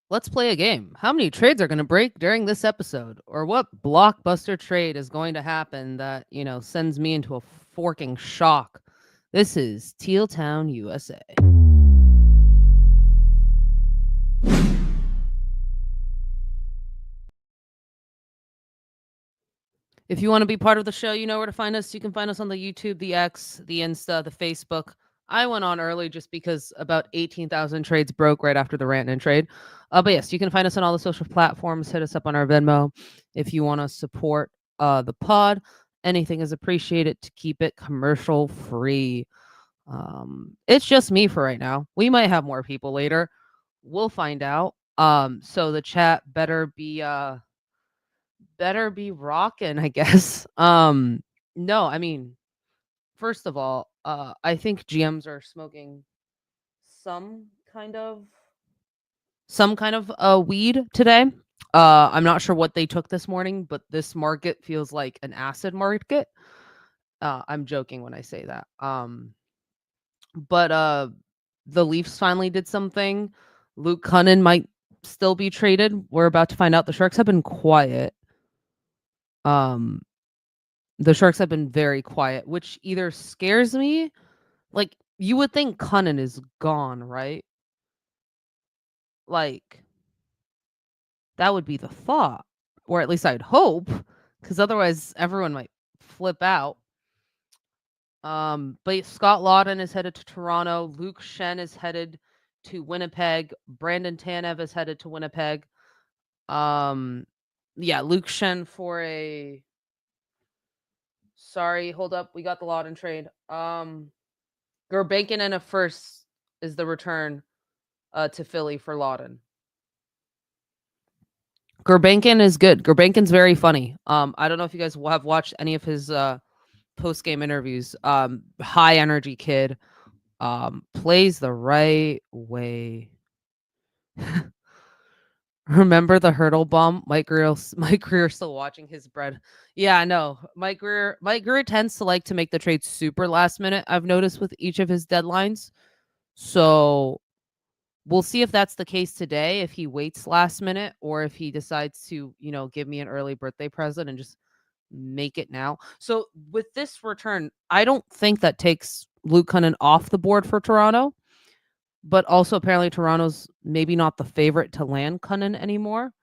Let's play a game. How many trades are going to break during this episode? Or what blockbuster trade is going to happen that, sends me into a forking shock? This is Teal Town, USA. If you want to be part of the show, you know where to find us. You can find us on the YouTube, the X, the Insta, the Facebook. I went on early just because about 18,000 trades broke right after the Rantanen trade. But yes, you can find us on all the social platforms. Hit us up on our Venmo if you want to support the pod. Anything is appreciated to keep it commercial free. It's just me for right now. We might have more people later. We'll find out. So the chat better be rocking, I guess. No, I mean, first of all, I think GMs are smoking some kind of weed today. I'm not sure what they took this morning, but this market feels like an acid market. I'm joking when I say that. But the Leafs finally did something. Luke Kunin might still be traded. We're about to find out. The Sharks have been quiet. The Sharks have been very quiet, which either scares me, like, you would think Kunin is gone, right? Like, that would be the thought, or at least I'd hope, because otherwise everyone might flip out. But Scott Laughton is headed to Toronto. Luke Schenn is headed to Winnipeg. Brandon Tanev is headed to Winnipeg. Yeah, Luke Schenn for a. Sorry, hold up. We got the Laughton trade. Gurbankin and a first is the return to Philly for Laughton. Gurbankin is good. Gurbankin's very funny. I don't know if you guys have watched any of his post-game interviews. High energy kid. Plays the right way. Remember the hurdle bomb? Mike Greer still watching his bread. Yeah, I know. Mike Greer tends to like to make the trade super last minute, I've noticed with each of his deadlines. So we'll see if that's the case today, if he waits last minute or if he decides to, give me an early birthday present and just make it now. So with this return, I don't think that takes Luke Kunin off the board for Toronto. But also apparently Toronto's maybe not the favorite to land Kunin anymore.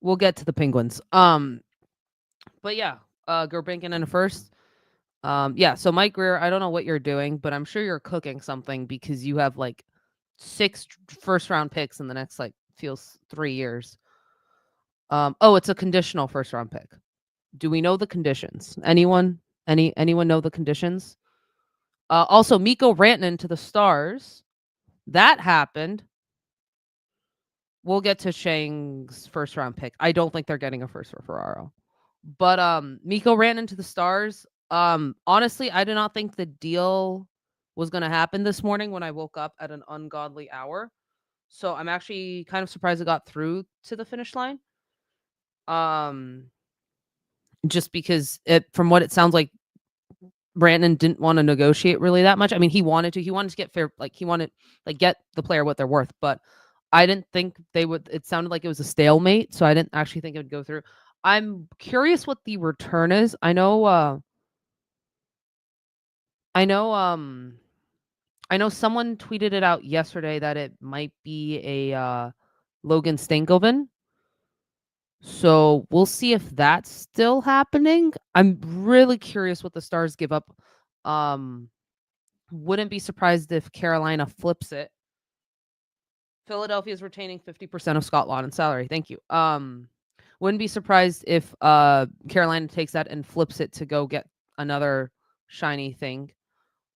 We'll get to the Penguins. But yeah, Gurbankin in a first. Yeah, so Mike Greer, I don't know what you're doing, but I'm sure you're cooking something because you have like 6 first round picks in the next feels 3 years. Oh, it's a conditional first round pick. Do we know the conditions? Anyone know the conditions? Also Mikko Rantanen to the Stars. That happened. We'll get to Shang's first round pick. I don't think they're getting a first for Ferraro. But Mikko Rantanen to the Stars. Honestly, I did not think the deal was going to happen this morning when I woke up at an ungodly hour. So I'm actually kind of surprised it got through to the finish line. Just because from what it sounds like, Brandon didn't want to negotiate really that much. I mean, he wanted to get fair, he wanted get the player what they're worth, but I didn't think they would. It sounded like it was a stalemate, so I didn't actually think it would go through. I'm curious what the return is. I know someone tweeted it out yesterday that it might be a Logan Stankoven. So we'll see if that's still happening. I'm really curious what the Stars give up. Wouldn't be surprised if Carolina flips it. Philadelphia is retaining 50% of Scott Laughton's salary. Thank you. Wouldn't be surprised if Carolina takes that and flips it to go get another shiny thing.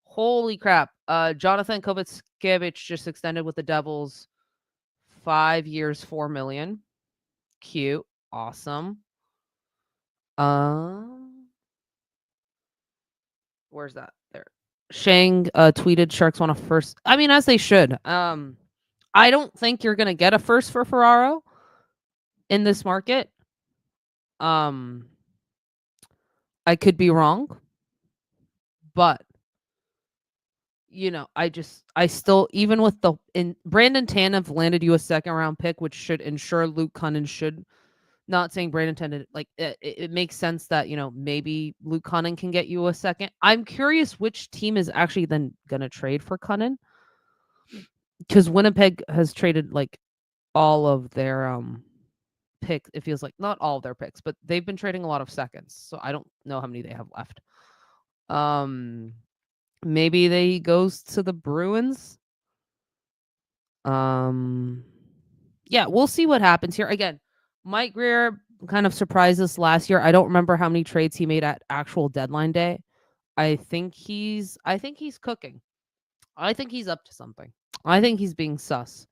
Holy crap. Jonathan Kovacevic just extended with the Devils 5 years, $4 million. Cute. Awesome. Where's that? There. Shang tweeted Sharks want a first. I mean, as they should. I don't think you're gonna get a first for Ferraro in this market. I could be wrong, but I still, even with Brandon Tanev landed you a second round pick, which should ensure Luke Kunin should. Not saying Brandon Tanev, like it makes sense that maybe Luke Kunin can get you a second. I'm curious which team is actually then gonna trade for Kunin, because Winnipeg has traded like all of their picks. It feels like not all of their picks, but they've been trading a lot of seconds. So I don't know how many they have left. Maybe they goes to the Bruins. Yeah, we'll see what happens here. Again, Mike Greer kind of surprised us last year. I don't remember how many trades he made at actual deadline day. I think he's cooking. I think he's up to something. I think he's being sus.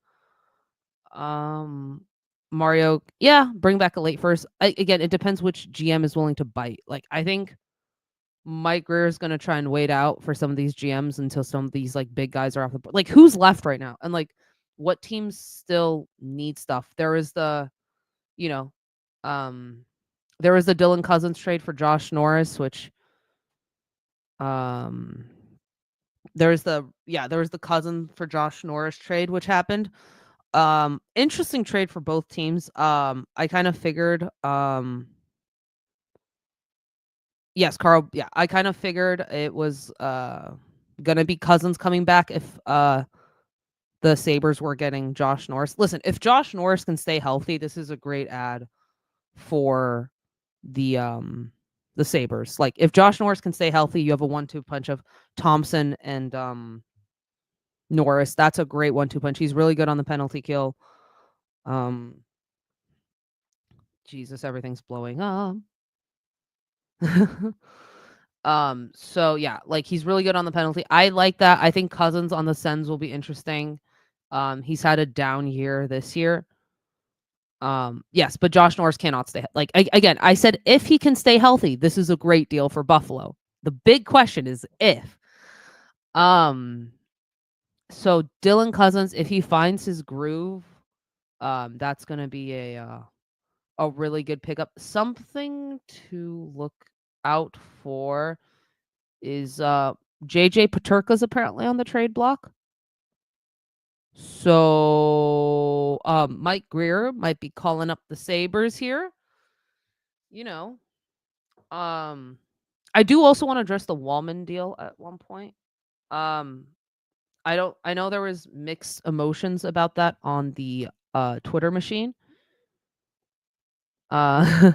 Mario, yeah, bring back a late first. Again, it depends which GM is willing to bite. Like, I think Mike Greer is going to try and wait out for some of these GMs until some of these like big guys are off the board. Like, who's left right now? And like, what teams still need stuff? There is the, you know, there was the Dylan Cousins trade for Josh Norris, which, there was the Cousin for Josh Norris trade, which happened. Interesting trade for both teams. I kind of figured, yes, Carl. Yeah, I kind of figured it was gonna be Cousins coming back if the Sabres were getting Josh Norris. Listen, if Josh Norris can stay healthy, this is a great ad for the Sabres. Like, if Josh Norris can stay healthy, you have a 1-2 punch of Thompson and Norris. That's a great 1-2 punch. He's really good on the penalty kill. Jesus, everything's blowing up. So yeah, like, he's really good on the penalty. I like that. I think Cousins on the Sens will be interesting. He's had a down year this year. Yes, but Josh Norris cannot stay. Like, again, I said if he can stay healthy, this is a great deal for Buffalo. The big question is if. So Dylan Cousins, if he finds his groove, that's gonna be a really good pickup. Something to look out for is JJ Paterka's apparently on the trade block. So Mike Greer might be calling up the Sabres here. I do also want to address the Wallman deal at one point. I know there was mixed emotions about that on the Twitter machine. I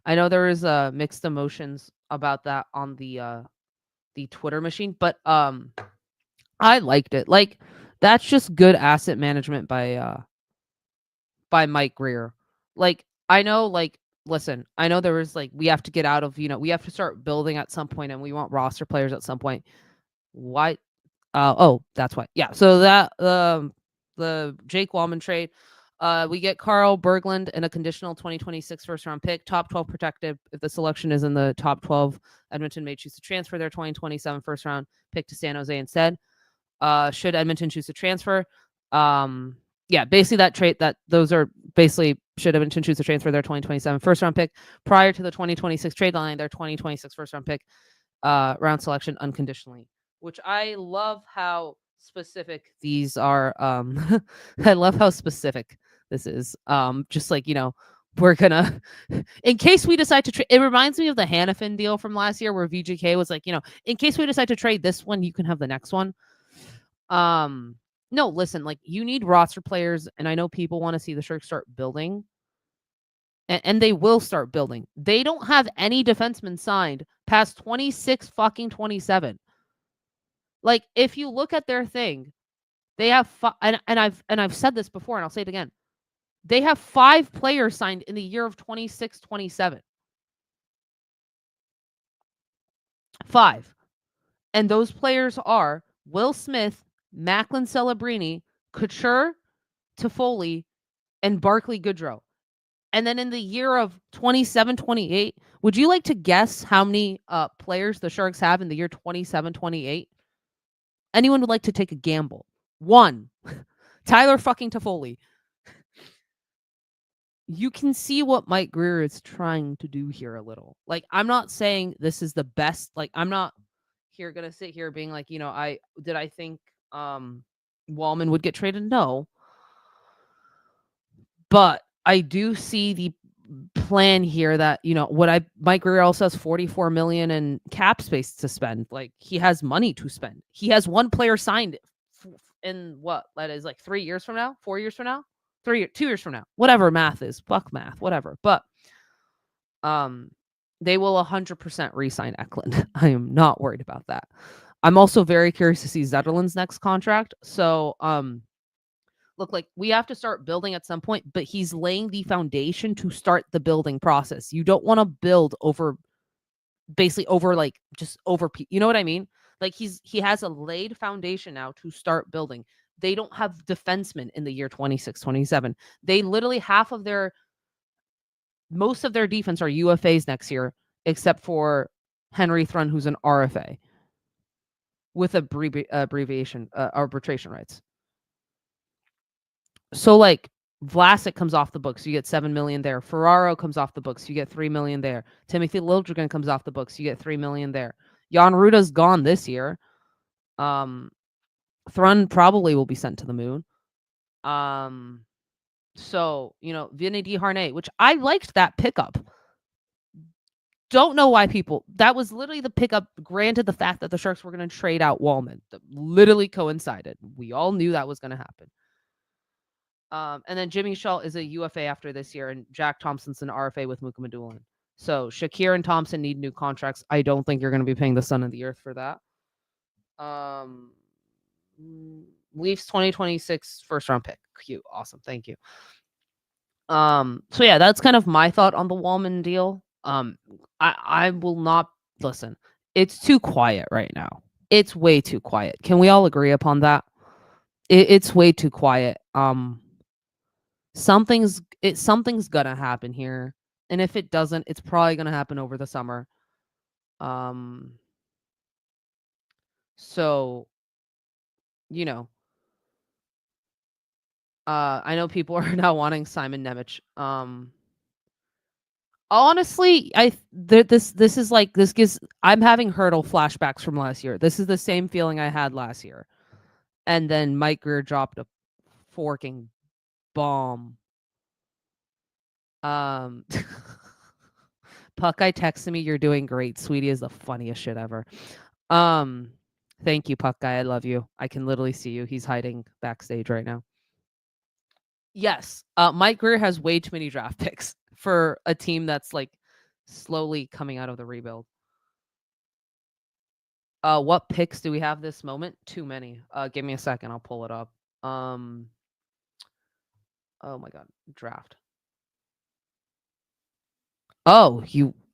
know there is mixed emotions about that on the Twitter machine, but I liked it. Like, that's just good asset management by Mike Greer. Like, I know, like, listen, I know there was like, we have to get out of, we have to start building at some point and we want roster players at some point. Why? Oh, that's why. Yeah. So that the Jake Wallman trade, we get Carl Berglund and a conditional 2026 first round pick, top 12 protected. If the selection is in the top 12, Edmonton may choose to transfer their 2027 first round pick to San Jose instead. Should Edmonton choose to transfer? Yeah, basically that trade, those are basically, should Edmonton choose to transfer their 2027 first round pick prior to the 2026 trade line, their 2026 first round pick round selection unconditionally, which I love how specific these are. I love how specific this is. Just like, we're gonna, in case we decide to trade, it reminds me of the Hannafin deal from last year where VGK was like, in case we decide to trade this one, you can have the next one. No, listen, like, you need roster players, and I know people want to see the Sharks start building, and they will start building. They don't have any defensemen signed past 26 fucking 27. Like, if you look at their thing, they have and I've said this before, and I'll say it again. They have 5 players signed in the year of 26, 27. 5. And those players are Will Smith, Macklin Celebrini, Couture, Toffoli, and Barclay Goodrow. And then in the year of 27, 28, would you like to guess how many players the Sharks have in the year 27, 28? Anyone would like to take a gamble? 1. Tyler fucking Toffoli. You can see what Mike Greer is trying to do here a little. Like, I'm not saying this is the best. Like, here gonna sit here being like, I think Wallman would get traded? No. But I do see the plan here that, Mike Greer also has 44 million in cap space to spend. Like, he has money to spend. He has one player signed in what that is, like 3 years from now, 4 years from now, 2 years from now, whatever math is, fuck math, whatever. But they will 100% re-sign Eklund. I am not worried about that. I'm also very curious to see Zetterlund's next contract. So look, like, we have to start building at some point, but he's laying the foundation to start the building process. You don't want to build over like just over, you know what I mean? Like, he has a laid foundation now to start building. They don't have defensemen in the year 26, 27. They literally most of their defense are UFAs next year, except for Henry Thrun, who's an RFA with abbreviation arbitration rights. So, like, Vlasic comes off the books, you get 7 million there. Ferraro comes off the books, you get 3 million there. Timothy Liljegren comes off the books, you get 3 million there. Jan Ruda's gone this year. Thrun probably will be sent to the moon. So, Vinny DeHarnay, which I liked that pickup. Don't know why that was literally the pickup, granted the fact that the Sharks were going to trade out Wallman. That literally coincided. We all knew that was going to happen. And then Jimmy Schultz is a UFA after this year, and Jack Thompson's an RFA with Muka Madulin. So Shakir and Thompson need new contracts. I don't think you're going to be paying the sun and the earth for that. Leafs 2026 first round pick. Cute. Awesome. Thank you. So yeah, that's kind of my thought on the Wallman deal. I will not listen. It's too quiet right now. It's way too quiet. Can we all agree upon that? It's way too quiet. Something's gonna happen here, and if it doesn't, it's probably gonna happen over the summer. So, I know people are now wanting Simon Nemec. Honestly, this is like, I'm having Hurdle flashbacks from last year. This is the same feeling I had last year, and then Mike Greer dropped a forking bomb. Puckeye texted me, "You're doing great, sweetie," is the funniest shit ever. Thank you, Puckeye. I love you. I can literally see you. He's hiding backstage right now. Yes, Mike Greer has way too many draft picks for a team that's like slowly coming out of the rebuild. What picks do we have this moment? Too many. Give me a second. I'll pull it up. Oh my God, draft. Oh,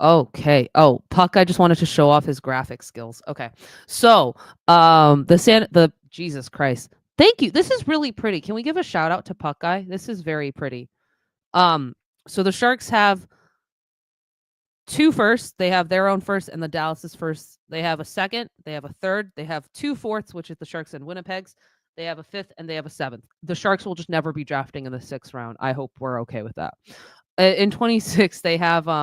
okay. Oh, Puck, I just wanted to show off his graphic skills. Okay. So, Jesus Christ. Thank you. This is really pretty. Can we give a shout out to Puck Guy? This is very pretty. So the Sharks have 2 firsts. They have their own first and the Dallas's first. They have a second, they have a third, they have 2 fourths, which is the Sharks and Winnipeg's. They have a 5th and they have a 7th. The Sharks will just never be drafting in the 6th round. I hope we're okay with that. In 26, they have their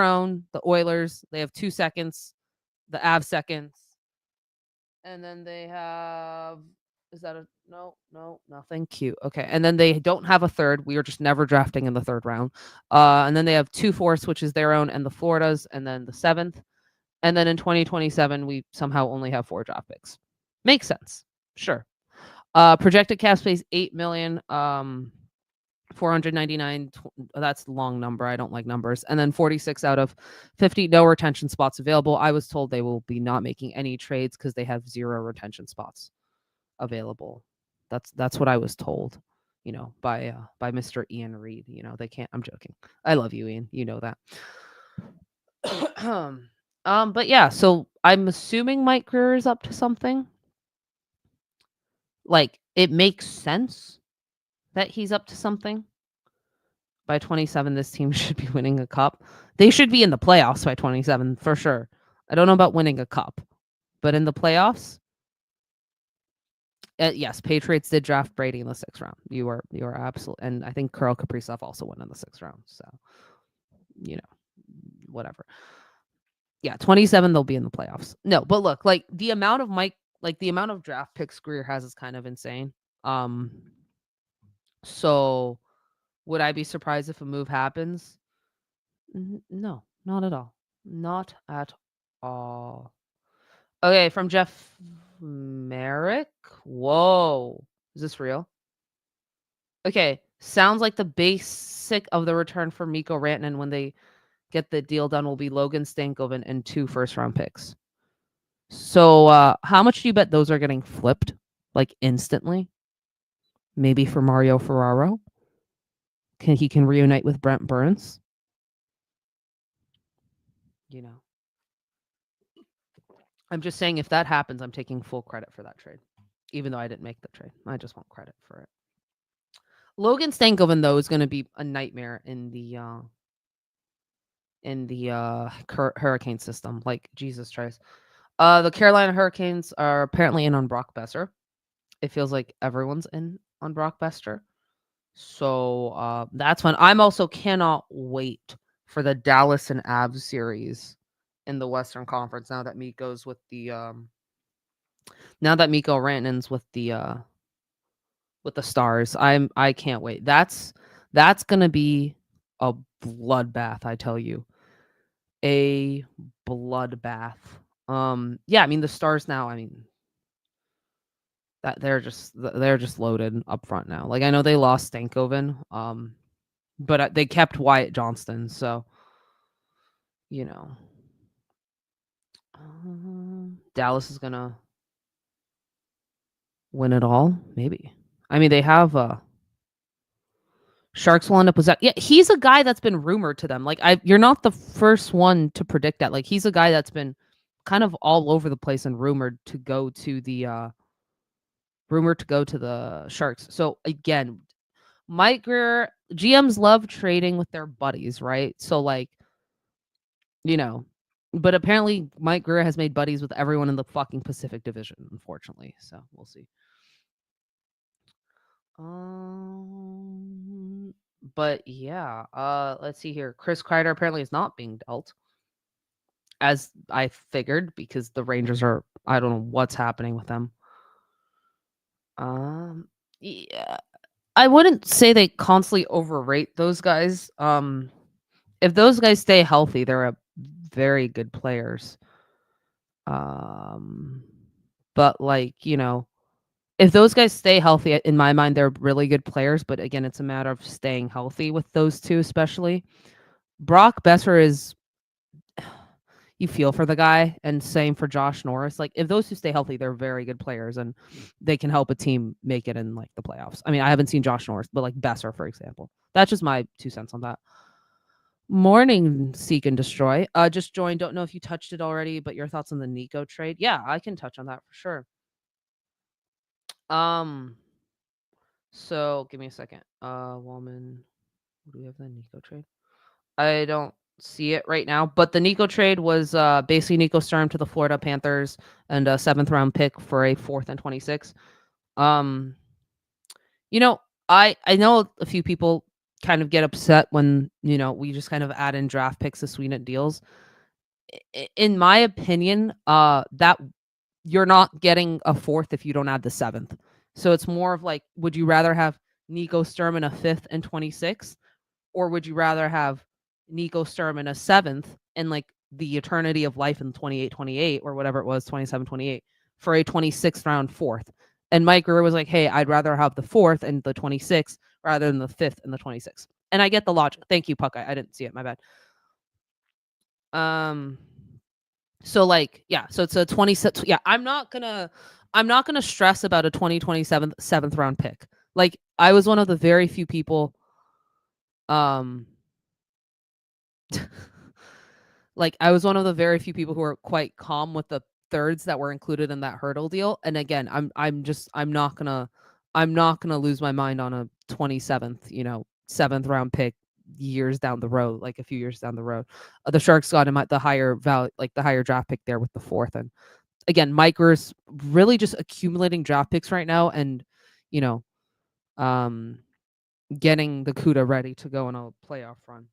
own, the Oilers. They have 2 seconds, the Avs seconds, and then they have, is that a no, nothing. Cute. Okay, and then they don't have a third. We are just never drafting in the 3rd round. And then they have 2 fourths, which is their own, and the Floridas, and then the 7th. And then in 2027, we somehow only have 4 draft picks. Makes sense. Sure. Projected cap space, 8 million. 499, that's a long number. I don't like numbers. And then 46 out of 50 no retention spots available. I was told they will be not making any trades because they have 0 retention spots available. That's what I was told, by Mr. Ian Reed. They can't. I'm joking. I love you, Ian. You know that. But yeah, so I'm assuming Mike Greer is up to something. Like, it makes sense that he's up to something. By 27, this team should be winning a cup. They should be in the playoffs by 27, for sure. I don't know about winning a cup, but in the playoffs, yes, Patriots did draft Brady in the 6th round. You are absolutely, and I think Kirill Kaprizov also went in the 6th round. So, whatever. Yeah, 27 they'll be in the playoffs. No, but look, like the amount of draft picks Greer has is kind of insane. So would I be surprised if a move happens? No, not at all. Not at all. Okay, from Jeff Merrick. Whoa. Is this real? Okay, sounds like the basic of the return for Mikko Rantanen when they get the deal done will be Logan Stankoven and 2 first-round picks. So, how much do you bet those are getting flipped, like, instantly? Maybe for Mario Ferraro? He can reunite with Brent Burns? You know? I'm just saying if that happens, I'm taking full credit for that trade, even though I didn't make the trade. I just want credit for it. Logan Stankoven, though, is gonna be a nightmare in the hurricane system. Like, Jesus Christ. The Carolina Hurricanes are apparently in on Blockbuster. It feels like everyone's in on Blockbuster. So, that's fun. I'm also cannot wait for the Dallas and Avs series in the Western Conference now that Mikko Rantanen's with the Stars. I can't wait. That's gonna be a bloodbath, I tell you. A bloodbath. Yeah, I mean the Stars now, I mean that they're just loaded up front now. Like I know they lost Stankoven, but they kept Wyatt Johnston, so you know. Dallas is gonna win it all, maybe. I mean, they have Sharks will end up with Zach. Yeah, he's a guy that's been rumored to them. Like you're not the first one to predict that. Like he's a guy that's been kind of all over the place and rumored to go to the Sharks. So again, Mike Greer, GMs love trading with their buddies, right? So like, you know, but apparently Mike Greer has made buddies with everyone in the fucking Pacific Division, unfortunately. So we'll see. But yeah, let's see here. Chris Kreider apparently is not being dealt, as I figured, because the Rangers are. I don't know what's happening with them. Yeah, I wouldn't say they constantly overrate those guys. If those guys stay healthy, they're very good players. But like if those guys stay healthy, in my mind, they're really good players. But again, it's a matter of staying healthy with those two, especially. Brock Besser is, you feel for the guy, and same for Josh Norris. Like, if those two stay healthy, they're very good players, and they can help a team make it in, like, the playoffs. I mean, I haven't seen Josh Norris, but, like, Besser, for example. That's just my 2 cents on that. Morning, Seek and Destroy. Just joined. Don't know if you touched it already, but your thoughts on the Nico trade? Yeah, I can touch on that for sure. So give me a second. Woman, do we have the Nico trade? I don't see it right now, but the Nico trade was basically Nico Sturm to the Florida Panthers and a 7th round pick for a 4th and 26. I know a few people kind of get upset when we just kind of add in draft picks to sweeten deals. In my opinion, that you're not getting a 4th if you don't add the 7th. So it's more of like, would you rather have Nico Sturm in a 5th and 26, or would you rather have Nico Sturm in a 7th and like the eternity of life in 28-28 or whatever it was, 27-28 for a 26th round 4th? And Mike Greer was like, hey, I'd rather have the 4th and the 26th rather than the 5th and the 26th. And I get the logic. Thank you, Puck. I didn't see it. My bad. So like, yeah, so it's a 26. Yeah, I'm not gonna stress about a 2027 7th round pick. Like, I was one of the very few people like I was one of the very few people who were quite calm with the thirds that were included in that hurdle deal. And again, I'm not gonna lose my mind on a 27th, 7th round pick years down the road, like a few years down the road. The Sharks got him at the higher value, like the higher draft pick there with the 4th. And again, Miker's really just accumulating draft picks right now, and getting the CUDA ready to go on a playoff run.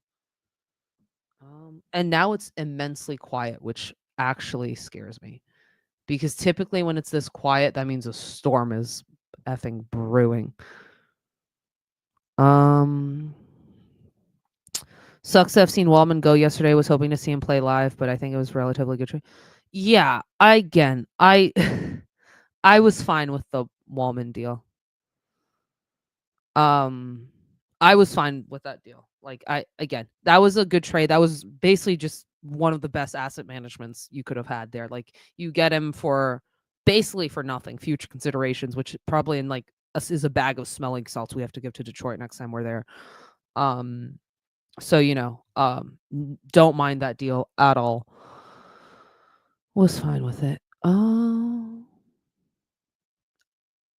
And now it's immensely quiet, which actually scares me. Because typically when it's this quiet, that means a storm is effing brewing. Sucks to have seen Wallman go yesterday. Was hoping to see him play live, but I think it was relatively good. Yeah, I I was fine with the Wallman deal. I was fine with that deal. Like that was a good trade. That was basically just one of the best asset managements you could have had there. Like you get him for basically for nothing, future considerations, which probably in like is a bag of smelling salts we have to give to Detroit next time we're there. So don't mind that deal at all. Was fine with it.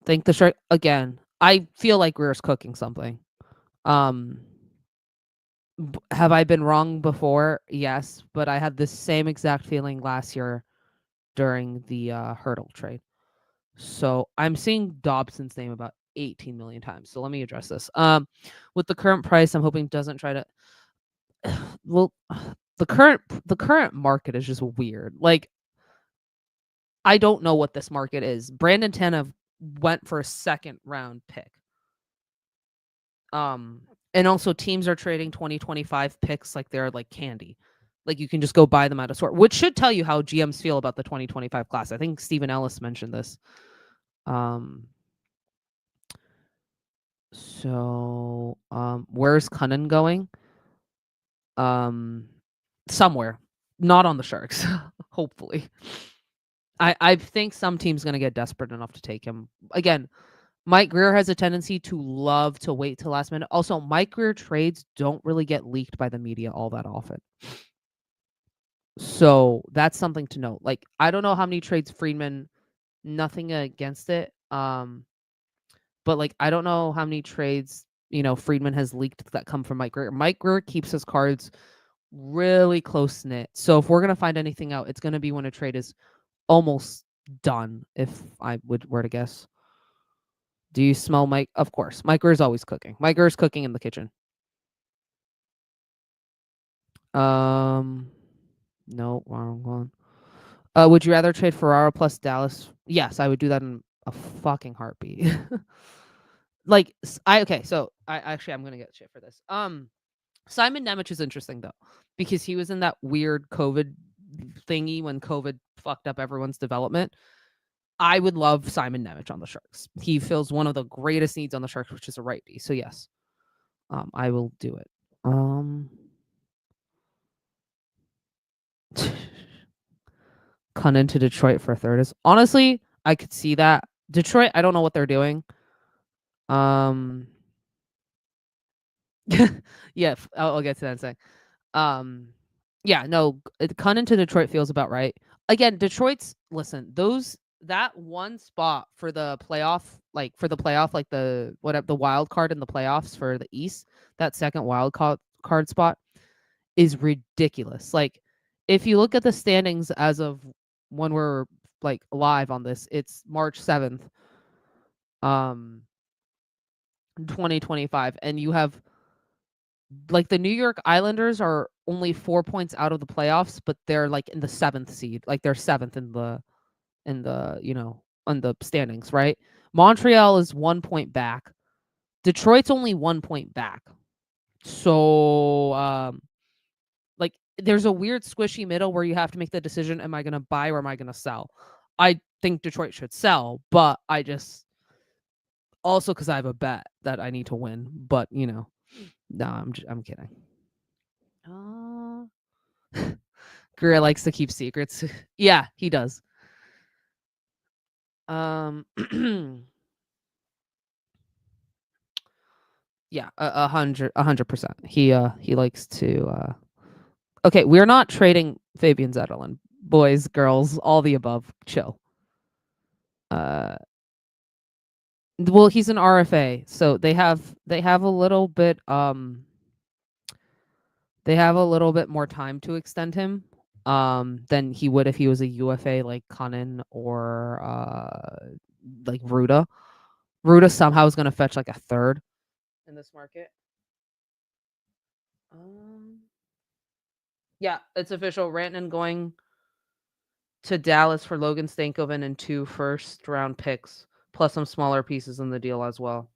Think the shirt again. I feel like Greer's cooking something. Have I been wrong before? Yes, but I had the same exact feeling last year during the hurdle trade. So I'm seeing Dobson's name about 18 million times. So let me address this. With the current price, I'm hoping doesn't try to. Well, the current market is just weird. Like I don't know what this market is. Brandon Tanev went for a second round pick. And also teams are trading 2025 picks like they're like candy. Like you can just go buy them at a store, which should tell you how GMs feel about the 2025 class. I think Stephen Ellis mentioned this. Where's Kunin going? Somewhere. Not on the Sharks, hopefully. I think some team's gonna get desperate enough to take him. Again, Mike Grier has a tendency to love to wait till last minute. Also, Mike Grier trades don't really get leaked by the media all that often. So that's something to note. Like, I don't know how many trades Friedman, nothing against it. But like I don't know how many trades, Friedman has leaked that come from Mike Grier. Mike Grier keeps his cards really close knit. So if we're gonna find anything out, it's gonna be when a trade is almost done, if I were to guess. Do you smell Mike? Of course. Mike Grier is always cooking. Mike Grier is cooking in the kitchen. No, wrong one. Would you rather trade Ferraro plus Dallas? Yes, I would do that in a fucking heartbeat. Like so I'm gonna get shit for this. Simon Nemec is interesting though, because he was in that weird COVID thingy when COVID fucked up everyone's development. I would love Simon Nemec on the Sharks. He fills one of the greatest needs on the Sharks, which is a righty. So yes, I will do it. Kunin to Detroit for a third is honestly, I could see that. Detroit, I don't know what they're doing. Yeah, I'll get to that in a second. Yeah, no, Kunin to Detroit feels about right. Again, that one spot for the playoff, like the wild card in the playoffs for the East, that second wild card spot is ridiculous. Like, if you look at the standings as of when we're like live on this, it's March 7th, 2025, and you have like the New York Islanders are only 4 points out of the playoffs, but they're like in the 7th seed. Like they're 7th in the on the standings, right? Montreal is 1 point back. Detroit's only 1 point back. So like there's a weird squishy middle where you have to make the decision, am I going to buy or am I going to sell? I think Detroit should sell, but I just also cuz I have a bet that I need to win, but no, I'm kidding. Greer likes to keep secrets. Yeah, he does. Yeah, 100%. He likes to. Okay, we're not trading Fabian Zetterlund. Boys, girls, all the above. Chill. Well, he's an RFA, so they have a little bit they have a little bit more time to extend him than he would if he was a UFA like Kunin or like Ruda. Ruda somehow is going to fetch like a third in this market. Yeah, it's official. Rantanen going to Dallas for Logan Stankoven and 2 first-round picks, plus some smaller pieces in the deal as well.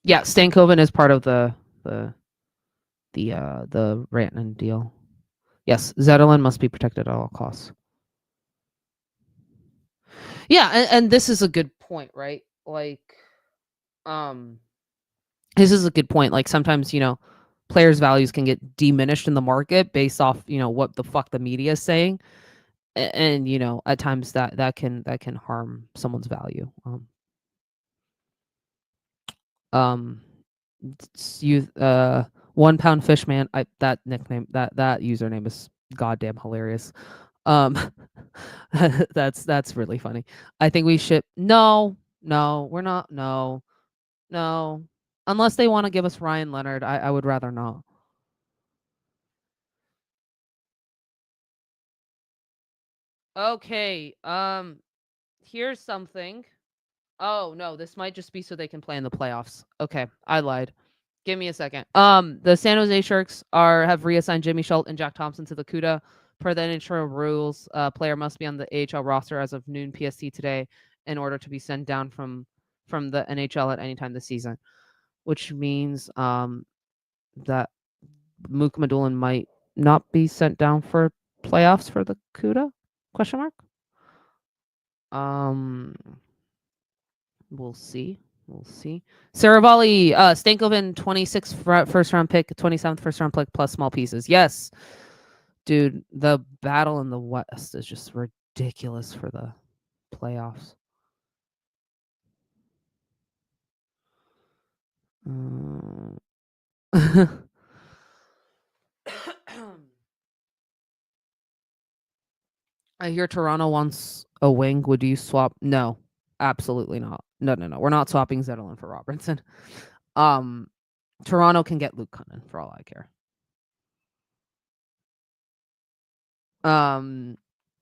Yeah, Stankoven is part of the Rantanen deal. Yes, Zetterlund must be protected at all costs. Yeah, and this is a good point, right? Like, this is a good point. Like sometimes, players' values can get diminished in the market based off, what the fuck the media is saying. And at times that can harm someone's value. You 1 pound fish man. That nickname, that username is goddamn hilarious. That's really funny. I think we should no, we're not. No. Unless they want to give us Ryan Leonard, I would rather not. Okay. Here's something. Oh no, this might just be so they can play in the playoffs. Okay, I lied. Give me a second. The San Jose Sharks have reassigned Jimmy Schultz and Jack Thompson to the CUDA. Per the NHL rules, player must be on the AHL roster as of noon PST today in order to be sent down from the NHL at any time this season, which means that Mook Madulin might not be sent down for playoffs for the CUDA? Question mark. We'll see. Saravalli, Stankoven, 26th first round pick, 27th first round pick plus small pieces. Yes, dude, the battle in the West is just ridiculous for the playoffs. I hear Toronto wants a wing. Would you swap? No, absolutely not. No. We're not swapping Zetterlund for Robertson. Toronto can get Luke Kunin for all I care.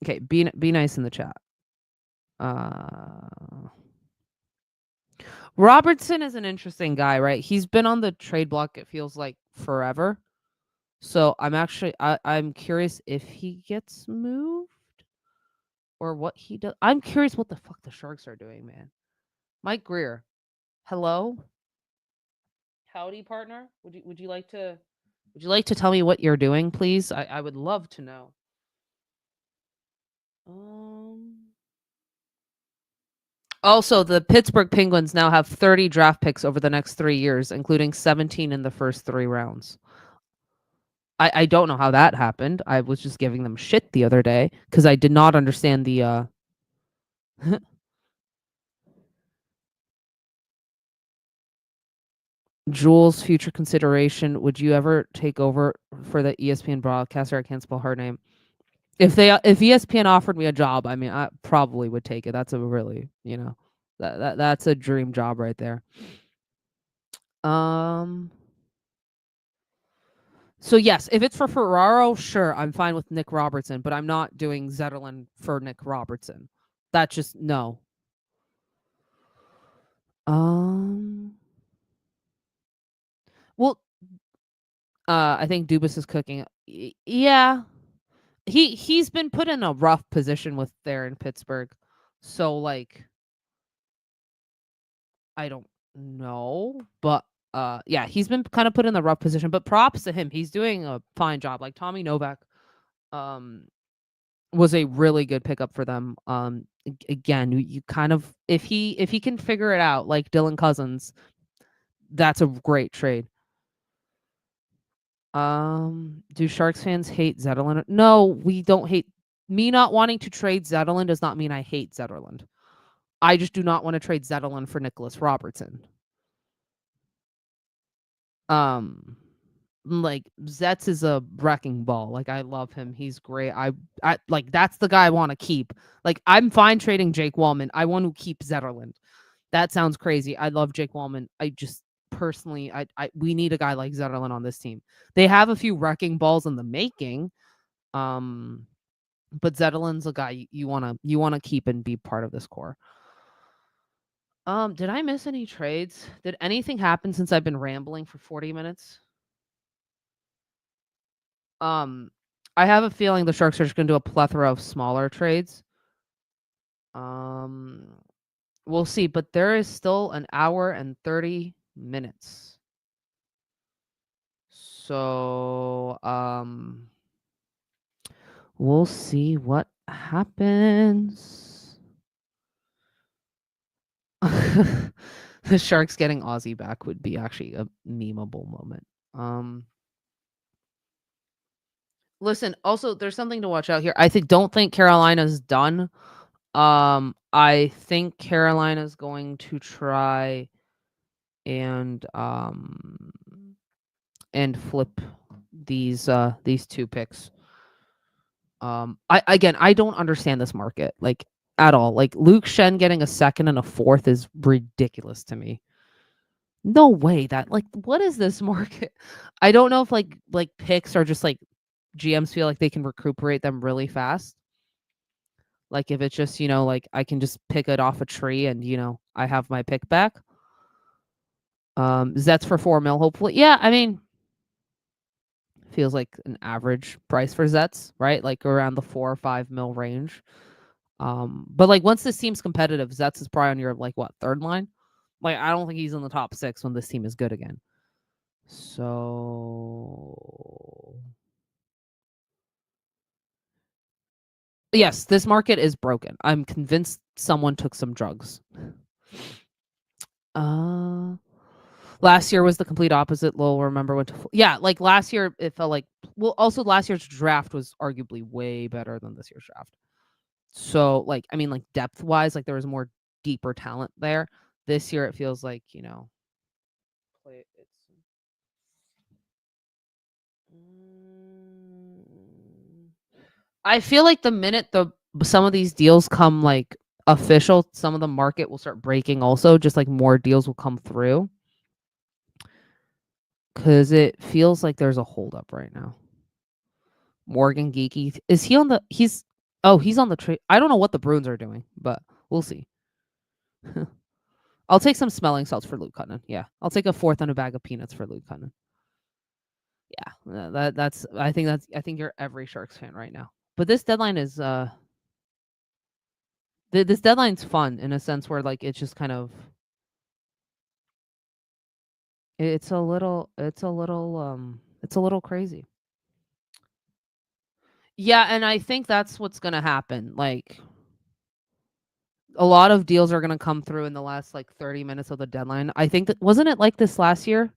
Okay, be nice in the chat. Robertson is an interesting guy, right? He's been on the trade block, it feels like forever. So I'm curious if he gets moved or what he does. I'm curious what the fuck the Sharks are doing, man. Mike Greer, hello, howdy, partner. Would you like to tell me what you're doing, please? I would love to know. Also, the Pittsburgh Penguins now have 30 draft picks over the next 3 years, including 17 in the first 3 rounds. I don't know how that happened. I was just giving them shit the other day because I did not understand the Jules future consideration. Would you ever take over for the ESPN broadcaster? I can't spell her name. If ESPN offered me a job, I mean, I probably would take it. That's a really, that's a dream job right there. So yes, if it's for Ferraro, sure, I'm fine with Nick Robertson, but I'm not doing Zetterlund for Nick Robertson. That's just no. Well, I think Dubas is cooking. Yeah, he's been put in a rough position with there in Pittsburgh, so like, I don't know, but yeah, he's been kind of put in the rough position. But props to him, he's doing a fine job. Like Tommy Novak, was a really good pickup for them. Again, you kind of if he can figure it out, like Dylan Cousins, that's a great trade. Do Sharks fans hate Zetterlund? No, we don't hate. Me not wanting to trade Zetterlund does not mean I hate Zetterlund. I just do not want to trade Zetterlund for Nicholas Robertson. Like Zetz is a wrecking ball. Like I love him. He's great. I like that's the guy I want to keep. Like I'm fine trading Jake Wallman. I want to keep Zetterlund. That sounds crazy. I love Jake Wallman. I just personally we need a guy like Zetterlund on this team. They have a few wrecking balls in the making. But Zetterlund's a guy you wanna keep and be part of this core. Did I miss any trades? Did anything happen since I've been rambling for 40 minutes? Um, I have a feeling the Sharks are just gonna do a plethora of smaller trades. Um, we'll see, but there is still an hour and 30 minutes. So, we'll see what happens. The Sharks getting Ozzy back would be actually a memeable moment. Listen, also there's something to watch out here. Don't think Carolina's done. I think Carolina's going to try and flip these 2 picks. I don't understand this market like at all. Like Luke Shen getting a second and a fourth is ridiculous to me. No way that like what is this market? I don't know if like picks are just like GMs feel like they can recuperate them really fast. Like if it's just, like I can just pick it off a tree and, I have my pick back. Zets for 4 mil, hopefully. Yeah, I mean, feels like an average price for Zets, right? Like around the 4 or 5 mil range. But like once this team's competitive, Zets is probably on your like what, third line? Like I don't think he's in the top 6 when this team is good again. So yes, this market is broken. I'm convinced someone took some drugs. Last year was the complete opposite. Lowell, remember when like last year it felt like also last year's draft was arguably way better than this year's draft. So like I mean like depth wise, like there was more deeper talent there. This year it feels like, I feel like the minute some of these deals come like official, some of the market will start breaking also, just like more deals will come through. Cause it feels like there's a holdup right now. Morgan Geeky. Is he on the he's on the trade. I don't know what the Bruins are doing, but we'll see. I'll take some smelling salts for Luke Kunin. Yeah. I'll take a fourth and a bag of peanuts for Luke Kunin. Yeah. I think you're every Sharks fan right now. But this deadline is this deadline's fun in a sense where like it's just kind of it's a little crazy. Yeah, and I think that's what's gonna happen. Like a lot of deals are gonna come through in the last like 30 minutes of the deadline. I think that wasn't it like this last year?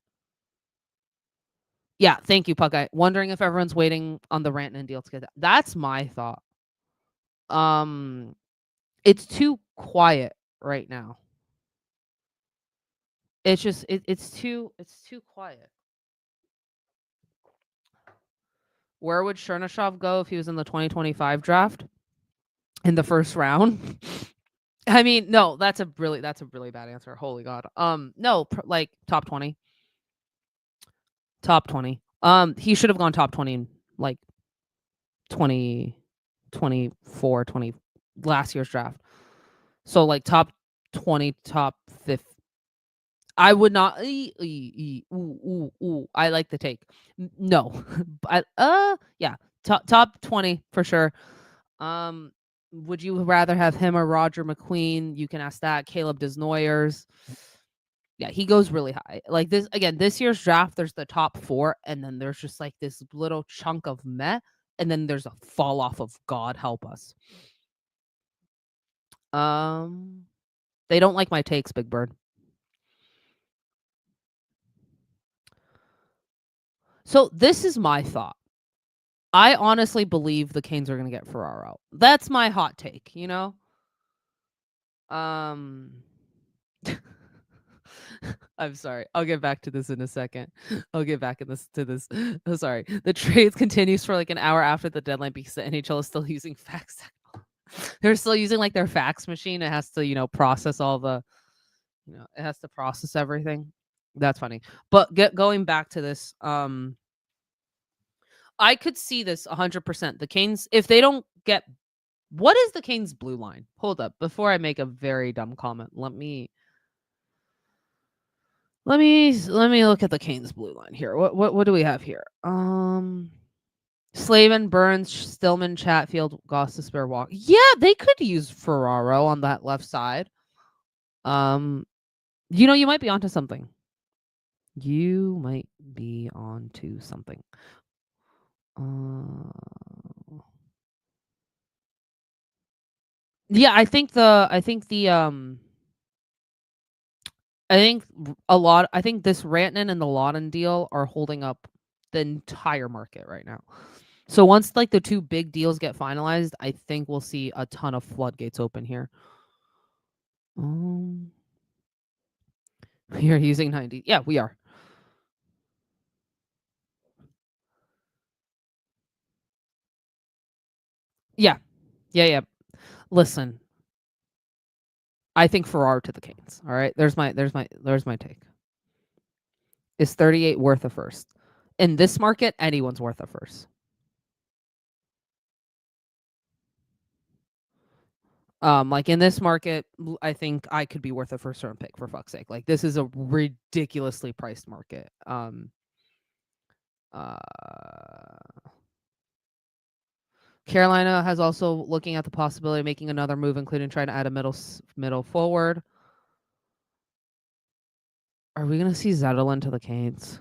Yeah, thank you, Puckeye. Wondering if everyone's waiting on the Rantanen deal to get that. That's my thought. It's too quiet right now. It's just it's too quiet. Where would Chernyshov go if he was in the 2025 draft? In the first round? I mean, no, that's a really bad answer. Holy God. No, like top 20. Top 20. He should have gone top 20 in like 20, 24, 20 last year's draft. So like top 20, top 50. I would not. I like the take. No, yeah, top 20 for sure. Would you rather have him or Roger McQueen? You can ask that. Caleb Desnoyers. Yeah, he goes really high. Like this again, this year's draft, there's the top 4, and then there's just like this little chunk of meh, and then there's a fall off of God help us. They don't like my takes, Big Bird. So this is my thought. I honestly believe the Canes are going to get Ferraro. That's my hot take, I'm sorry. I'll get back to this in a second. I'll get back to this. Oh, sorry. The trades continues for like an hour after the deadline because the NHL is still using fax. They're still using like their fax machine. It has to, process all the, it has to process everything. That's funny. But going back to this, I could see this 100%. The Canes, if they don't get, what is the Canes blue line? Hold up. Before I make a very dumb comment, let me Let me look at the Canes blue line here. What do we have here? Slavin, Burns, Stillman, Chatfield, Gostisbehere, Walker. Yeah, they could use Ferraro on that left side. You might be onto something. You might be onto something. Yeah, I think this Rantanen and the Lawton deal are holding up the entire market right now. So once like the two big deals get finalized, I think we'll see a ton of floodgates open here. We are using 90. Yeah, we are. Yeah. Yeah. Listen, I think Ferraro to the Canes. All right. There's my take. Is 38 worth a first? In this market, anyone's worth a first. Like in this market, I think I could be worth a first round pick for fuck's sake. Like this is a ridiculously priced market. Carolina has also looking at the possibility of making another move, including trying to add a middle forward. Are we gonna see Zetterlund to the Canes?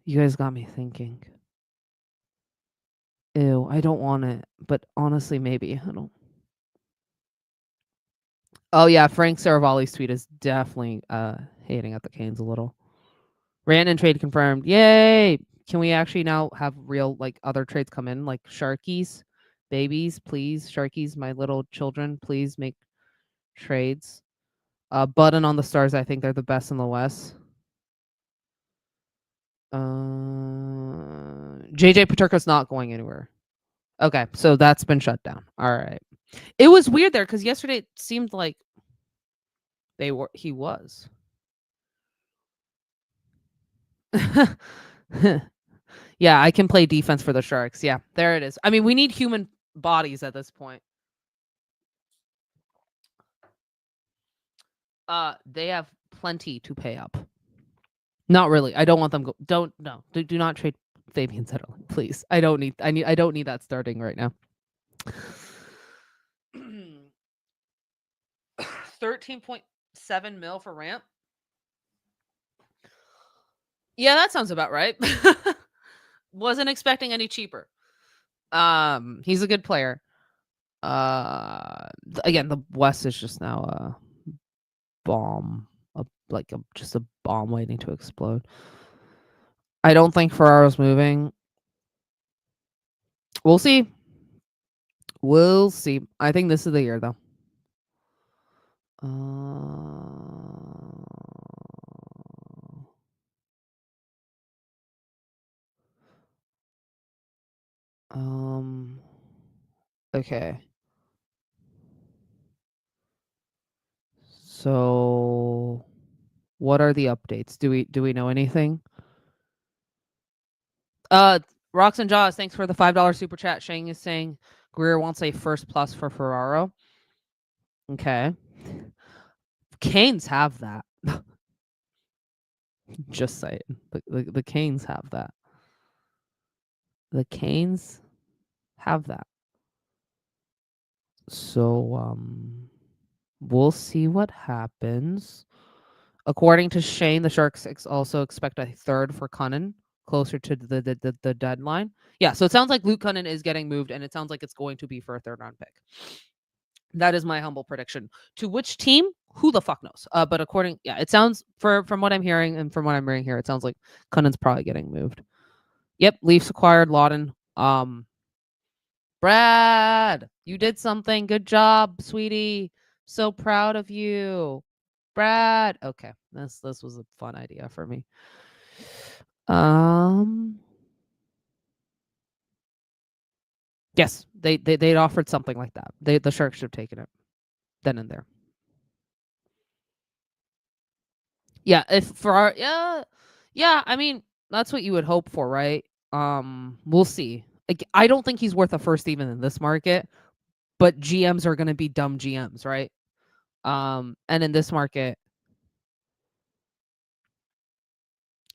You guys got me thinking. Ew, I don't want it, but honestly, maybe I don't. Oh yeah, Frank Saravalli's tweet is definitely hating at the Canes a little. Rantanen trade confirmed. Yay! Can we actually now have real like other trades come in, like Sharkies, babies, please, Sharkies, my little children, please make trades. Button on the Stars, I think they're the best in the West. JJ Paterka's not going anywhere. Okay, so that's been shut down. All right. It was weird there because yesterday it seemed like he was. Yeah, I can play defense for the Sharks. Yeah, there it is. I mean, we need human bodies at this point. They have plenty to pay up. Not really. I don't want them do not trade Fabian Zetterlund, please. I don't need that starting right now. 13.7 mil for Ramp. Yeah, that sounds about right. Wasn't expecting any cheaper. He's a good player. Again, the West is just now a bomb, just a bomb waiting to explode. I don't think Ferraro's moving. We'll see. We'll see. I think this is the year, though. Okay. So, what are the updates? Do we know anything? Rocks and Jaws, thanks for the $5 super chat. Shang is saying Greer wants a first plus for Ferraro. Okay. Canes have that. Just saying. The Canes have that. The Canes have that. So we'll see what happens. According to Shane, the Sharks also expect a third for Kunin closer to the deadline. Yeah, so it sounds like Luke Kunin is getting moved, and it sounds like it's going to be for a third round pick. That is my humble prediction. To which team? Who the fuck knows? But it sounds from what I'm hearing and from what I'm reading here, it sounds like Kunin's probably getting moved. Yep, Leafs acquired Lawton. Brad, you did something. Good job, sweetie. So proud of you. Brad. Okay. This was a fun idea for me. Yes, they'd offered something like that. The Sharks should have taken it then and there. Yeah, if for our yeah, I mean, that's what you would hope for, right? We'll see. Like, I don't think he's worth a first even in this market, but GMs are going to be dumb GMs, right? And in this market,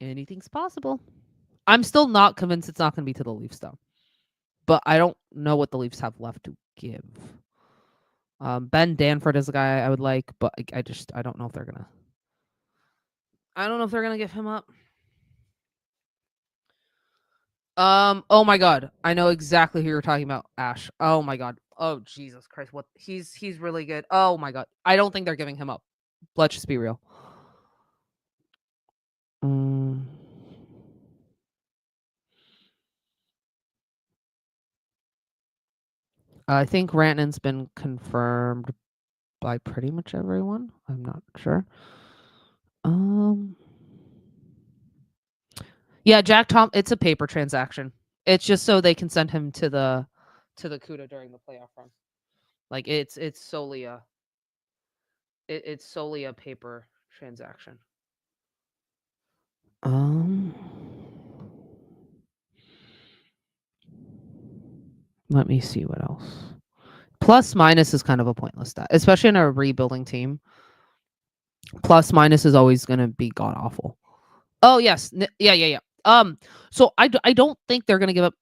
Anything's possible. I'm still not convinced it's not going to be to the Leafs, though. But I don't know what the Leafs have left to give. Ben Danford is a guy I would like, but I don't know if they're gonna. I don't know if they're gonna give him up. Oh my god, I know exactly who you're talking about, Ash. Oh my god. Oh Jesus Christ, what he's really good. Oh my god, I don't think they're giving him up. Let's just be real. I think Rantanen's been confirmed by pretty much everyone. I'm not sure. Yeah, Jack Tom. It's a paper transaction. It's just so they can send him to the CUDA during the playoff run. Like it's solely a paper transaction. Let me see what else. Plus minus is kind of a pointless stat, especially in a rebuilding team. Plus minus is always going to be god awful. Oh yes, yeah. So I don't think they're going to give up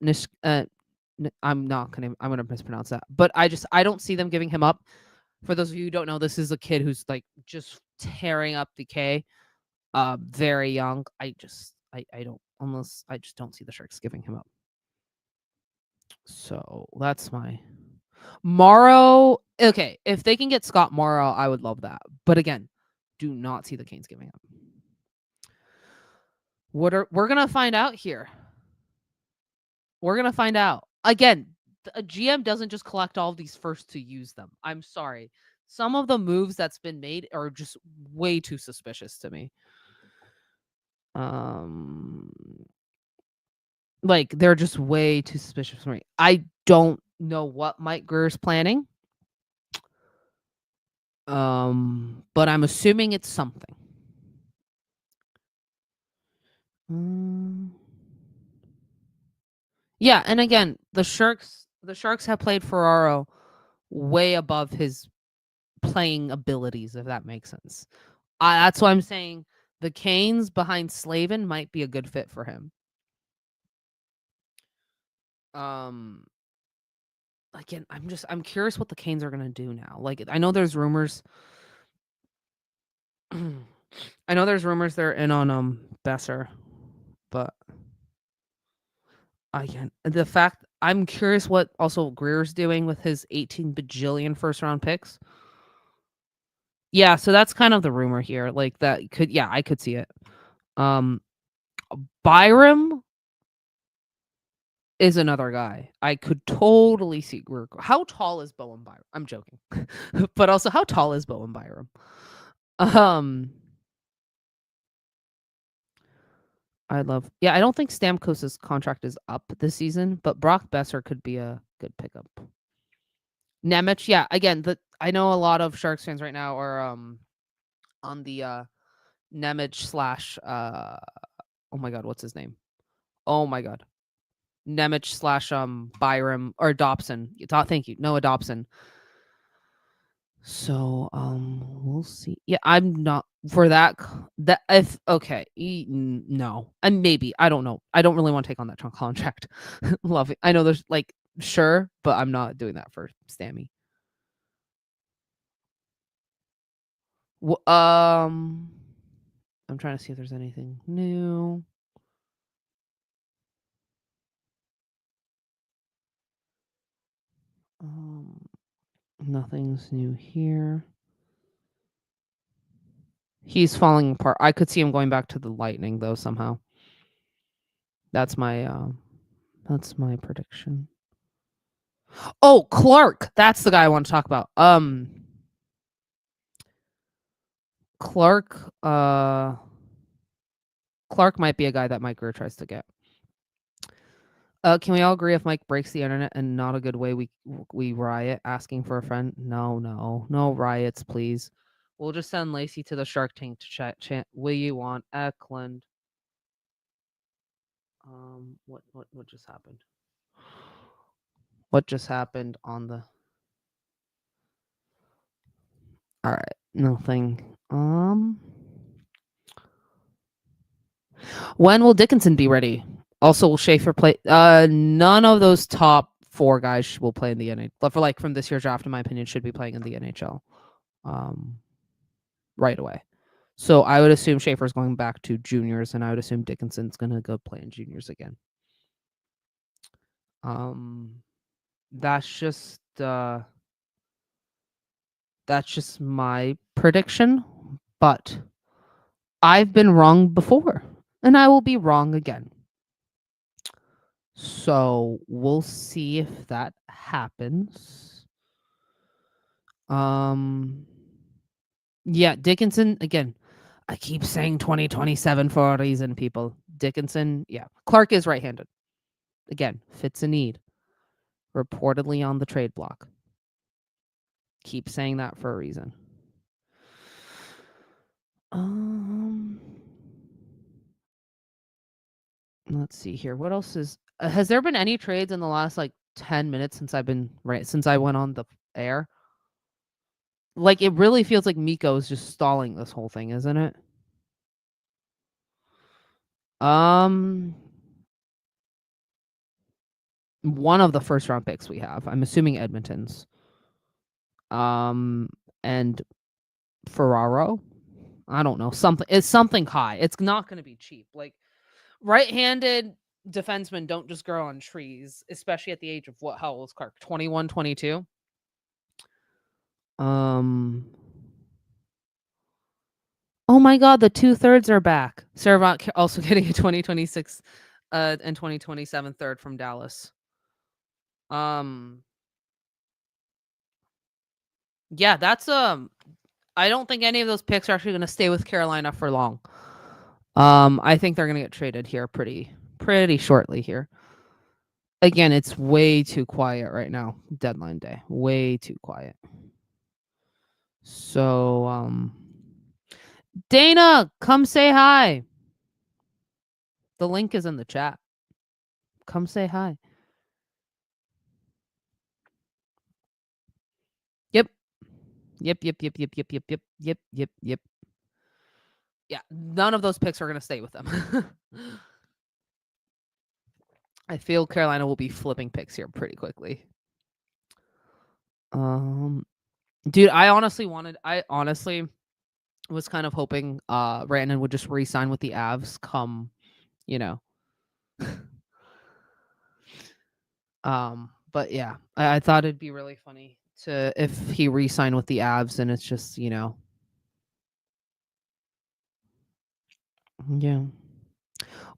I'm gonna mispronounce that, but I don't see them giving him up. For those of you who don't know, this is a kid who's like just tearing up the K. Very young. I just don't see the Sharks giving him up. So that's my Morrow. Okay, if they can get Scott Morrow, I would love that. But again, do not see the Canes giving up. We're gonna find out here. We're gonna find out. Again, a GM doesn't just collect all of these first to use them. I'm sorry. Some of the moves that's been made are just way too suspicious to me. Like they're just way too suspicious for me. I don't know what Mike Greer's planning. But I'm assuming it's something. Yeah, and again, the Sharks have played Ferraro way above his playing abilities, if that makes sense. That's why I'm saying the Canes behind Slavin might be a good fit for him. Again, I'm curious what the Canes are gonna do now. Like I know there's rumors. I know there's rumors they're in on Besser, but again, the fact I'm curious what also Greer's doing with his 18 bajillion first round picks. Yeah, so that's kind of the rumor here. Like that could I could see it. Byram is another guy. I could totally see Greer. How tall is Bowen Byram? I'm joking. But also how tall is Bowen Byram? I don't think Stamkos's contract is up this season, but Brock Besser could be a good pickup. Nemec, yeah, again, I know a lot of Sharks fans right now are on the Nemec slash oh my god, what's his name? Oh my god. Nemec slash Byram or Dobson. Thank you. Noah Dobson. So we'll see. Yeah, I'm not for that if okay. No. And maybe. I don't know. I don't really want to take on that contract. Love it. I know there's like sure, but I'm not doing that for Stammy. I'm trying to see if there's anything new. Nothing's new here. He's falling apart. I could see him going back to the Lightning though somehow. That's my prediction. Oh, Clark. That's the guy I want to talk about. Clark might be a guy that Mike Greer tries to get. Can we all agree if Mike breaks the internet and not a good way we riot asking for a friend? No riots, please. We'll just send Lacey to the Shark Tank to chat. Will you want Eklund? What just happened? What just happened on the? All right, nothing. When will Dickinson be ready? Also, will Schaefer play? None of those top 4 guys will play in the NHL. But for like from this year's draft, in my opinion, should be playing in the NHL right away. So I would assume Schaefer's going back to juniors, and I would assume Dickinson's gonna go play in juniors again. That's just my prediction, but I've been wrong before, and I will be wrong again. So we'll see if that happens. Yeah, Dickinson again. I keep saying 2027 for a reason, people. Dickinson, yeah. Clark is right-handed. Again, fits a need. Reportedly on the trade block. Keep saying that for a reason. Let's see here. What else is has there been any trades in the last like 10 minutes since I went on the air? Like it really feels like Miko is just stalling this whole thing, isn't it? One of the first round picks we have. I'm assuming Edmonton's. And Ferraro. I don't know. It's something high. It's not going to be cheap. Like right-handed defensemen don't just grow on trees, especially at the age of how old is Clark? 21, 22? Oh my god, the 2/3 are back. Servant also getting a 2026 and 2027 third from Dallas. Yeah, that's I don't think any of those picks are actually going to stay with Carolina for long. I think they're going to get traded here pretty shortly here. Again, it's way too quiet right now. Deadline day. Way too quiet. So, Dana, come say hi. The link is in the chat. Come say hi. Yep. Yeah, none of those picks are going to stay with them. I feel Carolina will be flipping picks here pretty quickly. Dude, I honestly was kind of hoping Rantanen would just re-sign with the Avs come, but yeah, I thought it'd be really funny if he re-signed with the Avs and it's just, yeah.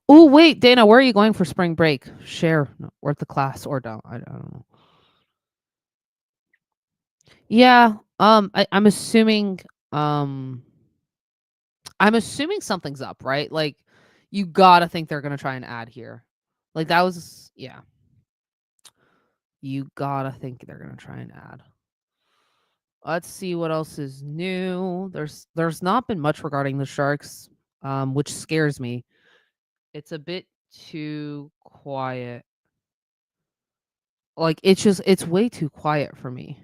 Oh, wait, Dana, where are you going for spring break? Share or at the class or down. I don't know. Yeah, I'm assuming something's up, right? Like you gotta think they're gonna try and add here. Like that was you gotta think they're gonna try and add. Let's see what else is new. There's not been much regarding the Sharks, which scares me. It's a bit too quiet. Like it's way too quiet for me.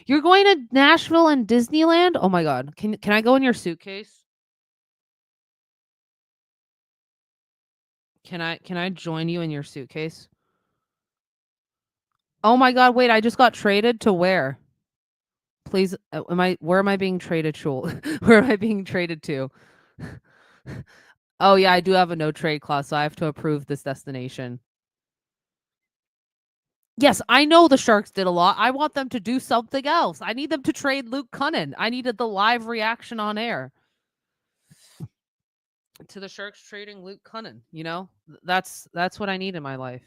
You're going to Nashville and Disneyland? Oh my god. Can I go in your suitcase? Can I join you in your suitcase? Oh my god, wait, I just got traded to where? Please, where am I being traded, Jules? Where am I being traded to? Oh yeah, I do have a no trade clause, so I have to approve this destination. Yes, I know the Sharks did a lot. I want them to do something else. I need them to trade Luke Kunin. I needed the live reaction on air to the Sharks trading Luke Kunin. That's what I need in my life.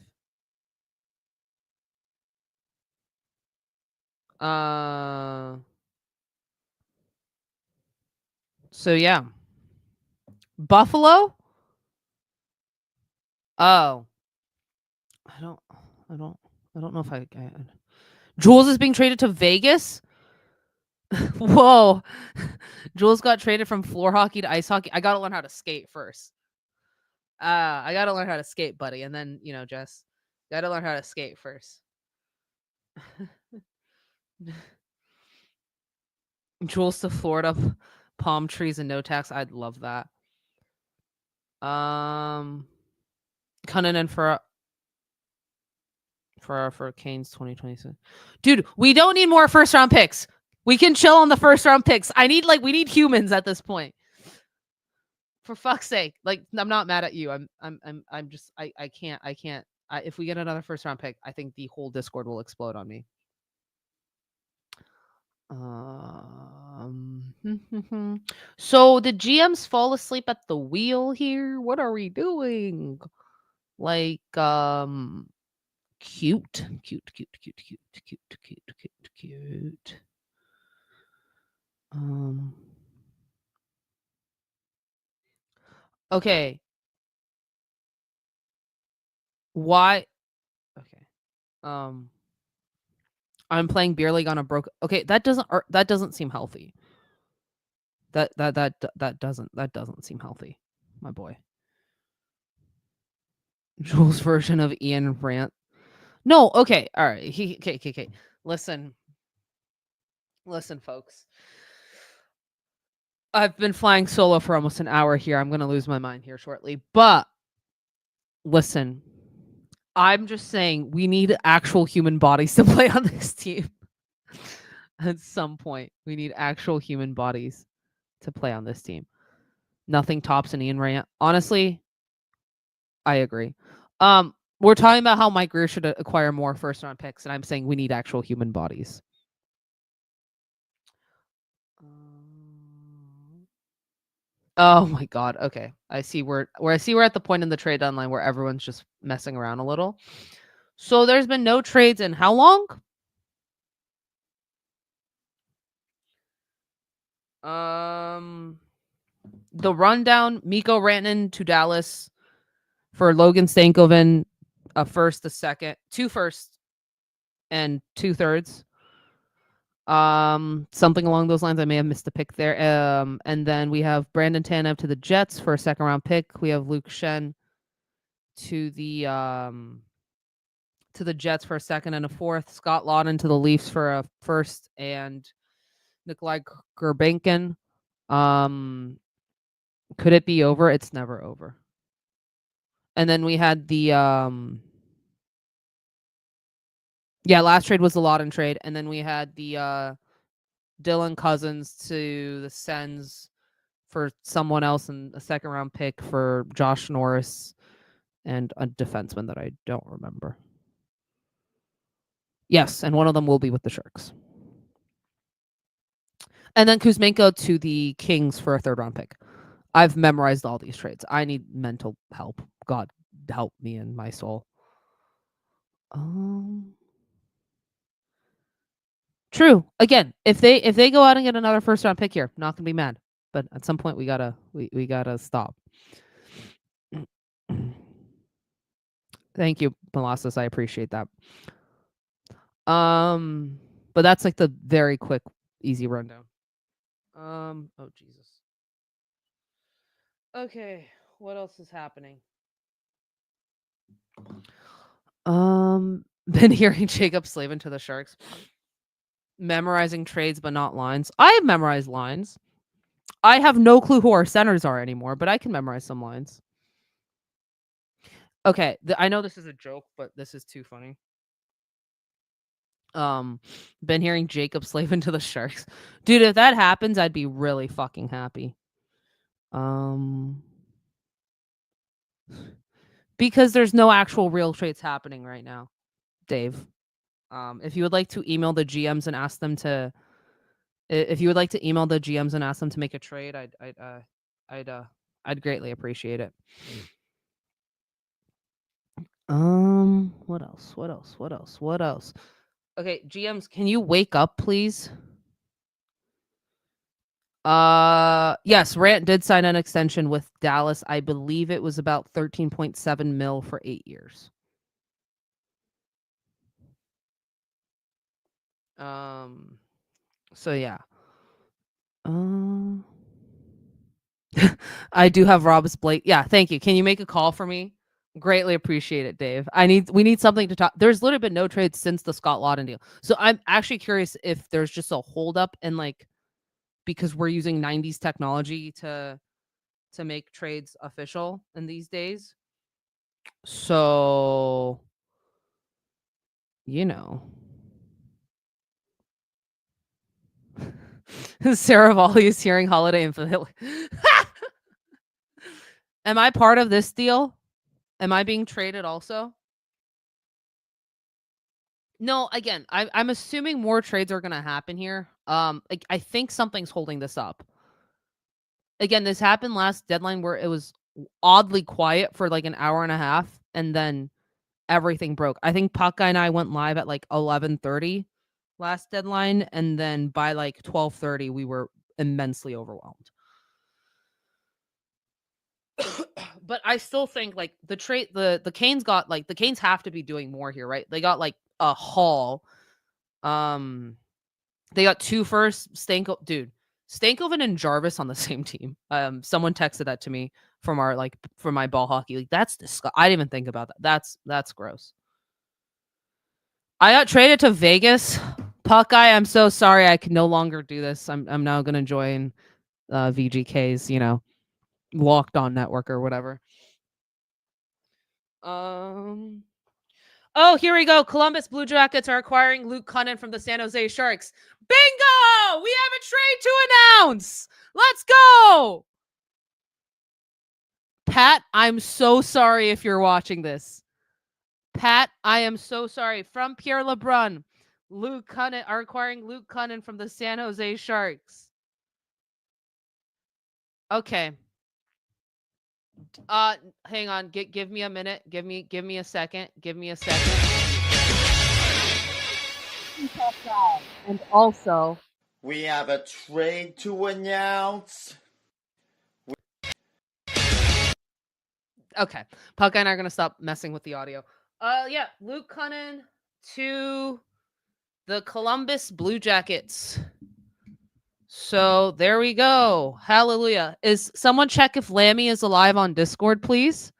So yeah, Buffalo. Oh, I don't know if I Jules is being traded to Vegas. Whoa, Jules got traded from floor hockey to ice hockey. I gotta learn how to skate first. I gotta learn how to skate, buddy, and then Jess, gotta learn how to skate first. Jules to Florida, palm trees and no tax. I'd love that. Kunin for Canes 2026. Dude, we don't need more first round picks. We can chill on the first round picks. We need humans at this point. For fuck's sake. Like, I'm not mad at you. I'm just I can't. If we get another first round pick, I think the whole Discord will explode on me. So the GMs fall asleep at the wheel here. What are we doing? Like, cute. Okay. Why? Okay. I'm playing beer league on a broke. Okay, that doesn't seem healthy. That doesn't seem healthy, my boy. Jules' version of Ian rant. No, okay, all right. Okay. Listen, folks. I've been flying solo for almost an hour here. I'm gonna lose my mind here shortly. But listen, I'm just saying we need actual human bodies to play on this team. At some point, we need actual human bodies to play on this team. Nothing tops an Ian rant. Honestly, I agree. We're talking about how Mike Grier should acquire more first round picks, and I'm saying we need actual human bodies. Oh my god. Okay. I see we're at the point in the trade deadline where everyone's just messing around a little. So there's been no trades in how long? The rundown, Mikko Rantanen to Dallas for Logan Stankoven, a first, a second, 2 firsts, and 2 thirds. Something along those lines. I may have missed a pick there. And then we have Brandon Tanev to the Jets for a second round pick. We have Luke Shen to the Jets for a second and a fourth. Scott Lawton to the Leafs for a first, and Nikolai Gurbankin. Could it be over? It's never over. And then we had the last trade was the Lawton trade, and then we had the Dylan Cousins to the Sens for someone else and a second round pick for Josh Norris and a defenseman that I don't remember. Yes, and one of them will be with the Sharks. And then Kuzmenko to the Kings for a third round pick. I've memorized all these trades. I need mental help. God help me in my soul. True. Again, if they go out and get another first round pick here, not gonna be mad. But at some point we gotta stop. Thank you, Molasses. I appreciate that. But that's like the very quick, easy rundown. Oh Jesus. Okay, what else is happening? Been hearing Jacob Slavin to the Sharks. Memorizing trades but not lines. I have memorized lines. I have no clue who our centers are anymore, but I can memorize some lines. Okay, I know this is a joke, but this is too funny. Been hearing Jacob Slavin to the Sharks. Dude, if that happens, I'd be really fucking happy. Because there's no actual real trades happening right now, Dave. If you would like to email the GMs and ask them to make a trade, I'd greatly appreciate it. What else? Okay, GMs, can you wake up, please? Yes, Rant did sign an extension with Dallas. I believe it was about 13.7 mil for 8 years. So yeah. I do have Rob's Blake. Yeah, thank you. Can you make a call for me? Greatly appreciate it, Dave. We need something to talk. There's literally been no trades since the Scott Lawton deal. So I'm actually curious if there's just a holdup and like because we're using 90s technology to to make trades official in these days. So, you know. Sarah Volley is hearing Holiday and Am I part of this deal? Am I being traded also? No, again, I'm assuming more trades are gonna happen here. Like, I think something's holding this up. Again, this happened last deadline where it was oddly quiet for like an hour and a half, and then everything broke. I think Puck Guy and I went live at like 11:30 last deadline, and then by like 12:30 we were immensely overwhelmed. But I still think like the Canes got like the Canes have to be doing more here, right? They got like a haul. They got 2 firsts, Stankoven and Jarvis on the same team. Someone texted that to me from my ball hockey league. That's I didn't even think about that. That's gross. I got traded to Vegas. Puck Guy, I'm so sorry I can no longer do this. I'm now gonna join VGK's, Locked On Network or whatever. Oh, here we go. Columbus Blue Jackets are acquiring Luke Kunin from the San Jose Sharks. Bingo! We have a trade to announce. Let's go. Pat, I'm so sorry if you're watching this. Pat, I am so sorry. From Pierre LeBrun, Luke Kunin are acquiring Luke Kunin from the San Jose Sharks. Okay. Hang on. Give me a minute. Give me a second. Give me a second. And also, we have a trade to announce. Okay. Puck and I are going to stop messing with the audio. Yeah, Luke Kunin to the Columbus Blue Jackets. So there we go. Hallelujah. Is someone check if Lammy is alive on Discord, please?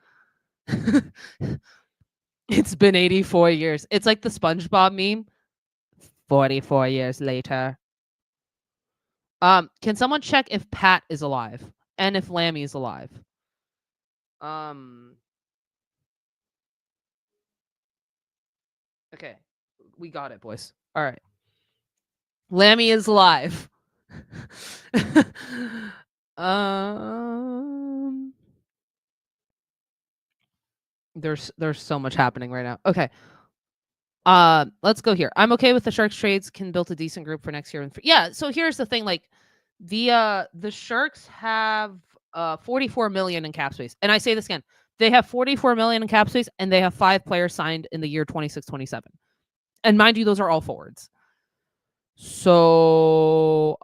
It's been 84 years. It's like the SpongeBob meme. 44 years later. Can someone check if Pat is alive and if Lammy is alive? Okay. We got it, boys. All right. Lammy is alive. There's so much happening right now. Okay. Let's go here. I'm okay with the Sharks trades. Can build a decent group for next year. Yeah. So here's the thing. Like the Sharks have 44 million in cap space, and I say this again. They have 44 million in cap space, and they have 5 players signed in the year 26-27. And mind you, those are all forwards. So,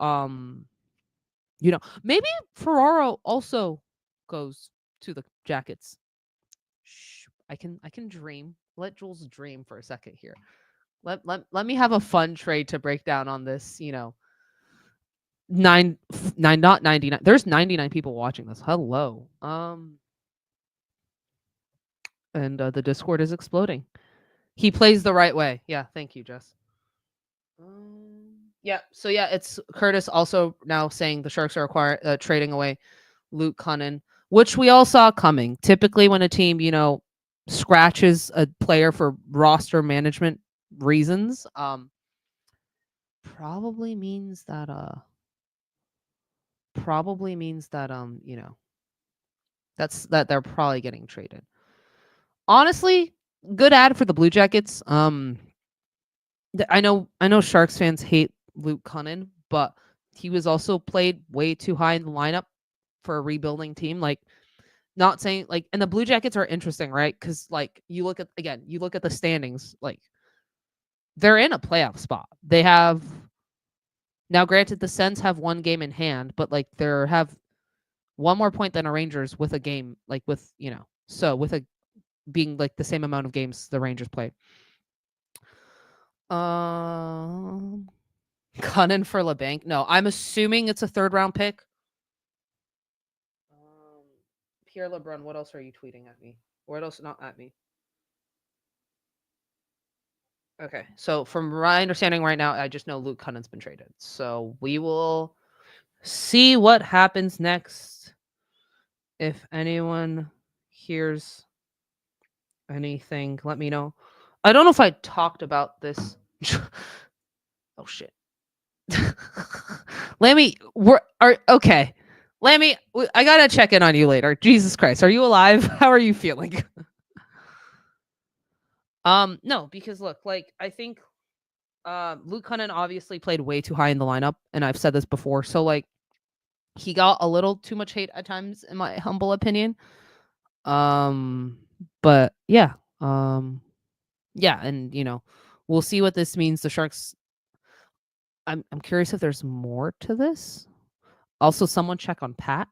maybe Ferraro also goes to the Jackets. Shh, I can dream. Let Jules dream for a second here. Let me have a fun trade to break down on this, not 99. There's 99 people watching this. Hello. And the Discord is exploding. He plays the right way. Yeah, thank you, Jess. Yeah, so yeah, it's Curtis also now saying the Sharks are trading away Luke Kunin, which we all saw coming. Typically, when a team, scratches a player for roster management reasons, probably means that that's that they're probably getting traded. Honestly, good ad for the Blue Jackets. I know Sharks fans hate Luke Kunin, but he was also played way too high in the lineup for a rebuilding team. Like, not saying like, and the Blue Jackets are interesting, right? Because like you look at the standings, like they're in a playoff spot. They have now, granted, the Sens have 1 game in hand, but like they have 1 more point than a Rangers with a game, like with so with a being like the same amount of games the Rangers played. Kunin for LeBanc. No, I'm assuming it's a 3rd round pick. Pierre LeBrun, what else are you tweeting at me? What else not at me? Okay, so from my understanding right now, I just know Luke Kunin's been traded. So we will see what happens next. If anyone hears anything, let me know. I don't know if I talked about this. Oh shit. Okay. I gotta check in on you later. Jesus Christ, are you alive? How are you feeling? No, because look, like I think Luke Kunin obviously played way too high in the lineup, and I've said this before. So like he got a little too much hate at times, in my humble opinion. But yeah, and we'll see what this means. The Sharks. I'm curious if there's more to this. Also, someone check on Pat.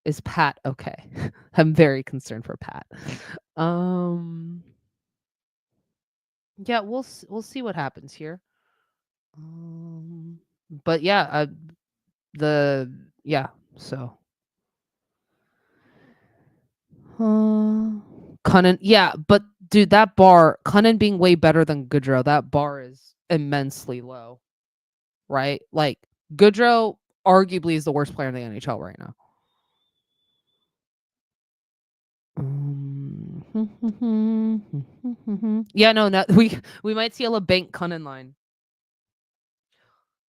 Is Pat okay? I'm very concerned for Pat. Yeah, we'll see what happens here. But yeah, so Kunin, yeah, but dude, that bar, Kunin being way better than Goodrow, that bar is immensely low, right? Like Goodrow arguably is the worst player in the NHL right now. Yeah, no, we might see a LeBanc Kunin line.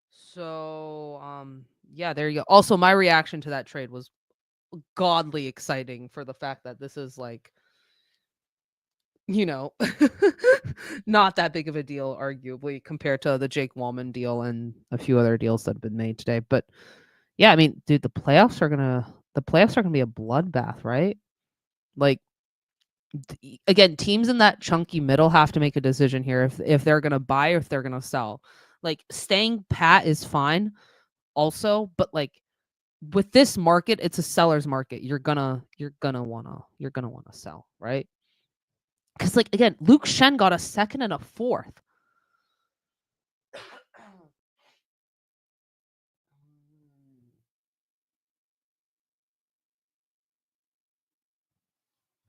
So, yeah, there you go. Also, my reaction to that trade was godly exciting for the fact that this is like, not that big of a deal, arguably, compared to the Jake Wallman deal and a few other deals that have been made today. But yeah, I mean, dude, the playoffs are gonna be a bloodbath, right? Like, again, teams in that chunky middle have to make a decision here if they're gonna buy or if they're gonna sell. Like, staying pat is fine, also, but like with this market, it's a seller's market. You're gonna wanna sell, right? Because like again, Luke Shen got a second and a fourth.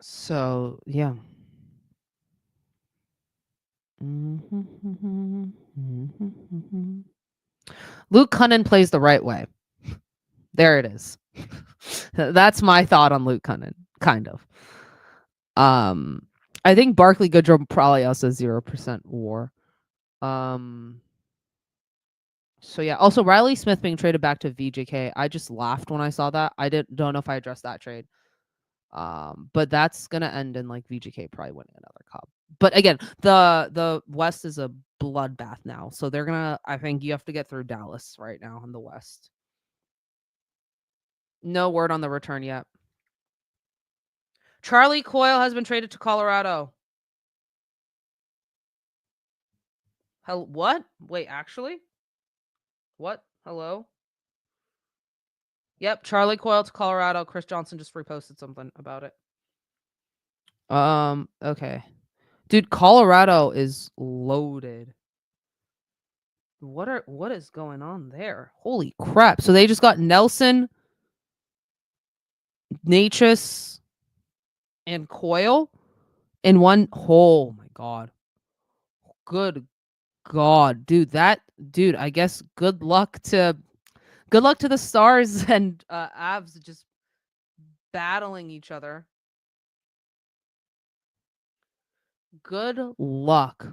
So yeah. Luke Kunin plays the right way. There it is. That's my thought on Luke Kunin, kind of. I think Barkley Goodrow probably also 0% WAR. So yeah. Also, Riley Smith being traded back to VJK. I just laughed when I saw that. I don't know if I addressed that trade. But that's gonna end in like VGK probably winning another cup. But again, the West is a bloodbath now. So they're gonna. I think you have to get through Dallas right now in the West. No word on the return yet. Charlie Coyle has been traded to Colorado. What? Wait, actually? What? Hello? Yep, Charlie Coyle to Colorado. Chris Johnson just reposted something about it. Okay. Dude, Colorado is loaded. What is going on there? Holy crap. So they just got Nelson, Natchez, and Coyle in one. Oh my god. Good god. Dude, I guess good luck to the Stars and Avs just battling each other. Good luck.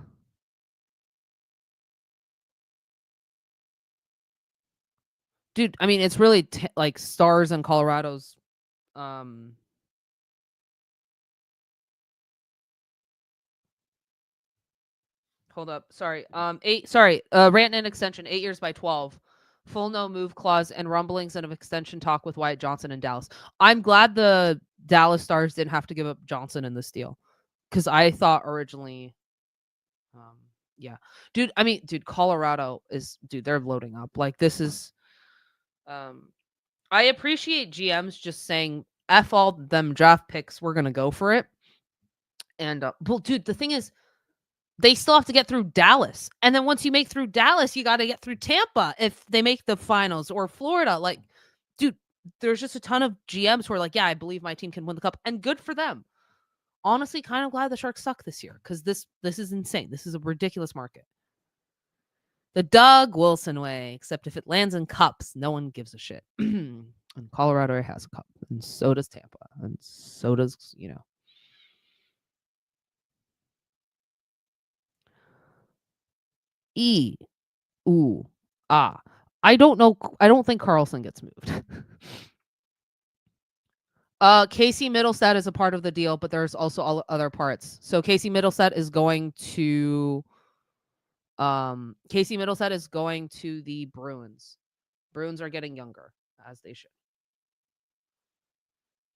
Dude, I mean, it's really like Stars and Colorado's hold up. Sorry. Rantanen extension, 8 years by 12. Full no move clause and rumblings of extension talk with Wyatt Johnson in Dallas. I'm glad the Dallas Stars didn't have to give up Johnson in this deal. Because I thought originally yeah. Dude, I mean, Colorado is they're loading up. Like this is I appreciate GMs just saying F all them draft picks, we're gonna go for it. And well, dude, the thing is, they still have to get through Dallas. And then once you make through Dallas, you got to get through Tampa if they make the finals, or Florida. Like, dude, there's just a ton of GMs who are like, yeah, I believe my team can win the cup, and good for them. Honestly, kind of glad the Sharks suck this year because this is insane. This is a ridiculous market. The Doug Wilson way, except if it lands in cups, no one gives a shit. And Colorado has a cup, and so does Tampa, and so does, E. Ooh. Ah. I don't know. I don't think Carlson gets moved. Casey Middlestat is a part of the deal, but there's also all other parts. So Casey Middlestat is going to the Bruins. Bruins are getting younger, as they should.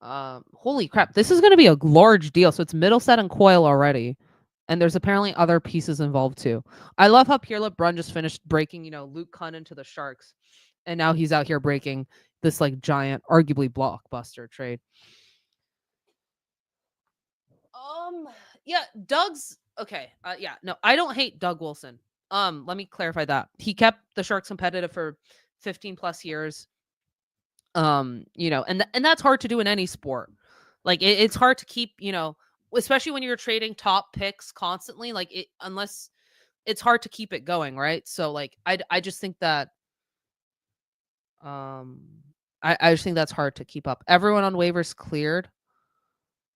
Holy crap, this is going to be a large deal. So it's Middlestat and Coyle already, and there's apparently other pieces involved too. I love how Pierre Brun just finished breaking, Luke Kunin to the Sharks, and now he's out here breaking this like giant, arguably blockbuster trade. Yeah, Doug's okay. Yeah, no, I don't hate Doug Wilson. Let me clarify that. He kept the Sharks competitive for 15 plus years. And that's hard to do in any sport. Like it's hard to keep, especially when you're trading top picks constantly, like unless it's hard to keep it going, right? So like I just think that I just think that's hard to keep up. Everyone on waivers cleared.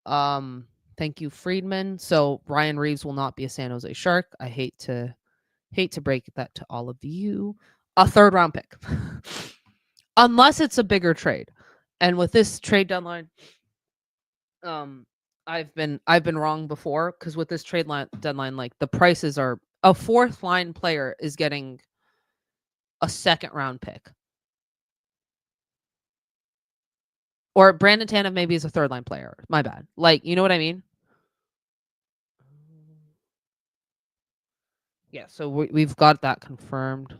Thank you, Friedman. So Ryan Reeves will not be a San Jose Shark. I hate to break that to all of you. A third round pick. Unless it's a bigger trade. And with this trade deadline, I've been wrong before, because with this trade deadline, like the prices are, a fourth line player is getting a second round pick. Or Brandon Tanev maybe is a third line player. My bad. Like, you know what I mean? Yeah, so we've got that confirmed.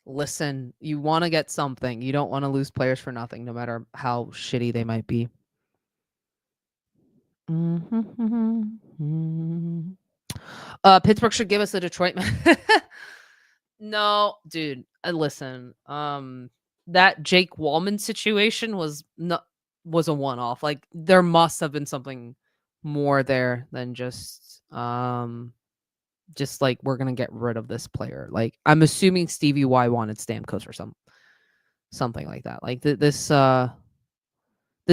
Listen, you want to get something. You don't want to lose players for nothing, no matter how shitty they might be. Pittsburgh should give us a Detroit man. No, dude. Listen. That Jake Wallman situation was a one-off. Like there must have been something more there than just like we're gonna get rid of this player. Like I'm assuming Stevie Y wanted Stamkos or something like that. Like this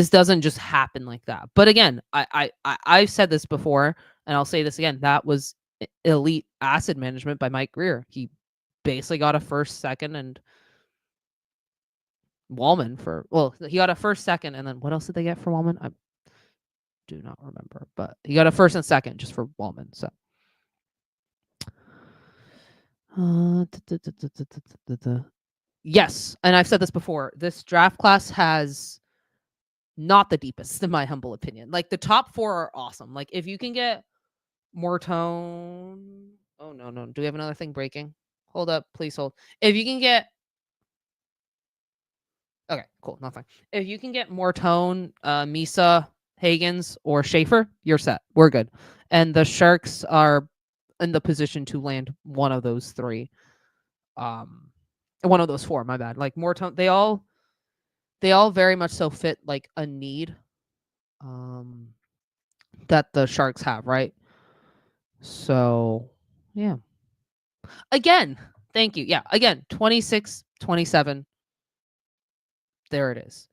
doesn't just happen like that. But again, I've said this before, and I'll say this again. That was elite asset management by Mike Grier. He basically got a first, second, and Wallman he got a first, second, and then what else did they get for Wallman? I do not remember, but he got a first and second just for Wallman. So. Yes, and I've said this before. This draft class has not the deepest, in my humble opinion. Like the top 4 are awesome. Like if you can get Mortone. Oh no. Do we have another thing breaking? Hold up, please hold. If you can get Okay, cool, nothing. If you can get Mortone, Misa, Hagens, or Schaefer, you're set. We're good. And the Sharks are in the position to land one of those 3. One of those 4, my bad. Like Mortone, they all very much so fit like a need that the Sharks have, right? So, yeah. Again, thank you. Yeah, again, 26, 27. There it is.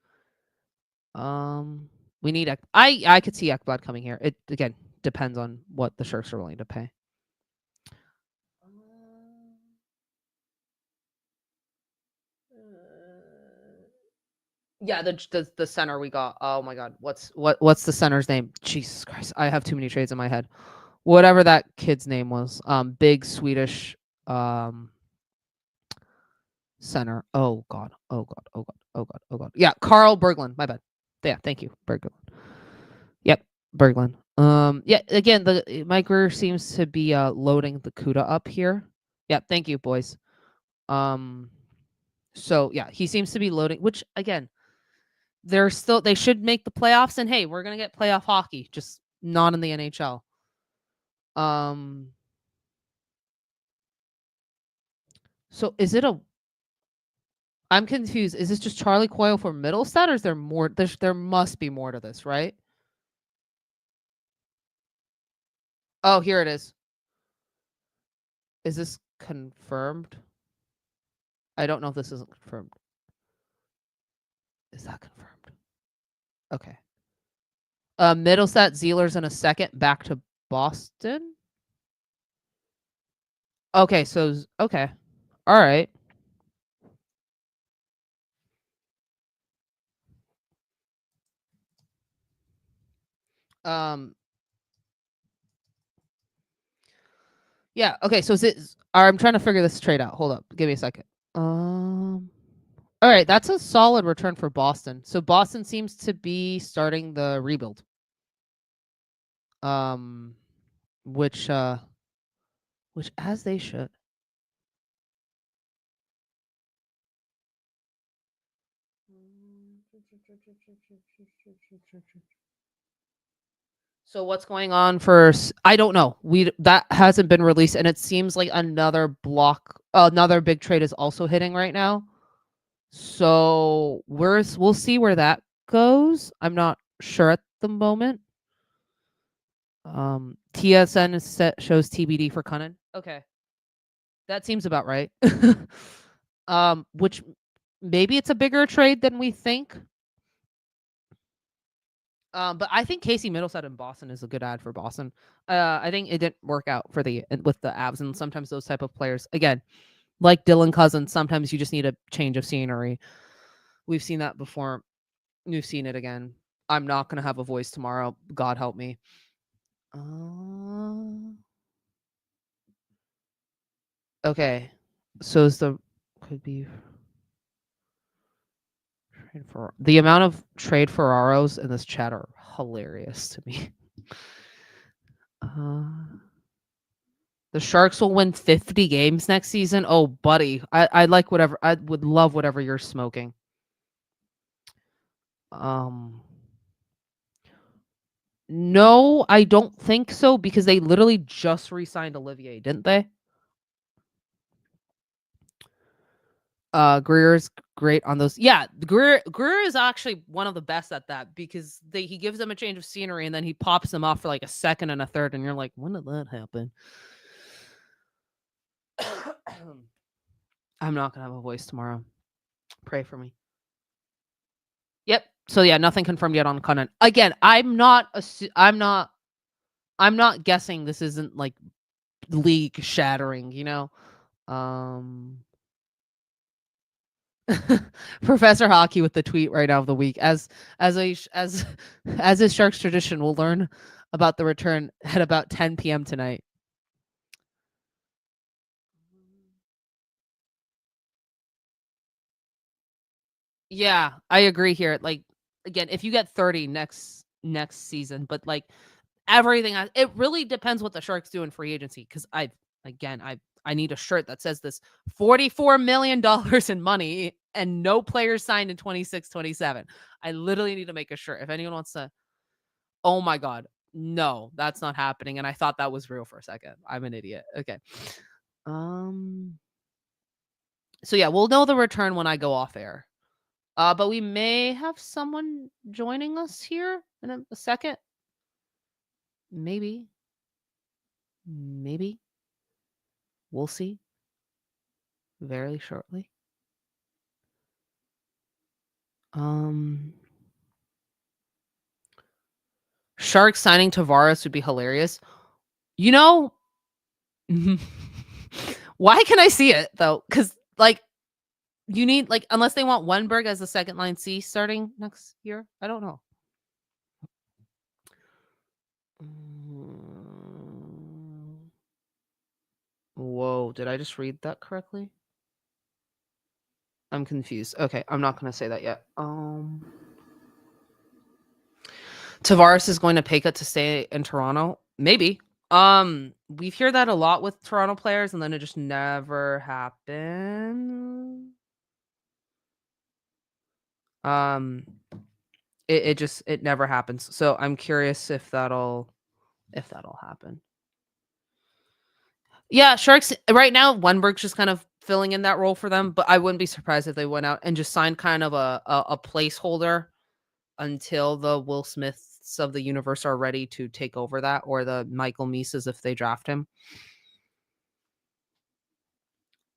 We need I could see Ekblad coming here. It again depends on what the Sharks are willing to pay. Yeah, the center we got. Oh my god, what's the center's name? Jesus Christ, I have too many trades in my head. Whatever that kid's name was. Big Swedish center. Oh god. Yeah, Carl Berglund. My bad. Yeah, thank you, Berglund. Yep, Berglund. Yeah, again, Mike Grier seems to be loading the CUDA up here. Yeah, thank you, boys. So yeah, he seems to be loading, which again, they should make the playoffs, and hey, we're gonna get playoff hockey, just not in the NHL. So is it I'm confused. Is this just Charlie Coyle for Middlestat, or is there more? There must be more to this, right? Oh, here it is. Is this confirmed. I don't know if this isn't confirmed. Is that confirmed? Okay. Middleset, Zealers in a second, back to Boston. Okay, so okay. All right. Yeah, okay, so I'm trying to figure this trade out. Hold up. Give me a second. All right, that's a solid return for Boston. So Boston seems to be starting the rebuild. Which as they should. So what's going on for I don't know. That hasn't been released and it seems like another big trade is also hitting right now. So we'll see where that goes. I'm not sure at the moment. TSN shows TBD for Kunin. Okay. That seems about right. Which maybe it's a bigger trade than we think. But I think Casey Middleset in Boston is a good ad for Boston. I think it didn't work out with the Avs, and sometimes those type of players, again, like Dylan Cousins, sometimes you just need a change of scenery. We've seen that before. We've seen it again. I'm not gonna have a voice tomorrow. God help me. Okay, so could be trade for the amount of trade Ferraros in this chat are hilarious to me. The Sharks will win 50 games next season. Oh, buddy, I like whatever. I would love whatever you're smoking. No, I don't think so because they literally just re-signed Olivier, didn't they? Greer's great on those. Yeah, Greer is actually one of the best at that because he gives them a change of scenery and then he pops them off for like a second and a third, and you're like, when did that happen? I'm not gonna have a voice tomorrow. Pray for me. Yep. So yeah, nothing confirmed yet on Kunin. Again, I'm not guessing this isn't like league shattering, you know. Professor Hockey with the tweet right now of the week. As is Sharks tradition, we'll learn about the return at about 10 p.m. tonight. Yeah, I agree here. Like again, if you get 30 next season, but like everything, it really depends what the Sharks do in free agency. Because I need a shirt that says this: $44 million in money and no players signed in 26-27. I literally need to make a shirt. If anyone wants to, oh my god, no, that's not happening. And I thought that was real for a second. I'm an idiot. Okay. So yeah, we'll know the return when I go off air. But we may have someone joining us here in a second. Maybe. We'll see very shortly. Sharks signing Tavares would be hilarious. You know, why can I see it though? Because like you need unless they want Wenberg as the second line C starting next year. I don't know. Whoa, did I just read that correctly? I'm confused. Okay, I'm not going to say that yet. Tavares is going to pay cut to stay in Toronto. Maybe. We hear that a lot with Toronto players, and then it just never happened. It never happens. So I'm curious if that'll happen. Yeah, Sharks right now, Wenberg's just kind of filling in that role for them, but I wouldn't be surprised if they went out and just signed kind of a placeholder until the Will Smiths of the universe are ready to take over that, or the Michael Mises if they draft him.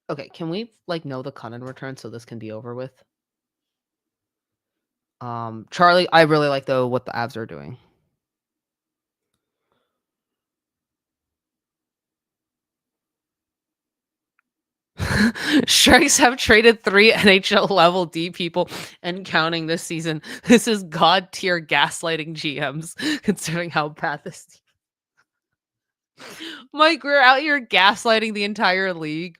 Okay, can we like know the Kunin return so this can be over with? Charlie, I really like though what the Avs are doing. Sharks have traded 3 NHL level D people and counting this season. This is god tier gaslighting GMs, considering how bad this. Mike, we're out here gaslighting the entire league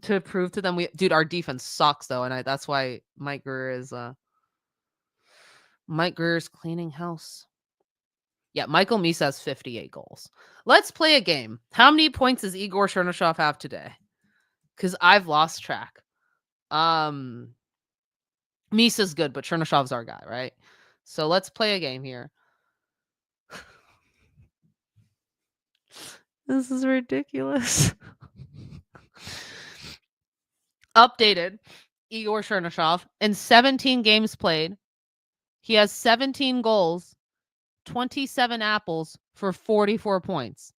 to prove to them dude, our defense sucks though, and that's why Mike Greer's cleaning house. Yeah, Michael Misa has 58 goals. Let's play a game. How many points does Igor Chernyshov have today? Because I've lost track. Misa's good, but Chernyshov's our guy, right? So let's play a game here. This is ridiculous. Updated Igor Chernyshov in 17 games played. He has 17 goals, 27 apples for 44 points.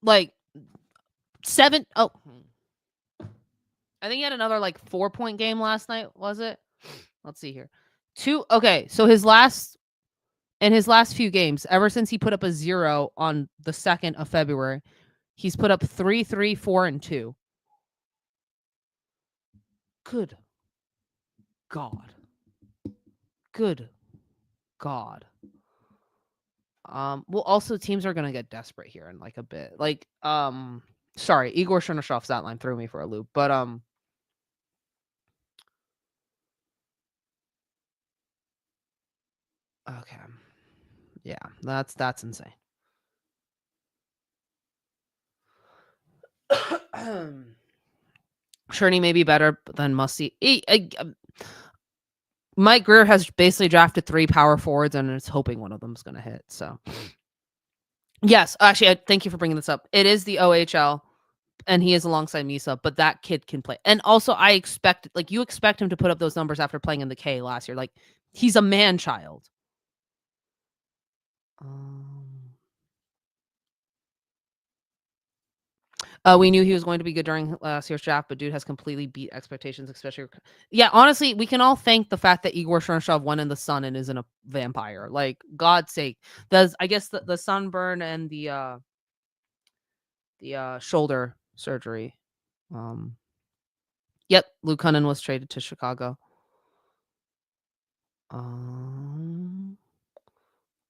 Like I think he had another like 4-point game last night, was it? Let's see here. Okay, so his last few games, ever since he put up a 0 on the 2nd of February, he's put up 3, 3, 4, and 2. Good God. Good God. Well, also teams are gonna get desperate here in like a bit. Like, sorry, Igor Chernyshov's that line threw me for a loop, but okay, yeah, that's insane. Cherney may be better than Musty. Mike Greer has basically drafted 3 power forwards and is hoping one of them's gonna hit. So, yes, actually, thank you for bringing this up. It is the OHL. And he is alongside Misa, but that kid can play. And also, you expect him to put up those numbers after playing in the K last year. Like, he's a man child. We knew he was going to be good during last year's draft, but dude has completely beat expectations, especially. Yeah, honestly, we can all thank the fact that Igor Chernyshov went in the sun and isn't a vampire. Like, God's sake. I guess the sunburn and the shoulder surgery. Yep, Luke Kunin was traded to Chicago.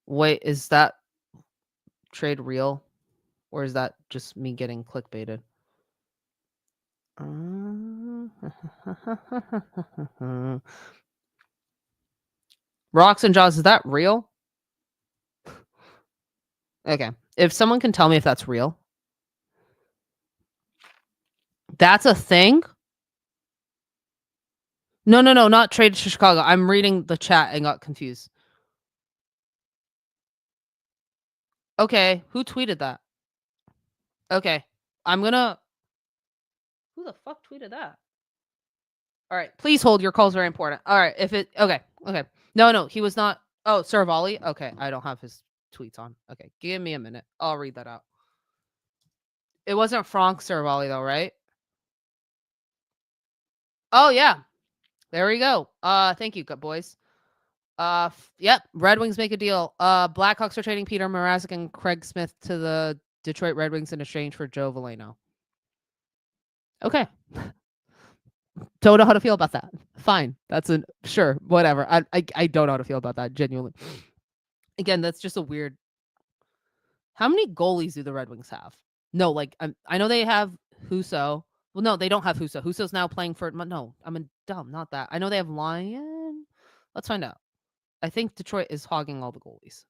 Wait, is that trade real? Or is that just me getting clickbaited? Rocks and Jaws, is that real? Okay. If someone can tell me if that's real. That's a thing? No, not traded to Chicago. I'm reading the chat and got confused. Okay, who tweeted that? Okay, who the fuck tweeted that? All right, please hold. Your call's very important. All right, okay. No, he was not. Oh, Saravalli? Okay, I don't have his tweets on. Okay, give me a minute. I'll read that out. It wasn't Frank Saravalli though, right? Oh yeah, there we go. Thank you, boys. Yep. Red Wings make a deal. Blackhawks are trading Peter Mrazek and Craig Smith to the Detroit Red Wings in exchange for Joe Veleno. Okay. Don't know how to feel about that. Fine. Sure, whatever. I don't know how to feel about that, genuinely. Again, that's just a weird. How many goalies do the Red Wings have? No, like I know they have Husso. Well, no, they don't have Husso. Husso's now playing for no, I'm dumb, not that. I know they have Lion. Let's find out. I think Detroit is hogging all the goalies.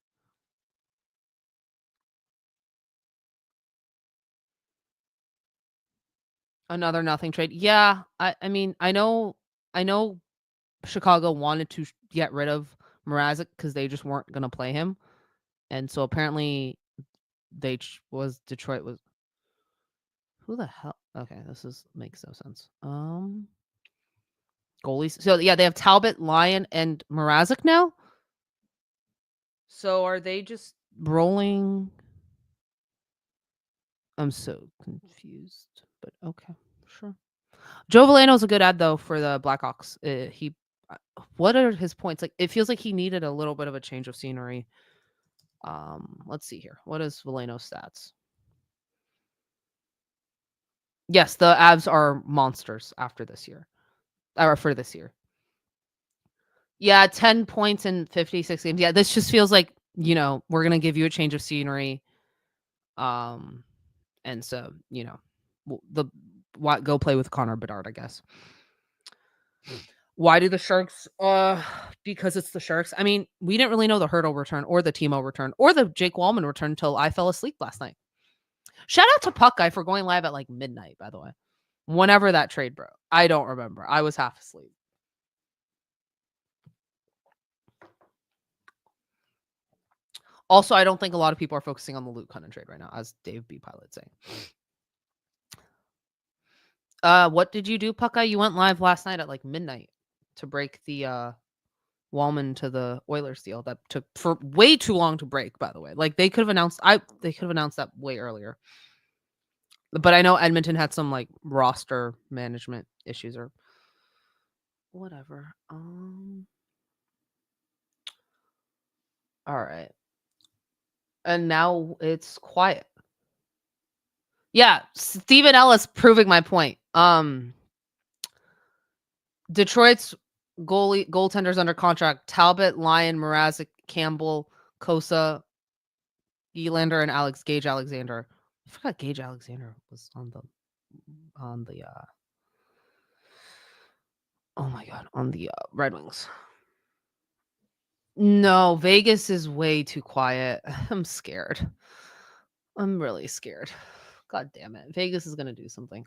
Another nothing trade. Yeah, I mean, I know Chicago wanted to get rid of Mrazek because they just weren't gonna play him, and so apparently Detroit was. Who the hell? Okay, makes no sense. Goalies. So yeah, they have Talbot, Lyon, and Mrazek now. So are they just rolling? I'm so confused, but okay, sure. Joe Valeno's a good ad though for the Blackhawks. What are his points? Like, it feels like he needed a little bit of a change of scenery. Let's see here. What is Valeno's stats? Yes, the Avs are monsters after this year, or for this year. Yeah, 10 points in 56 games. Yeah, this just feels like, we're gonna give you a change of scenery. And so, go play with Connor Bedard, I guess. Why do the Sharks? Because it's the Sharks. I mean, we didn't really know the Hurdle return or the Timo return or the Jake Wallman return until I fell asleep last night. Shout out to Puck Guy for going live at like midnight, by the way. Whenever that trade broke. I don't remember. I was half asleep. Also, I don't think a lot of people are focusing on the Luke Kunin trade right now, as Dave B. Pilot saying. What did you do, Puck Guy? You went live last night at like midnight to break the Wallman to the Oilers deal that took for way too long to break, by the way. Like, they could have announced that way earlier. But I know Edmonton had some like roster management issues or whatever. All right. And now it's quiet. Yeah, Stephen Ellis proving my point. Detroit's goaltenders under contract: Talbot, Lyon, Mrazek, Campbell, Kosa, Elander, and Gage Alexander. I forgot Gage Alexander was on the oh my god, on the Red Wings. No, Vegas is way too quiet. I'm scared. I'm really scared. God damn it. Vegas is gonna do something.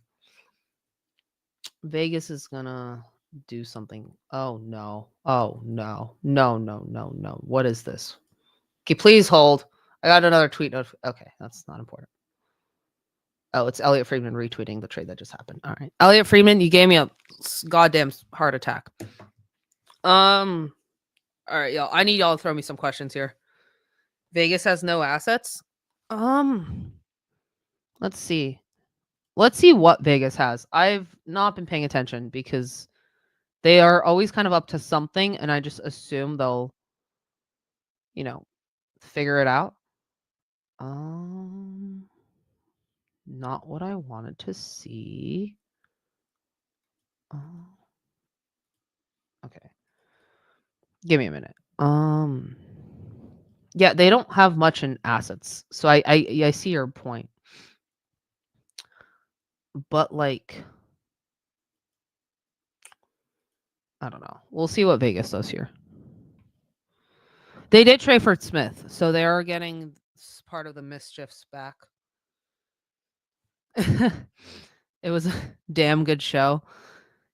Vegas is gonna do something. Oh no. Oh no. No. What is this? Okay, please hold. I got another tweet. Okay, that's not important. Oh, it's Elliot Friedman retweeting the trade that just happened. All right. Elliot Friedman, you gave me a goddamn heart attack. All right, y'all. I need y'all to throw me some questions here. Vegas has no assets. Let's see. Let's see what Vegas has. I've not been paying attention because they are always kind of up to something, and I just assume they'll, figure it out. Not what I wanted to see. Okay. Give me a minute. Yeah, they don't have much in assets. So I see your point. But like, I don't know. We'll see what Vegas does here. They did trade for Smith, so they are getting part of the mischiefs back. It was a damn good show.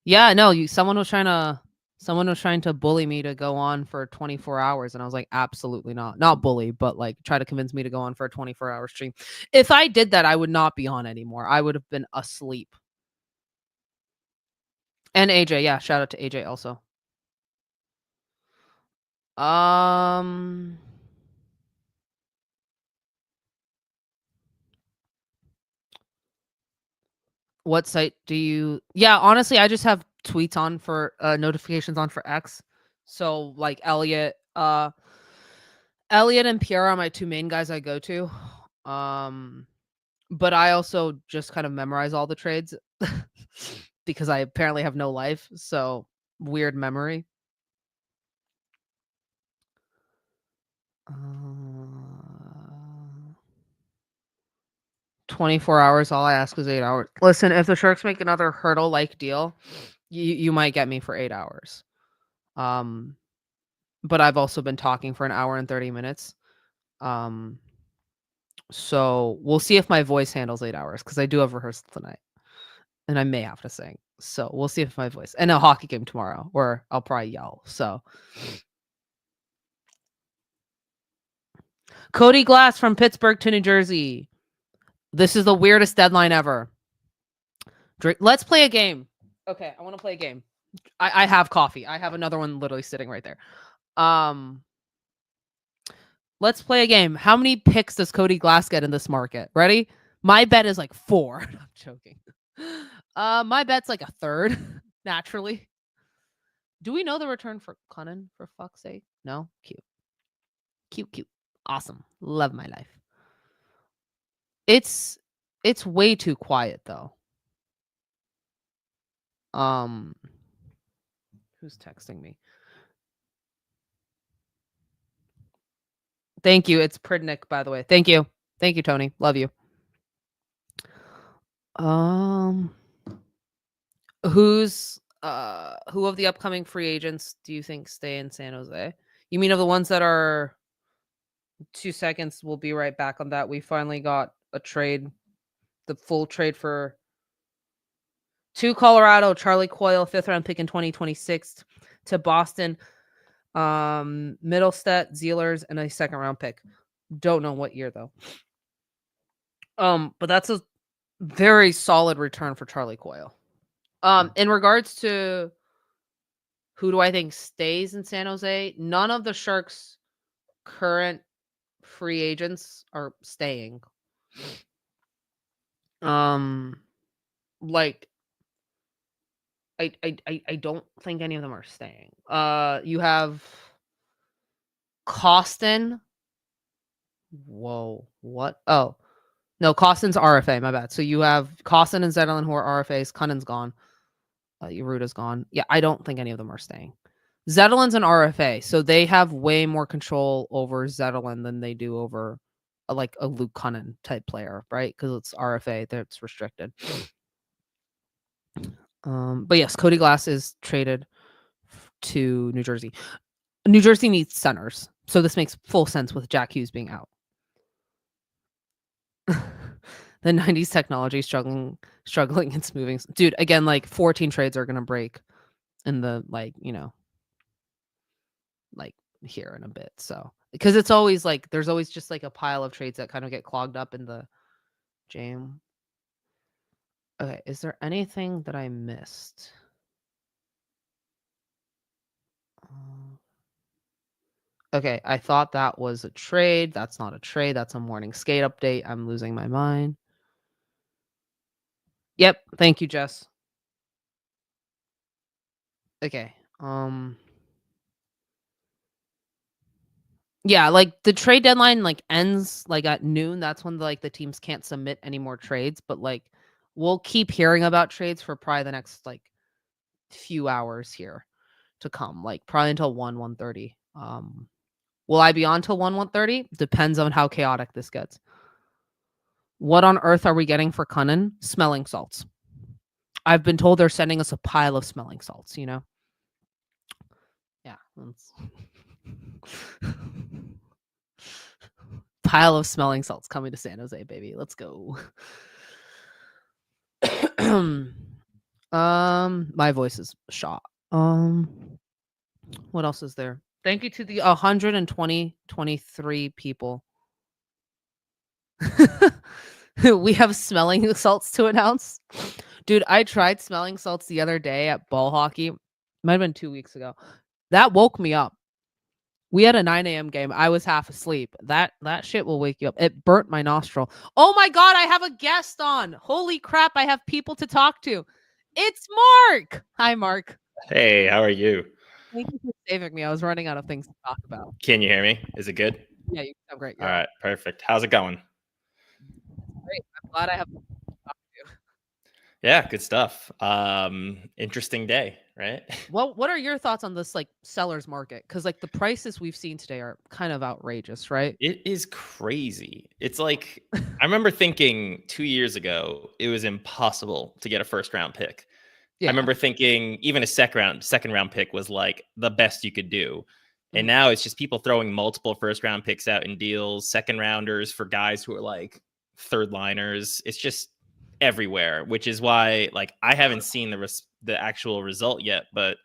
Yeah, no, someone was trying to bully me to go on for 24 hours, and I was like, absolutely not. Not bully, but like try to convince me to go on for a 24-hour stream. If I did that, I would not be on anymore. I would have been asleep. And AJ, yeah, shout out to AJ also. What site do you? Yeah, honestly, I just have tweets on for notifications on for X. So like Elliot and Pierre are my two main guys I go to. But I also just kind of memorize all the trades because I apparently have no life. So weird memory. 24 hours. All I ask is 8 hours. Listen, if the Sharks make another hurdle-like deal, you might get me for 8 hours. But I've also been talking for an hour and 30 minutes. So we'll see if my voice handles 8 hours because I do have rehearsal tonight, and I may have to sing. So we'll see if my voice and a hockey game tomorrow, where I'll probably yell. So Cody Glass from Pittsburgh to New Jersey. This is the weirdest deadline ever. Let's play a game. Okay, I want to play a game. I have coffee. I have another one literally sitting right there. Let's play a game. How many picks does Cody Glass get in this market? Ready? My bet is like 4. I'm joking. My bet's like a third, naturally. Do we know the return for Kunin, for fuck's sake? No? Cute. Cute. Awesome. Love my life. It's way too quiet though. Who's texting me? Thank you. It's Pridnick, by the way. Thank you. Thank you, Tony. Love you. Who of the upcoming free agents do you think stay in San Jose? You mean of the ones that are 2 seconds? We'll be right back on that. We finally got a trade, the full trade for to Colorado, Charlie Coyle, 5th round pick in 2026, to Boston, Middlestead, Zealers, and a 2nd round pick. Don't know what year though. But that's a very solid return for Charlie Coyle. In regards to who do I think stays in San Jose, none of the Sharks' current free agents are staying. Like I don't think any of them are staying. You have Costin. Whoa, what? Oh, no, Costin's RFA. My bad. So you have Costin and Zetterlund who are RFAs. Kunin's gone. Uruta's gone. Yeah, I don't think any of them are staying. Zetterlund's an RFA, so they have way more control over Zetterlund than they do over like a Luke Kunin type player, right? Because it's RFA, that's restricted. But yes, Cody Glass is traded to New Jersey. New Jersey needs centers, so this makes full sense with Jack Hughes being out. The 90s technology struggling it's moving. Dude, again, like 14 trades are gonna break in the like here in a bit. So because it's always like there's always just like a pile of trades that kind of get clogged up in the jam. Okay, is there anything that I missed? Okay, I thought that was a trade. That's not a trade. That's a morning skate update. I'm losing my mind. Yep, thank you, Jess. Okay. Yeah, like the trade deadline like ends like at noon. That's when the teams can't submit any more trades, but like we'll keep hearing about trades for probably the next like few hours here to come, like probably until 1:30. Will I be on till 1:30? Depends on how chaotic this gets. What on earth are we getting for Kunin? Smelling salts. I've been told they're sending us a pile of smelling salts, Yeah. Pile of smelling salts coming to San Jose, baby. Let's go. My voice is shot. What else is there? Thank you to the 123 people. We have smelling salts to announce. Dude, I tried smelling salts the other day at ball hockey. Might have been 2 weeks ago. That woke me up. We had a 9 a.m. game. I was half asleep. That shit will wake you up. It burnt my nostril. Oh my God, I have a guest on. Holy crap, I have people to talk to. It's Mark. Hi, Mark. Hey, how are you? Thank you for saving me. I was running out of things to talk about. Can you hear me? Is it good? Yeah, you sound great. All right, perfect. How's it going? Great. I'm glad I have to talk to you. Yeah, good stuff. Interesting day, right? Well, what are your thoughts on this like seller's market? Because like the prices we've seen today are kind of outrageous, right? It is crazy. It's like I remember thinking 2 years ago it was impossible to get a first round pick. Yeah. I remember thinking even a second round pick was like the best you could do. And now it's just people throwing multiple first round picks out in deals, second rounders for guys who are like third liners. It's just everywhere, which is why like I haven't seen the actual result yet, but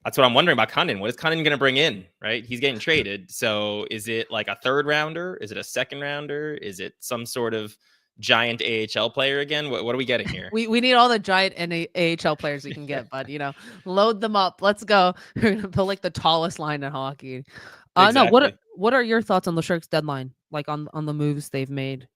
that's what I'm wondering about Kunin. What is Kunin going to bring in, right? He's getting traded. So is it like a third rounder? Is it a second rounder? Is it some sort of giant AHL player again? What are we getting here? We need all the giant AHL players we can get, but load them up. Let's go. We're gonna put like the tallest line in hockey. Exactly. No, what are your thoughts on the Sharks deadline? Like on the moves they've made,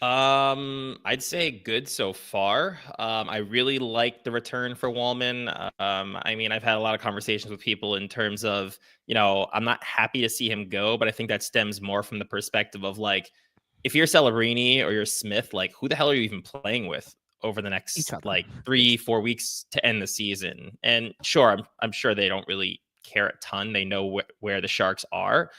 I'd say good so far. I really like the return for Wallman. I mean, I've had a lot of conversations with people in terms of, I'm not happy to see him go, but I think that stems more from the perspective of like, if you're Celebrini or you're Smith, like who the hell are you even playing with over the Each next other. like 3-4 weeks to end the season? And sure, I'm sure they don't really care a ton. They know where the Sharks are,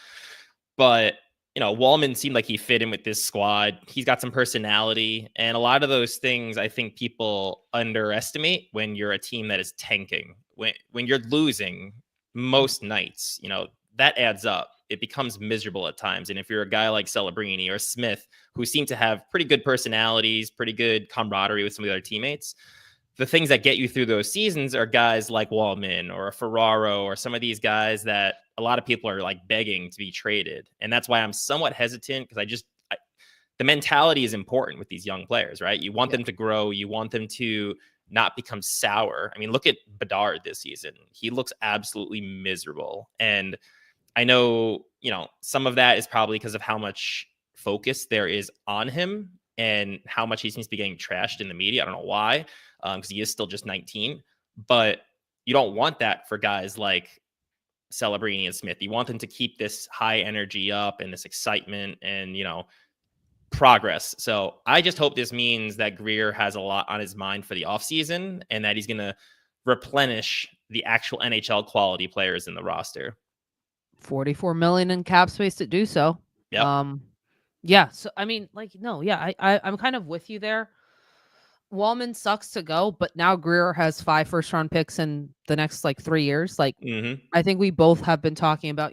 but Wallman seemed like he fit in with this squad. He's got some personality, and a lot of those things I think people underestimate when you're a team that is tanking. When you're losing most nights, that adds up. It becomes miserable at times. And if you're a guy like Celebrini or Smith, who seem to have pretty good personalities, pretty good camaraderie with some of the other teammates, the things that get you through those seasons are guys like Wallman or Ferraro or some of these guys that a lot of people are like begging to be traded. And that's why I'm somewhat hesitant, because the mentality is important with these young players, right? You want them to grow. You want them to not become sour. I mean, look at Bedard this season. He looks absolutely miserable. And I know, some of that is probably because of how much focus there is on him and how much he seems to be getting trashed in the media. I don't know why, because he is still just 19. But you don't want that for guys like Celebrini and Smith. You want them to keep this high energy up and this excitement and, progress. So I just hope this means that Greer has a lot on his mind for the offseason and that he's going to replenish the actual NHL quality players in the roster. 44 million in cap space to do so. Yep. Yeah. So I mean, I'm kind of with you there. Wallman sucks to go, but now Greer has 5 first-round picks in the next 3 years. I think we both have been talking about,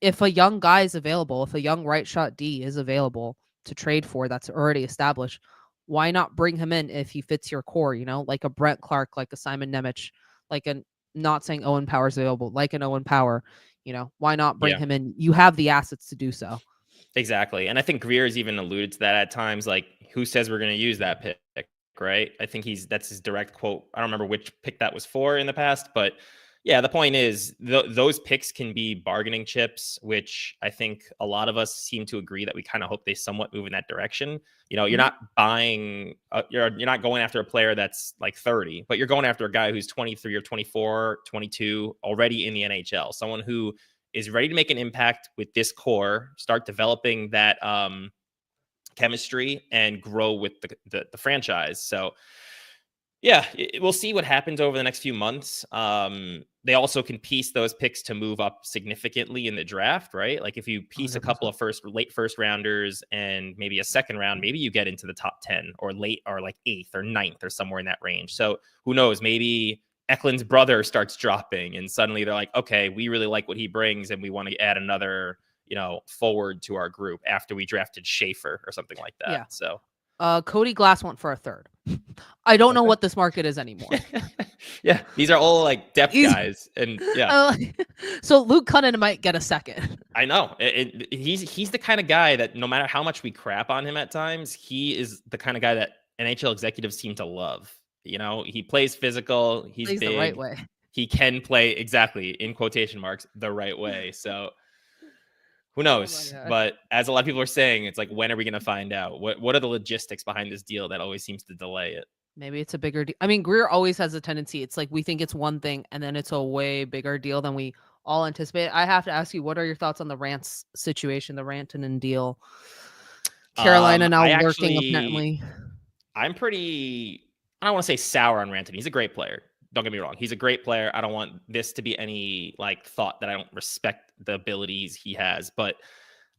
if a young guy is available, if a young right shot D is available to trade for that's already established, why not bring him in if he fits your core, like a Brent Clark, like a Simon Nemec, not saying Owen Power's available, like an Owen Power, why not bring him in? You have the assets to do so. Exactly. And I think Greer's even alluded to that at times, like, who says we're going to use that pick, right? I think that's his direct quote. I don't remember which pick that was for in the past, but yeah, the point is those picks can be bargaining chips, which I think a lot of us seem to agree that we kind of hope they somewhat move in that direction. You're not buying, you're not going after a player that's like 30, but you're going after a guy who's 23 or 24, 22 already in the NHL, someone who is ready to make an impact with this core, start developing that chemistry and grow with the franchise. So yeah, we'll see what happens over the next few months. They also can piece those picks to move up significantly in the draft, right? Like if you piece 100%. A couple of late first rounders and maybe a second round, maybe you get into the top 10 or late or like 8th or 9th or somewhere in that range. So who knows, maybe Eklund's brother starts dropping and suddenly they're like, okay, we really like what he brings and we want to add another, forward to our group after we drafted Schaefer or something like that. Yeah. So Cody Glass went for a 3rd. I don't know what this market is anymore. Yeah, these are all like depth guys, and yeah. So Luke Kunin might get a 2nd. I know he's the kind of guy that no matter how much we crap on him at times, he is the kind of guy that NHL executives seem to love. He plays physical. He's big. The right way. He can play exactly in quotation marks the right way. So who knows? But as a lot of people are saying, it's like, when are we going to find out? What are the logistics behind this deal that always seems to delay it? Maybe it's a bigger deal. I mean, Greer always has a tendency. It's like we think it's one thing, and then it's a way bigger deal than we all anticipate. I have to ask you, what are your thoughts on the Rance situation, the Rantanen deal? Carolina now lurking apparently. I'm pretty, I don't want to say sour on Rantanen. He's a great player. Don't get me wrong. He's a great player. I don't want this to be any thought that I don't respect the abilities he has, but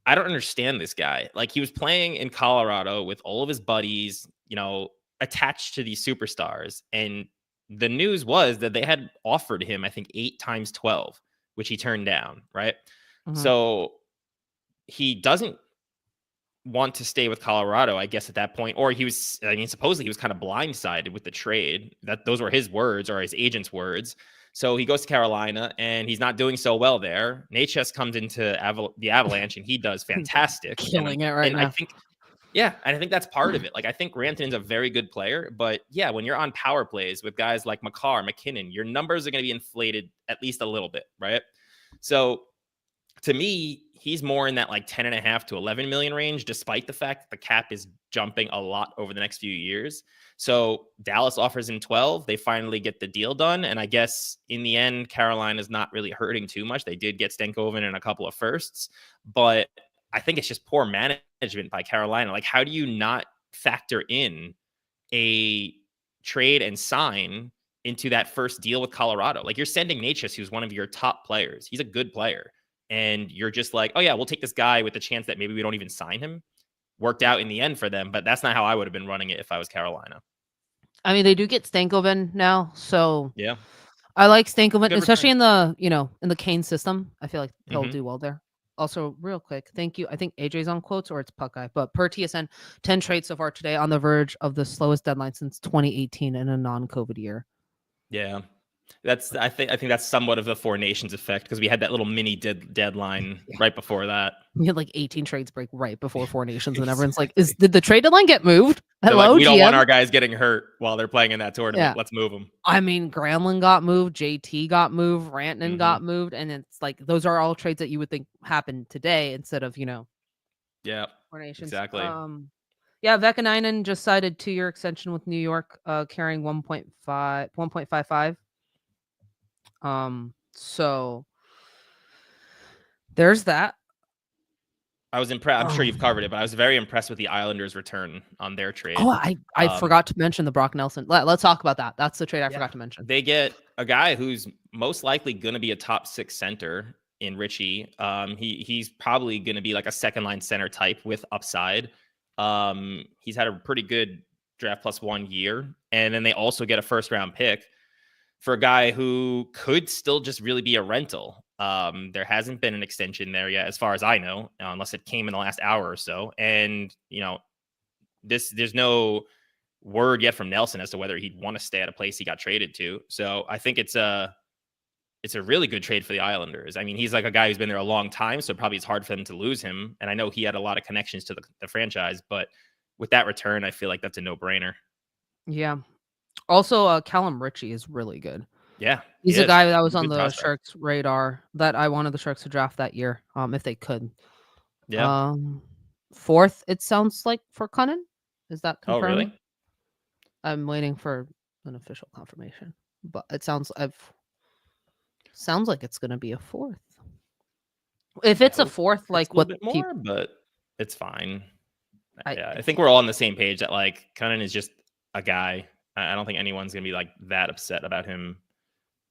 I don't understand this guy. Like, he was playing in Colorado with all of his buddies, attached to these superstars. And the news was that they had offered him, I think, 8 times 12, which he turned down. Right. Mm-hmm. So he doesn't want to stay with Colorado, I guess, at that point. Or supposedly he was kind of blindsided with the trade. Those were his words, or his agent's words. So he goes to Carolina and he's not doing so well there. Natchez comes into the Avalanche and he does fantastic. Killing it right now. I think that's part of it. Like, I think Rantanen's a very good player, but yeah, when you're on power plays with guys like Makar, McKinnon, your numbers are going to be inflated at least a little bit, right? So to me, he's more in that like 10.5 to 11 million range, despite the fact that the cap is jumping a lot over the next few years. So Dallas offers him 12. They finally get the deal done. And I guess in the end, Carolina's not really hurting too much. They did get Stankoven and a couple of firsts, but I think it's just poor management by Carolina. Like, how do you not factor in a trade and sign into that first deal with Colorado? Like, you're sending Natchez, who's one of your top players. He's a good player. And you're just like, oh yeah, we'll take this guy with the chance that maybe we don't even sign him. Worked out in the end for them, but that's not how I would have been running it if I was Carolina. I mean, they do get Stankoven now, so Yeah, I like Stankoven, good especially return. in the Kane system. I feel like he'll Mhm. do well there. Also, real quick, thank you. I think AJ's on quotes or it's Puck Guy, but per TSN, 10 trades so far today on the verge of the slowest deadline since 2018 in a non-COVID year. Yeah, that's I think that's somewhat of the Four Nations effect, because we had that little mini deadline Yeah. right before that. We had like 18 trades break right before Four Nations, and everyone's like, Exactly. did the trade deadline get moved? They're like, Hello, we don't want GM. our guys getting hurt while they're playing in that tournament. Yeah. Let's move them. I mean, Granlund got moved, JT got moved, Rantanen got moved, and it's like those are all trades that you would think happened today instead of Yeah, Four Nations. exactly. Yeah, Vekanainen just signed 2-year extension with New York, carrying 1.55. So there's that. I was impressed. I'm sure you've covered it, but I was very impressed with the Islanders' return on their trade. Oh, I forgot to mention the Brock Nelson. Let's talk about that. That's the trade I forgot to mention. They get a guy who's most likely going to be a top 6 center in Richie. He's probably going to be like a second line center type with upside. He's had a pretty good draft plus 1 year, and then they also get a first round pick for a guy who could still just really be a rental. There hasn't been an extension there yet, as far as I know, unless it came in the last hour or so. And, there's no word yet from Nelson as to whether he'd want to stay at a place he got traded to. So I think it's a really good trade for the Islanders. I mean, he's like a guy who's been there a long time, so probably it's hard for them to lose him. And I know he had a lot of connections to the franchise, but with that return, I feel like that's a no-brainer. Yeah. Also, Callum Ritchie is really good. Yeah. He's a guy that was He's a on good the prospect. Sharks radar that I wanted the Sharks to draft that year, if they could. Yeah. 4th, it sounds like, for Kunin. Is that confirmed? Oh, really? I'm waiting for an official confirmation, but it sounds like it's going to be a 4th. If it's a 4th, like a little bit more, but it's fine. I think we're all on the same page that like Kunin is just a guy. I don't think anyone's gonna be like that upset about him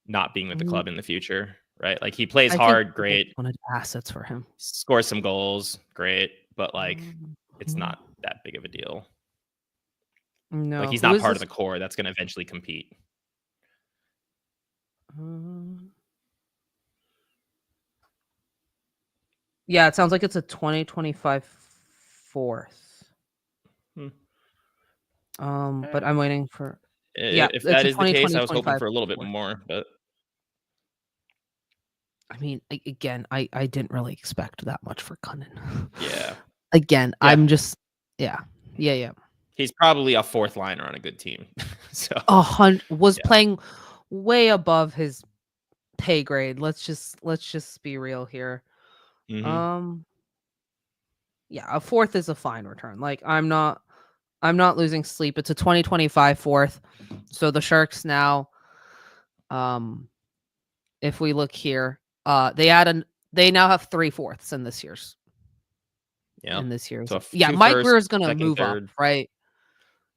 not being with the club in the future, right? Like, he plays hard, great. Wanted assets for him. Scores some goals, great, but like it's not that big of a deal. No, like, he's not part of the core that's gonna eventually compete. Yeah, it sounds like it's a 2025 4th. But I'm waiting for. If that is the case, I was hoping for a little bit more, but I mean, again, I didn't really expect that much for Kunin. Yeah. Again, Yeah. I'm just yeah. He's probably a 4th liner on a good team. So playing way above his pay grade. Let's just be real here. Yeah, a 4th is a fine return. Like, I'm not losing sleep. It's a 2025 4th. So the Sharks now, if we look here, they now have 3 4ths in this year's. Yeah. In this year's. So Mike Greer is going to move up, right?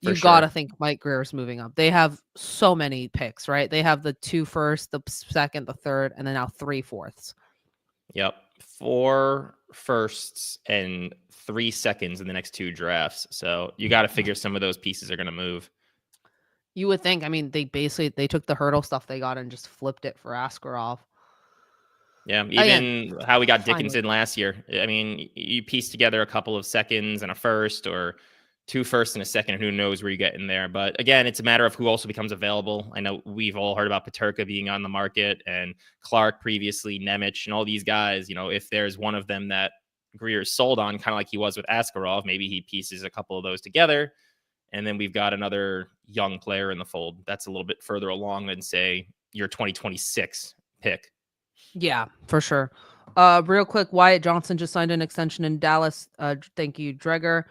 You got to think Mike Greer is moving up. They have so many picks, right? They have the 2 firsts, the 2nd, the 3rd, and then now 3 4ths. Yep. 4 firsts and 3 seconds in the next 2 drafts. So you got to figure some of those pieces are going to move. You would think. I mean, they took the Hurdle stuff they got and just flipped it for Askarov. Yeah, even how we got Dickinson last year. I mean, you piece together a couple of seconds and a first, or 2 firsts and a second, and who knows where you get in there. But again, it's a matter of who also becomes available. I know we've all heard about Peterka being on the market, and Clark previously, Nemec, and all these guys. If there's one of them that Greer's sold on, kind of like he was with Askarov, maybe he pieces a couple of those together, and then we've got another young player in the fold that's a little bit further along than, say, your 2026 pick. Yeah, for sure. Real quick, Wyatt Johnson just signed an extension in Dallas. Thank you, Dreger.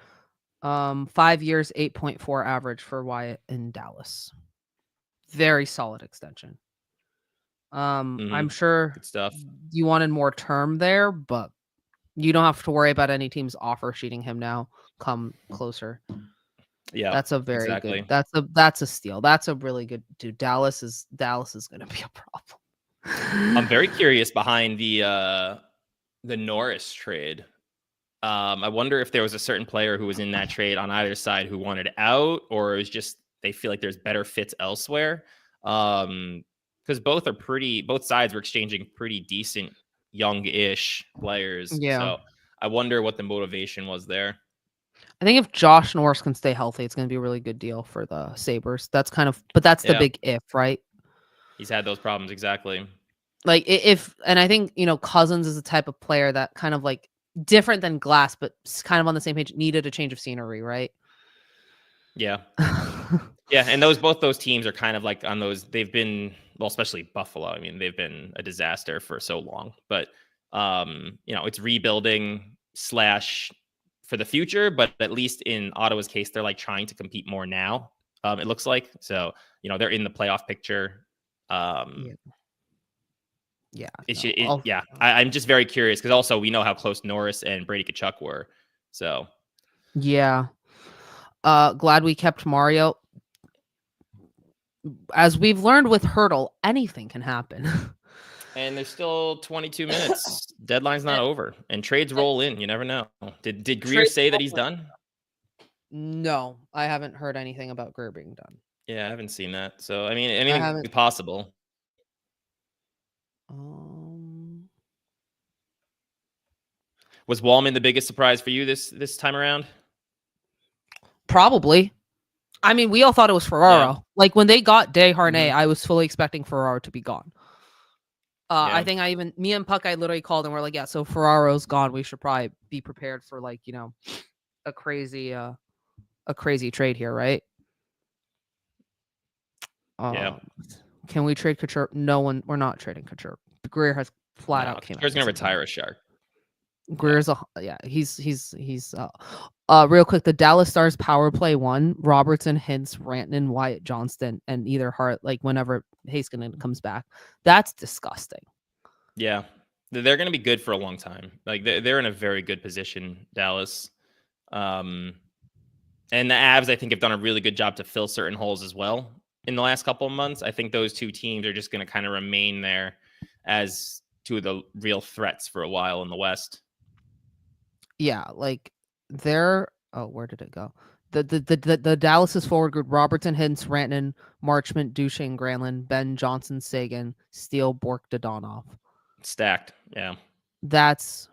5 years, 8.4 average for Wyatt in Dallas. Very solid extension. I'm sure Good stuff. you wanted more term there, but you don't have to worry about any teams offer sheeting him now. Come closer. Yeah, That's a very exactly. good. That's a steal. That's a really good dude. Dallas is going to be a problem. I'm very curious behind the Norris trade. I wonder if there was a certain player who was in that trade on either side who wanted out, or it was just they feel like there's better fits elsewhere. Because both sides were exchanging pretty decent young-ish players. Yeah. So I wonder what the motivation was there. I think if Josh Norris can stay healthy, it's going to be a really good deal for the Sabres. That's the big if, right? He's had those problems, exactly. Like and I think, Cousins is the type of player that kind of like different than Glass, but kind of on the same page, needed a change of scenery, right? Yeah. Yeah, and both those teams are kind of like on those. They've been, well, especially Buffalo. I mean, they've been a disaster for so long. But it's rebuilding / for the future. But at least in Ottawa's case, they're like trying to compete more now. It looks like so. They're in the playoff picture. Yeah. I'm just very curious because also we know how close Norris and Brady Tkachuk were. So yeah. Glad we kept Mario. As we've learned with Hurdle, anything can happen. And there's still 22 minutes. Deadline's not over, and trades roll in. You never know. Did Greer say that he's done? No, I haven't heard anything about Greer being done. Yeah, I haven't seen that. So I mean, anything is possible. Was Wallman the biggest surprise for you this time around? Probably. I mean, we all thought it was Ferraro. Yeah. Like when they got Desharnais, I was fully expecting Ferraro to be gone. I think me and Puck, I literally called and we're like, yeah, so Ferraro's gone. We should probably be prepared for like, a crazy trade here, right? Can we trade Couture? No one. We're not trading Couture. Greer has flat out came out. Couture's gonna retire a Shark. Greer's he's real quick. The Dallas Stars power play 1, Robertson, Hintz, Rantanen, Wyatt Johnston, and either Hart, like whenever Heiskanen comes back. That's disgusting. Yeah. They're going to be good for a long time. Like they're in a very good position, Dallas. And the Avs, I think, have done a really good job to fill certain holes as well in the last couple of months. I think those two teams are just going to kind of remain there as two of the real threats for a while in the West. Yeah, like they're where did it go? The Dallas's forward group: Robertson, Hintz, Rantanen, Marchment, Duchesne, Granlund, Ben, Johnson, Sagan, Steele, Bork, Dodonov. Stacked, yeah. That's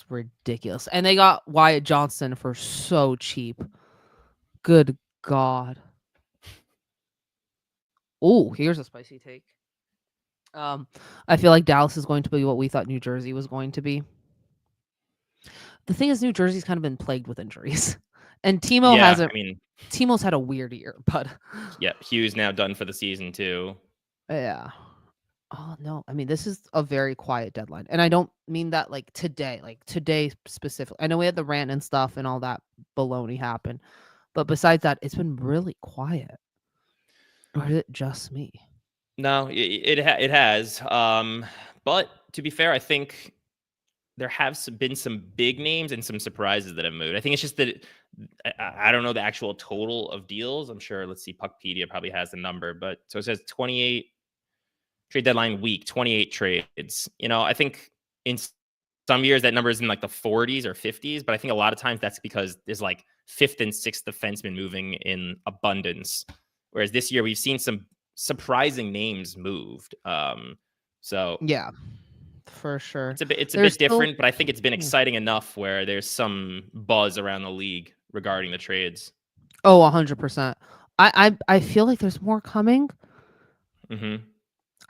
ridiculous. And they got Wyatt Johnston for so cheap. Good God. Oh, here's a spicy take. I feel like Dallas is going to be what we thought New Jersey was going to be. The thing is, New Jersey's kind of been plagued with injuries, and Timo hasn't. I mean, Timo's had a weird year, but Hughes now done for the season too. Yeah. Oh no! I mean, this is a very quiet deadline, and I don't mean that like today specifically. I know we had the rant and stuff and all that baloney happen, but besides that, it's been really quiet. Or is it just me? No, it has. But to be fair, I think there have been some big names and some surprises that have moved. I think it's just that I don't know the actual total of deals. I'm sure. Let's see, Puckpedia probably has the number, but so it says 28 trade deadline week, 28 trades. I think in some years that number is in like the 40s or 50s, but I think a lot of times that's because there's like 5th and 6th defensemen moving in abundance. Whereas this year we've seen some surprising names moved. So yeah, for sure. It's a bit different, but I think it's been exciting enough where there's some buzz around the league regarding the trades. Oh, 100%. I feel like there's more coming. Mm-hmm.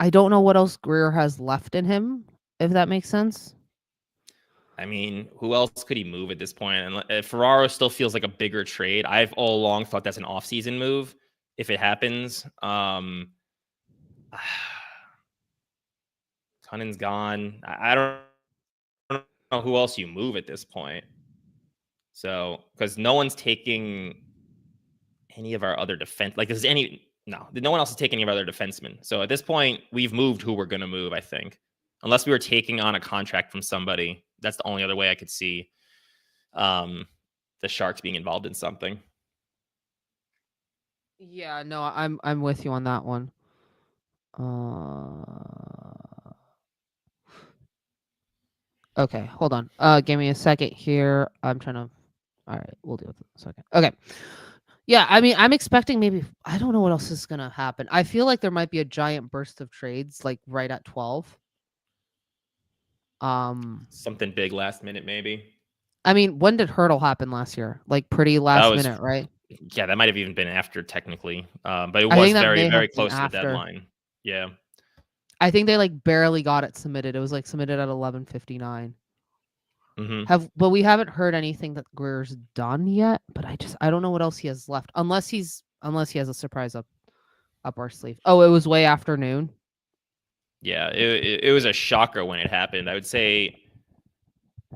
I don't know what else Greer has left in him, if that makes sense. I mean, who else could he move at this point? And Ferraro still feels like a bigger trade. I've all along thought that's an off-season move if it happens. Kunin's gone. I don't know who else you move at this point. So, because no one's taking any of our other defense. Like, no one else is taking any of our other defensemen. So at this point, we've moved who we're going to move, I think. Unless we were taking on a contract from somebody. That's the only other way I could see the Sharks being involved in something. Yeah, no, I'm with you on that one. Okay, hold on. Give me a second here. I'm trying to. All right, we'll deal with it in a second. Okay. Yeah, I mean, I'm expecting maybe. I don't know what else is gonna happen. I feel like there might be a giant burst of trades, like right at 12. Something big last minute, maybe. I mean, when did Hurdle happen last year? Like pretty last minute, right? Yeah, that might have even been after technically, but it I was think that very, may very have been close to the after. deadline. Yeah. I think they like barely got it submitted. It was like submitted at 11:59. But we haven't heard anything that Greer's done yet. But I don't know what else he has left, unless he has a surprise up our sleeve. Oh, it was way afternoon. Yeah, it was a shocker when it happened. I would say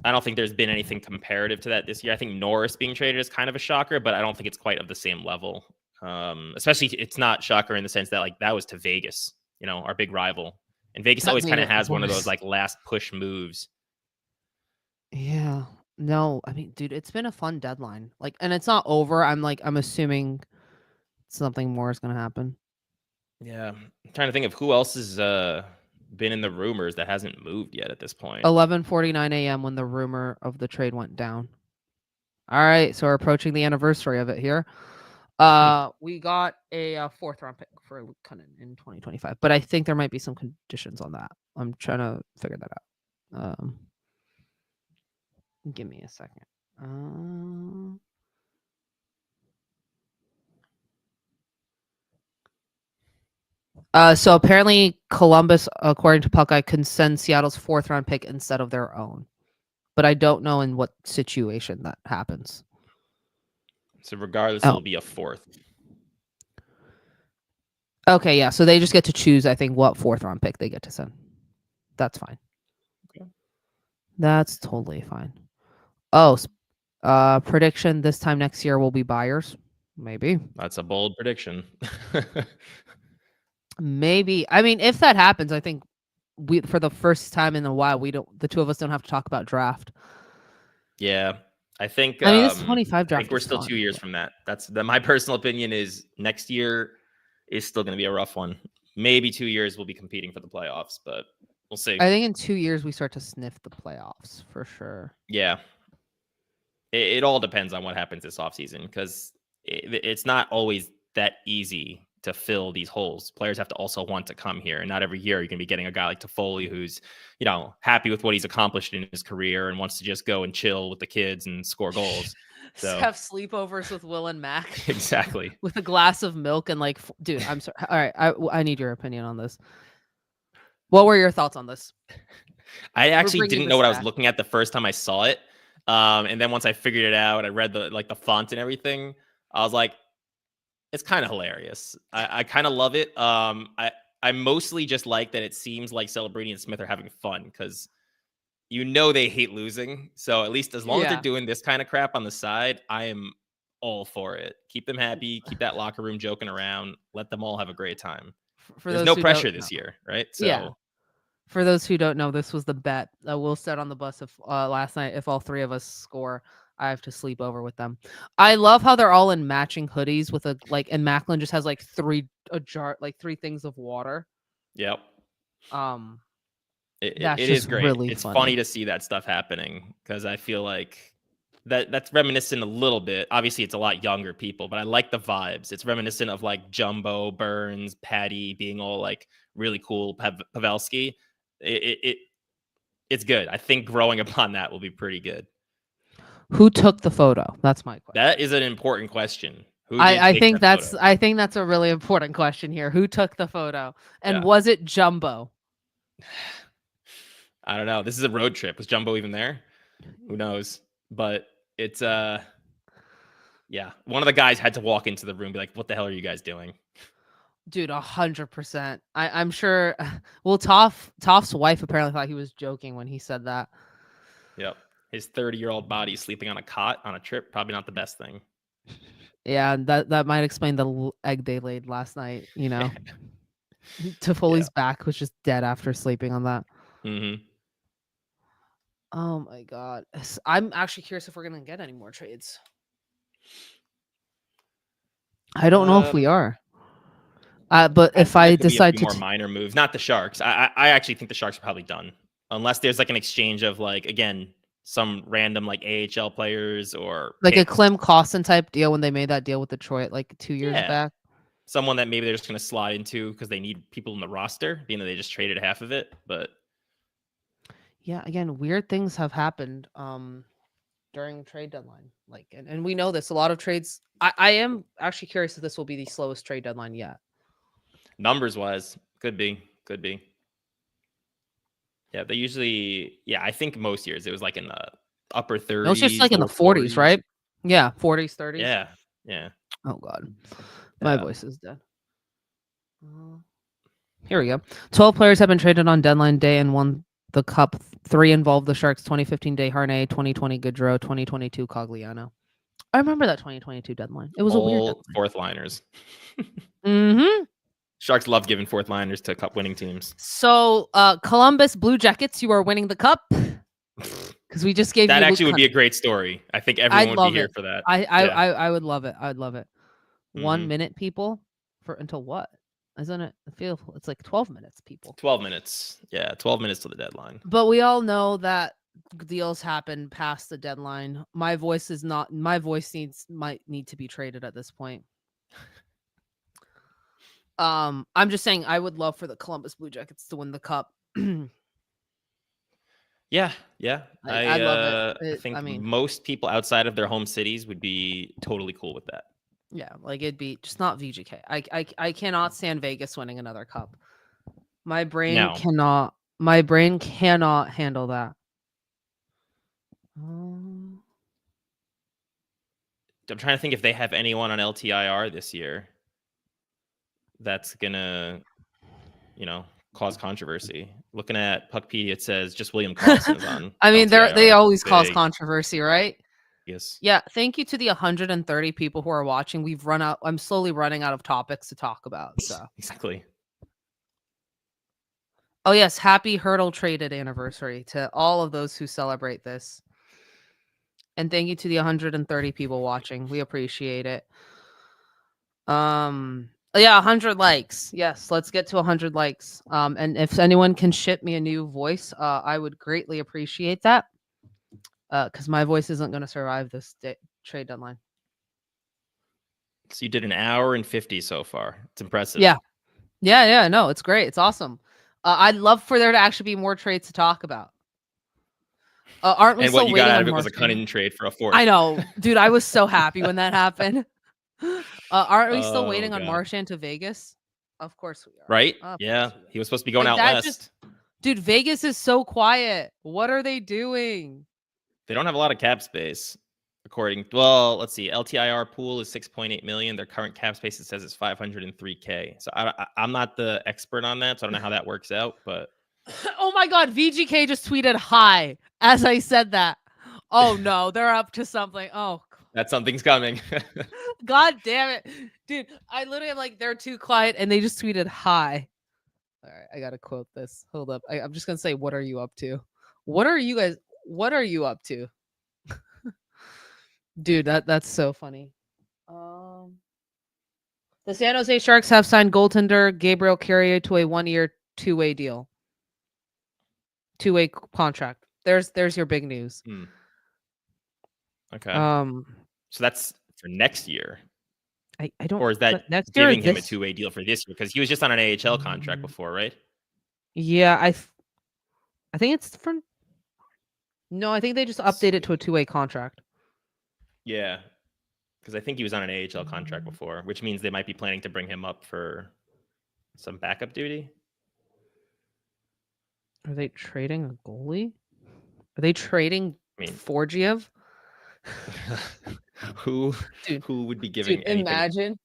I don't think there's been anything comparative to that this year. I think Norris being traded is kind of a shocker, but I don't think it's quite of the same level. Especially, it's not shocker in the sense that like that was to Vegas, our big rival, and Vegas always kind of has one of those like last push moves. Yeah. No, I mean, dude, it's been a fun deadline. Like, and it's not over. I'm assuming something more is gonna happen. Yeah, I'm trying to think of who else has been in the rumors that hasn't moved yet at this point. 11:49 a.m. when the rumor of the trade went down. All right, so we're approaching the anniversary of it here. We got a 4th round pick for Kunin in 2025, but I think there might be some conditions on that. I'm trying to figure that out. Give me a second. So apparently Columbus, according to Puckeye, can send Seattle's 4th round pick instead of their own. But I don't know in what situation that happens. So regardless, it'll be a 4th. Okay, yeah. So they just get to choose, I think, what 4th round pick they get to send. That's fine. Okay. That's totally fine. Oh, prediction this time next year will be buyers. Maybe. That's a bold prediction. Maybe. I mean, if that happens, I think for the first time in a while, the two of us don't have to talk about draft. Yeah. I think this 25 draft. I think we're still 2 years from that. My personal opinion is next year is still going to be a rough one. Maybe 2 years we'll be competing for the playoffs, but we'll see. I think in 2 years we start to sniff the playoffs for sure. Yeah. It all depends on what happens this offseason because it's not always that easy to fill these holes. Players have to also want to come here, and not every year you're going to be getting a guy like Toffoli who's, happy with what he's accomplished in his career and wants to just go and chill with the kids and score goals. So have sleepovers with Will and Mac. Exactly. With a glass of milk and like, dude, I'm sorry. All right, I need your opinion on this. What were your thoughts on this? I actually didn't know what I was looking at the first time I saw it. And then once I figured it out, I read the font and everything. I was like, it's kind of hilarious. I kind of love it. I mostly just like that it seems like Celebrini and Smith are having fun because they hate losing. So at least as long as they're doing this kind of crap on the side, I am all for it. Keep them happy. Keep that locker room joking around. Let them all have a great time. There's no pressure this year, right? So yeah. For those who don't know, this was the bet. Will said on the bus last night, if all 3 of us score, I have to sleep over with them. I love how they're all in matching hoodies with and Macklin just has like 3 things of water. Yep. That's it just is great. Really it's funny to see that stuff happening because I feel like that's reminiscent a little bit. Obviously, it's a lot younger people, but I like the vibes. It's reminiscent of like Jumbo, Burns, Patty being all like really cool. Pavelski. It's good. I think growing upon that will be pretty good. Who took the photo? That's my question. That is an important question. I think that's a really important question here. Who took the photo? And was it Jumbo? I don't know. This is a road trip. Was Jumbo even there? Who knows? But it's one of the guys had to walk into the room and be like, what the hell are you guys doing? Dude, 100%. I'm sure. Well, Toff's wife apparently thought he was joking when he said that. Yep. His 30-year-old body sleeping on a cot on a trip, probably not the best thing. Yeah, that might explain the egg they laid last night. You know, Toffoli's back was just dead after sleeping on that. Mm-hmm. Oh my god, I'm actually curious if we're gonna get any more trades. I don't know if we are. But if I decide to more minor moves, not the Sharks. I actually think the Sharks are probably done, unless there's like an exchange of like again some random like AHL players or like picks. a Clem Costin type deal when they made that deal with Detroit like 2 years back. Someone that maybe they're just going to slide into because they need people in the roster, being that they just traded half of it. But yeah, again, weird things have happened during trade deadline. Like, and we know this. A lot of trades. I am actually curious if this will be the slowest trade deadline yet. Numbers wise, could be. Yeah, they usually. Yeah, I think most years it was like in the upper 30s. No, it's just like in the 40s, right? Yeah, 40s, 30s. Yeah. Oh god, my voice is dead. Here we go. 12 players have been traded on deadline day and won the cup. 3 involved the Sharks: 2015 Desharnais, 2020 Gaudreau, 2022 Cogliano. I remember that 2022 deadline. It was a weird deadline. Fourth liners. Mm-hmm. Sharks love giving fourth liners to cup winning teams. So Columbus Blue Jackets, you are winning the cup. Because we just gave that you actually would be a great story. I think everyone would be here for that. I would love it. I'd love it. 1 minute, people, for until what? Isn't it? I feel it's like 12 minutes, people. 12 minutes. Yeah, 12 minutes to the deadline. But we all know that deals happen past the deadline. My voice might need to be traded at this point. I'm just saying I would love for the Columbus Blue Jackets to win the cup. Yeah. I love it. I think most people outside of their home cities would be totally cool with that. Yeah, like it'd be just not VGK. I cannot stand Vegas winning another cup. My brain cannot handle that. I'm trying to think if they have anyone on LTIR this year that's gonna, cause controversy. Looking at Puckpedia, it says just William Karlsson is on. I mean, LTIR. they always cause controversy, right? Yes. Yeah. Thank you to the 130 people who are watching. We've run out. I'm slowly running out of topics to talk about. So exactly. Oh yes, happy Hurdle traded anniversary to all of those who celebrate this. And thank you to the 130 people watching. We appreciate it. Yeah, 100 likes. Yes, let's get to 100 likes. And if anyone can ship me a new voice, I would greatly appreciate that. Because my voice isn't going to survive this trade deadline. So you did 1 hour and 50 so far. It's impressive. Yeah. No, it's great. It's awesome. I'd love for there to actually be more trades to talk about. Aren't we and still what you waiting got out on of it was a Kunin trade for a fourth. I know, dude. I was so happy when that happened. Aren't we still waiting on Marchand to Vegas? Of course we are. Right? Yeah. He was supposed to be going out west. Dude, Vegas is so quiet. What are they doing? They don't have a lot of cap space. Let's see. LTIR pool is 6.8 million. Their current cap space, it says, is 503K. So I'm not the expert on that, so I don't know how that works out. But oh my God, VGK just tweeted hi as I said that. Oh no, they're up to something. Oh, that something's coming. God damn it, dude! I literally am like, they're too quiet, and they just tweeted hi. All right, I gotta quote this. Hold up, I'm just gonna say, "What are you up to? What are you up to?" Dude, that's so funny. The San Jose Sharks have signed goaltender Gabriel Carrier to a 1-year, 2-way deal. 2-way contract. There's your big news. Okay. So that's for next year. I don't. Or is that next giving him a 2-way deal for this year? Because he was just on an AHL contract before, right? Yeah, I think it's from. No, I think they just updated to a 2-way contract. Yeah, because I think he was on an AHL contract before, which means they might be planning to bring him up for some backup duty. Are they trading a goalie? Are they trading Forgiev? Who would be giving? Dude, imagine.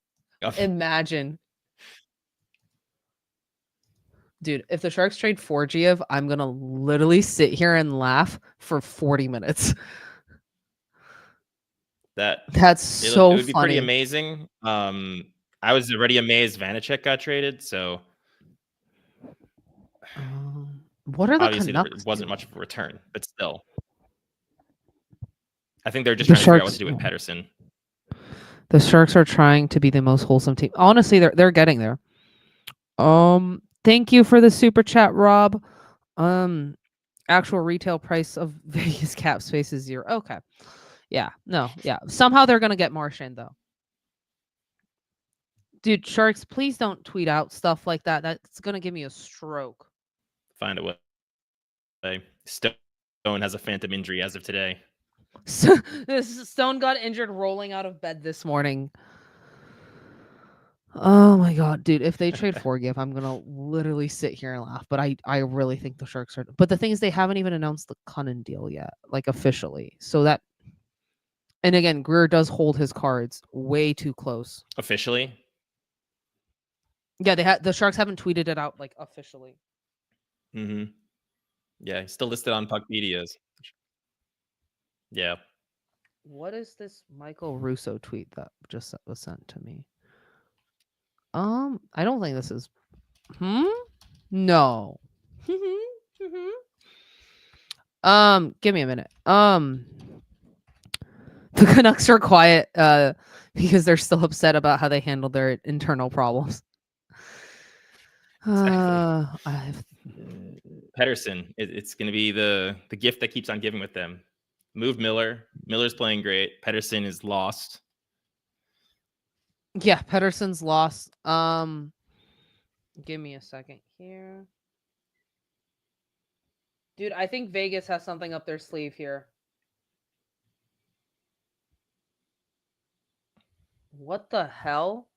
Dude, if the Sharks trade Forgiev, I'm gonna literally sit here and laugh for 40 minutes. That's so it would be pretty funny. amazing. I was already amazed Vanacek got traded, so What are the obviously there Canucks wasn't doing? much of a return, but still. I think they're just The trying to figure out what Sharks, to do with Pedersen. the Sharks are trying to be the most wholesome team. Honestly, they're getting there. Thank you for the super chat, Rob. Actual retail price of Vegas cap space is 0. Okay. Yeah, no, yeah. Somehow they're gonna get Marchand though. Dude, Sharks, please don't tweet out stuff like that. That's gonna give me a stroke. Find a way. Stone has a phantom injury as of today. Stone got injured rolling out of bed this morning. Oh my god, dude! If they trade Forgive, I'm gonna literally sit here and laugh. But I really think the Sharks are. But the thing is, they haven't even announced the Kunin deal yet, like officially. So that, and again, Greer does hold his cards way too close. Officially? Yeah, the Sharks haven't tweeted it out like officially. Mm-hmm. Yeah, he's still listed on Puckpedias. Yeah. What is this Michael Russo tweet that just was sent to me? I don't think this is. No. Give me a minute. The Canucks are quiet because they're still upset about how they handled their internal problems. Pedersen, it's going to be the gift that keeps on giving with them. Move Miller. Miller's playing great. Pedersen is lost. Yeah, Pedersen's lost. Give me a second here. Dude, I think Vegas has something up their sleeve here. What the hell?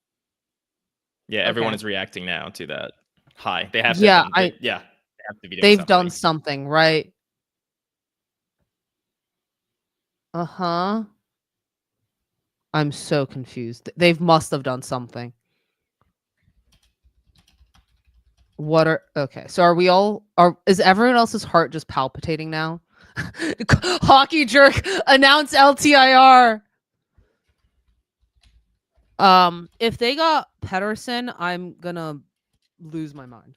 Yeah, everyone is reacting now to that. Hi. They have to Yeah, they have to be doing they've something. done something, right? Uh-huh. I'm so confused. They must have done something. Okay, so is everyone else's heart just palpitating now? Hockey jerk announce LTIR. If they got Pedersen, I'm gonna lose my mind.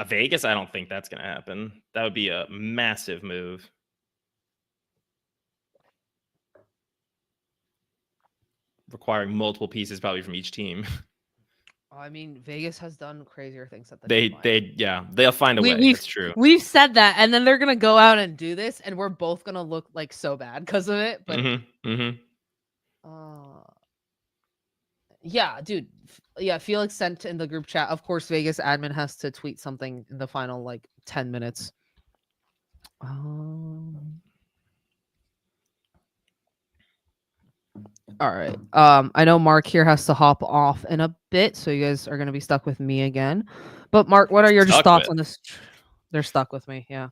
Vegas, I don't think that's gonna happen. That would be a massive move. Requiring multiple pieces probably from each team. I mean, Vegas has done crazier things at the they'll find a way. That's true. We've said that, and then they're gonna go out and do this, and we're both gonna look like so bad because of it. But yeah, dude. Yeah, Felix sent in the group chat. Of course, Vegas admin has to tweet something in the final like 10 minutes. All right. I know Mark here has to hop off in a bit, so you guys are going to be stuck with me again. But Mark, what are your thoughts on this? They're stuck with me. Yeah.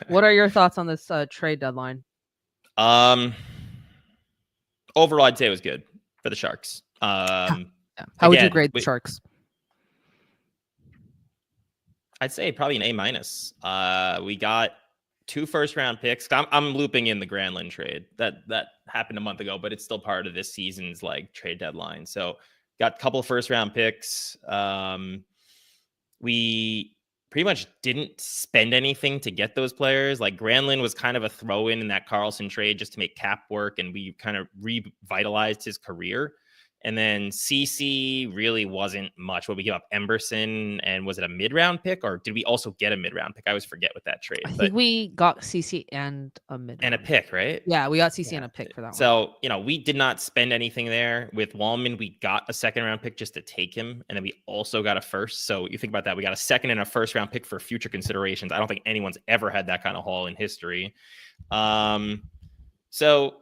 What are your thoughts on this trade deadline? Overall, I'd say it was good for the Sharks. How would you grade the Sharks? I'd say probably an A-. We got 2 first-round picks. I'm looping in the Granlund trade that happened a month ago, but it's still part of this season's like trade deadline. So got a couple of first-round picks. We pretty much didn't spend anything to get those players. Like Granlund was kind of a throw-in in that Carlson trade just to make cap work, and we kind of revitalized his career. And then CC really wasn't much. What we give up Emberson, and was it a mid-round pick, or did we also get a mid-round pick? I always forget with that trade. I think we got CC and a mid and a pick, right? Yeah, we got CC and a pick for that one. So, we did not spend anything there. With Wallman, we got a second-round pick just to take him, and then we also got a first. So you think about that. We got a second and a first-round pick for future considerations. I don't think anyone's ever had that kind of haul in history. So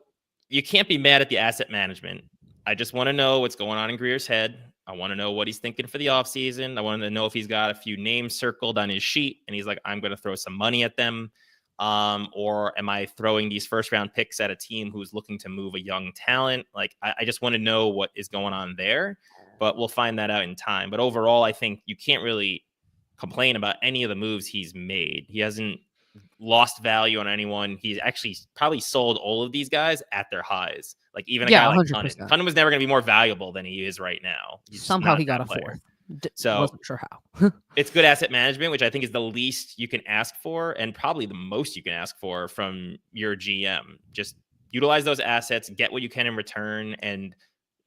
you can't be mad at the asset management. I just want to know what's going on in Greer's head. I want to know what he's thinking for the offseason. I want to know if he's got a few names circled on his sheet and he's like, I'm going to throw some money at them. Or am I throwing these first-round picks at a team who's looking to move a young talent? Like, I just want to know what is going on there. but we'll find that out in time. But overall, I think you can't really complain about any of the moves he's made. He hasn't lost value on anyone. He's actually probably sold all of these guys at their highs. Like even a guy like 100%. Kunin. Kunin was never going to be more valuable than he is right now. Somehow he got a fourth. So wasn't sure how. It's good asset management, which I think is the least you can ask for, and probably the most you can ask for from your GM. Just utilize those assets, get what you can in return, and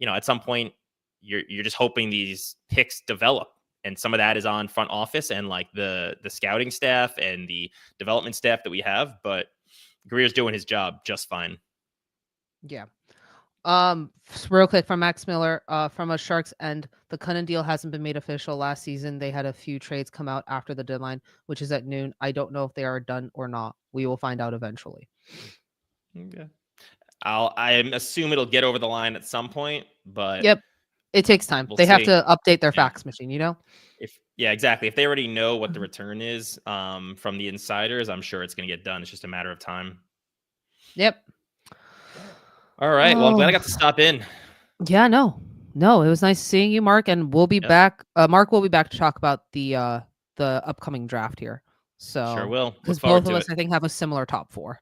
at some point you're just hoping these picks develop. And some of that is on front office and like the scouting staff and the development staff that we have. But Greer's doing his job just fine. Yeah. Real quick from Max Miller, from a Sharks end, the Kunin deal hasn't been made official. Last season, they had a few trades come out after the deadline, which is at noon. I don't know if they are done or not. We will find out eventually. Okay. I assume it'll get over the line at some point, but yep, it takes time. They have to update their fax machine, exactly. If they already know what the return is from the insiders, I'm sure it's going to get done. It's just a matter of time. Yep. All right. Well, I'm glad I got to stop in. Yeah, no, it was nice seeing you, Mark, and we'll be back. Mark will be back to talk about the upcoming draft here. So sure will, because both of us, I think, have a similar top 4.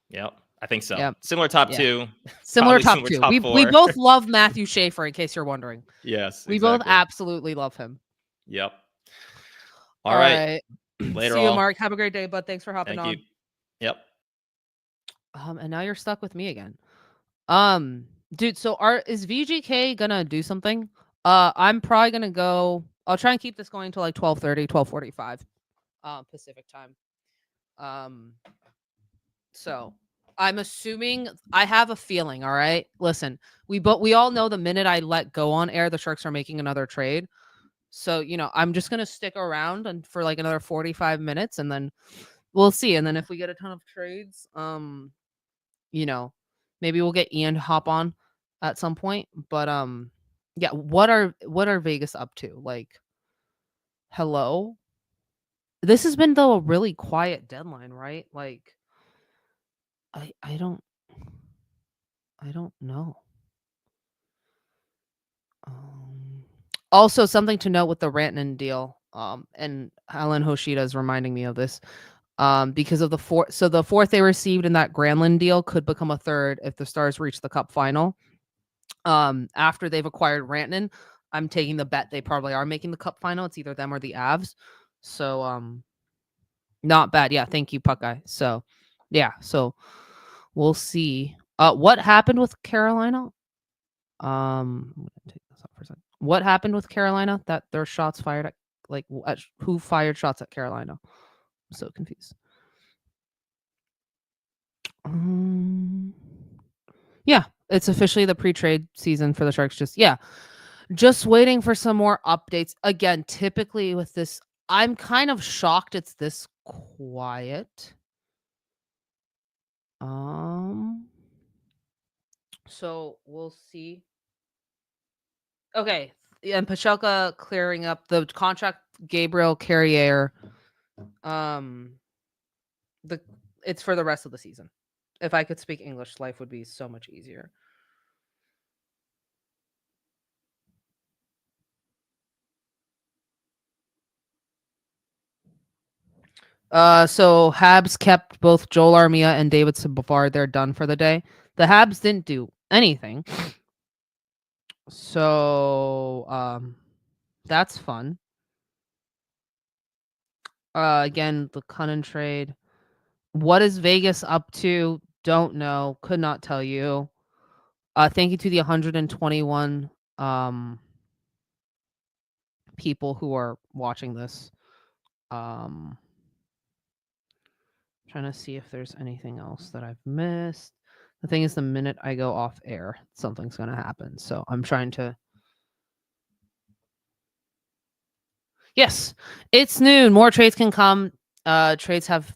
Yep, I think so. Yep. Similar top 2. Similar top 2. We both love Matthew Schaefer, in case you're wondering. Yes, we both absolutely love him. Yep. All right. Later. See you, Mark. Have a great day, bud. Thanks for hopping on. Thank you. Yep. And now you're stuck with me again. Dude, so is VGK gonna do something? I'm probably gonna go. I'll try and keep this going till like 12:30, 12:45, Pacific time. So I'm assuming, I have a feeling. All right, listen, we all know the minute I let go on air, the Sharks are making another trade. So I'm just gonna stick around and for like another 45 minutes, and then we'll see. And then if we get a ton of trades, maybe we'll get Ian to hop on at some point. But yeah, what are Vegas up to? Like, hello? This has been though a really quiet deadline, right? Like, I don't know. Also, something to note with the Rantanen deal, and Alan Hoshida is reminding me of this. Because of the fourth they received in that Granlund deal could become a third if the Stars reach the Cup final. After they've acquired Rantanen, I'm taking the bet they probably are making the Cup final. It's either them or the Avs. So, not bad. Yeah, thank you, Puck Guy. So, yeah, so we'll see. What happened with Carolina? I'm gonna take this off for a second. What happened with Carolina? That their shots fired at who fired shots at Carolina? I'm so confused. Yeah, it's officially the pre-trade season for the Sharks. Just waiting for some more updates. Again, typically with this, I'm kind of shocked it's this quiet. So we'll see. Okay, and Pachelka clearing up the contract. Gabriel Carrier. It's for the rest of the season. If I could speak English, life would be so much easier. So Habs kept both Joel Armia and David Savard. They're done for the day. The Habs didn't do anything. So that's fun. Again, the Kunin trade. What is Vegas up to? Don't know. Could not tell you. Thank you to the 121 people who are watching this. Trying to see if there's anything else that I've missed. The thing is, the minute I go off air, something's going to happen. So I'm trying to. Yes, it's noon. More trades can come. Trades has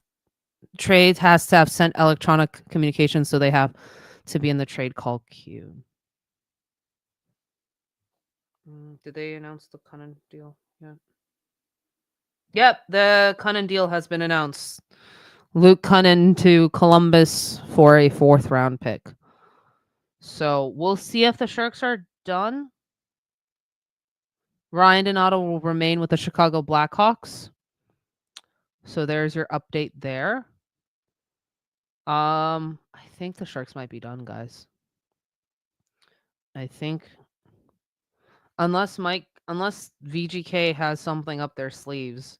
to have sent electronic communication, so they have to be in the trade call queue. Did they announce the Kunin deal yet? Yep, the Kunin deal has been announced. Luke Kunin to Columbus for a 4th round pick. So we'll see if the Sharks are done. Ryan Donato will remain with the Chicago Blackhawks. So there's your update there. I think the Sharks might be done, guys. I think unless VGK has something up their sleeves.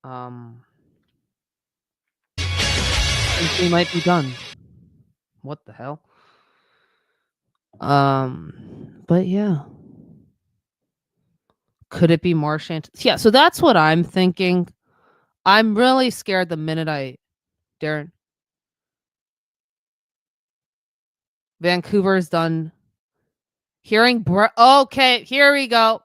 I think they might be done. What the hell? But yeah. Could it be Marchand? Yeah, so that's what I'm thinking. I'm really scared the minute Darren. Vancouver's done. Okay, here we go.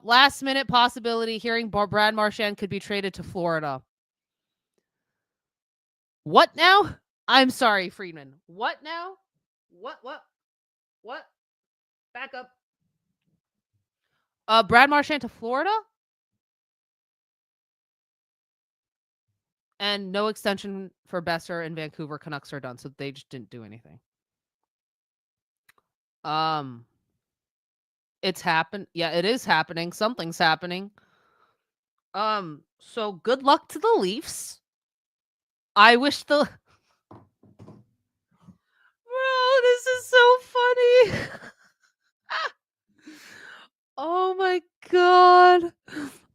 Last minute possibility. Hearing Brad Marchand could be traded to Florida. What now? I'm sorry, Friedman. What now? What? Back up. Brad Marchand to Florida? And no extension for Besser and Vancouver Canucks are done, so they just didn't do anything. It's happened. Yeah, it is happening. Something's happening. So good luck to the Leafs. I wish the Bro, this is so funny. Oh my god.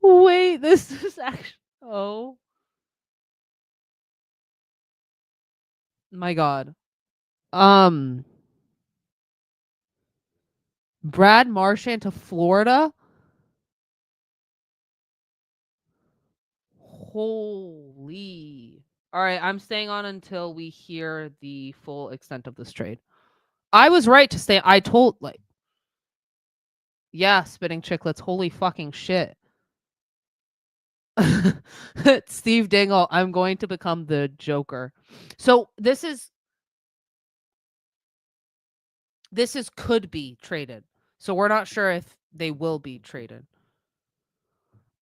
Wait, this is actually oh my god. Brad Marchand to Florida? Holy. All right, I'm staying on until we hear the full extent of this trade. I was right to stay. I told yeah, spitting chicklets. Holy fucking shit. Steve Dingle, I'm going to become the Joker. So this is could be traded. So we're not sure if they will be traded.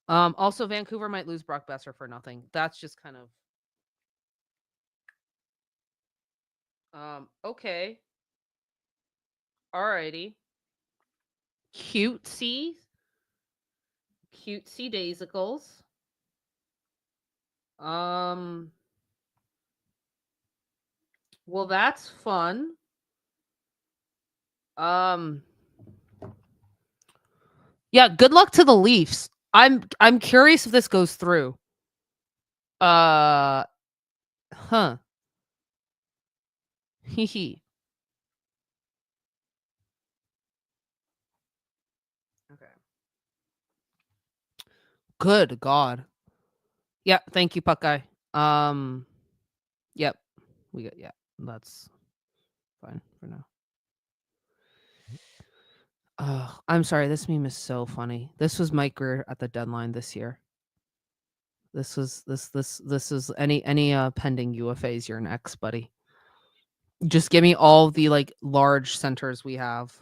Also Vancouver might lose Brock Besser for nothing. That's just kind of okay. Alrighty. Cutesy daisicles. Well, that's fun. Yeah, good luck to the Leafs. I'm curious if this goes through. Huh. Hee. Okay. Good God. Yeah, thank you, Puck Guy. Yep. That's fine for now. I'm sorry, this meme is so funny. This was Mike Greer at the deadline this year. This is any pending UFAs, you're next, buddy. Just give me all the like large centers we have.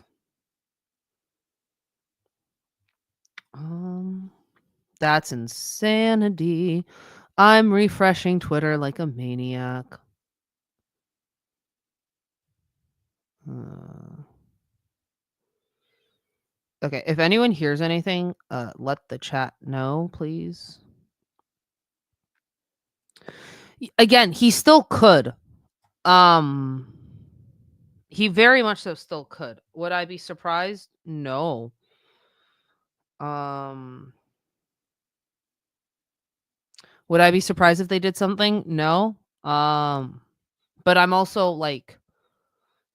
That's insanity. I'm refreshing Twitter like a maniac. Okay, if anyone hears anything, let the chat know, please. Again, he still could. He very much so still could. Would I be surprised? No. Would I be surprised if they did something? No. But I'm also like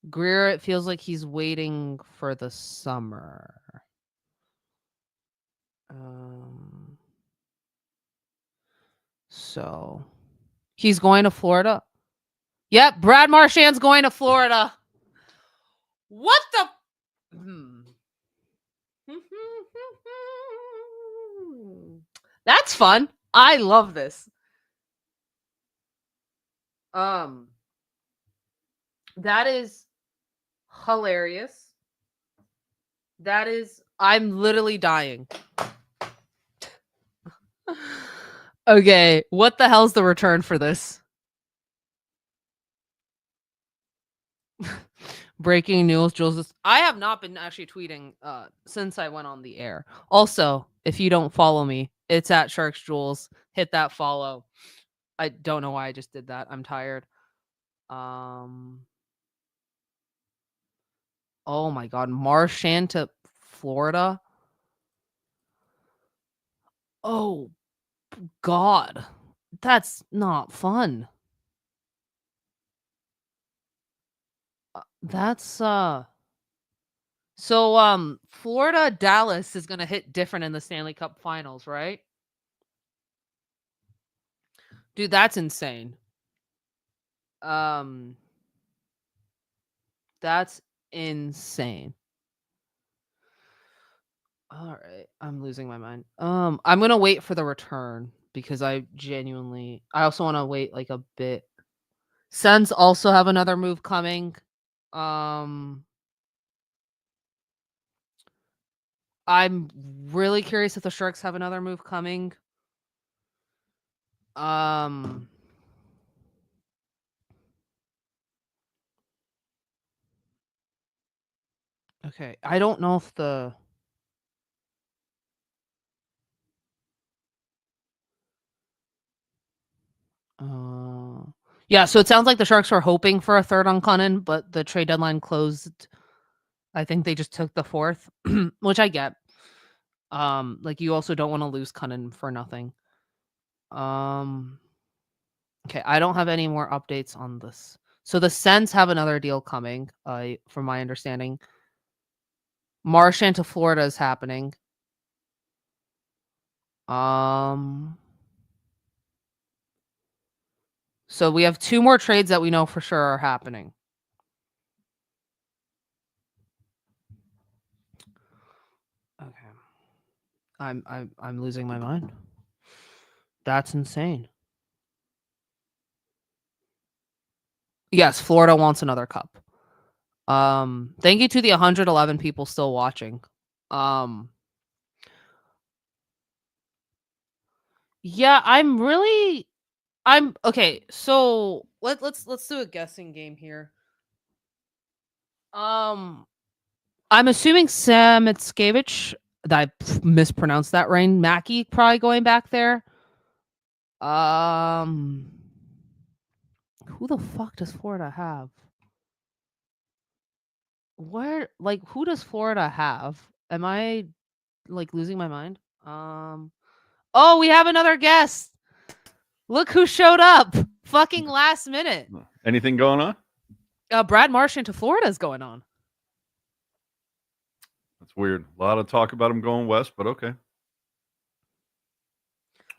Greer, it feels like he's waiting for the summer. So he's going to Florida. Yep, Brad Marchand's going to Florida. What the? That's fun. I love this. That is hilarious. I'm literally dying. Okay, what the hell's the return for this? Breaking news, Jules. I have not been actually tweeting since I went on the air. Also, if you don't follow me, it's at Sharks Jules. Hit that follow. I don't know why I just did that. I'm tired. Oh my god, Marchand to Florida. Oh god. That's not fun. That's so Florida Dallas is going to hit different in the Stanley Cup Finals, right? Dude, that's insane. That's insane. All right, I'm losing my mind. I'm going to wait for the return because I also want to wait like a bit. Sens also have another move coming. I'm really curious if the Sharks have another move coming. Okay, I don't know if yeah, so it sounds like the Sharks were hoping for a third on Kunin, but the trade deadline closed. I think they just took the fourth, which I get. Like you also don't want to lose Kunin for nothing. Okay, I don't have any more updates on this. So the Sens have another deal coming, from my understanding. Marchand to Florida is happening. So we have 2 more trades that we know for sure are happening. Okay. I'm losing my mind. That's insane. Yes, Florida wants another cup. Thank you to the 111 people still watching. Yeah, I'm okay. So let's do a guessing game here. I'm assuming Sam Mickiewicz, that I mispronounced that, Rain Mackey probably going back there. Who the fuck does Florida have? Who does Florida have? Am I like losing my mind? Oh, we have another guest. Look who showed up. Fucking last minute. Anything going on? Brad Marchand to Florida is going on. That's weird. A lot of talk about him going west, but okay.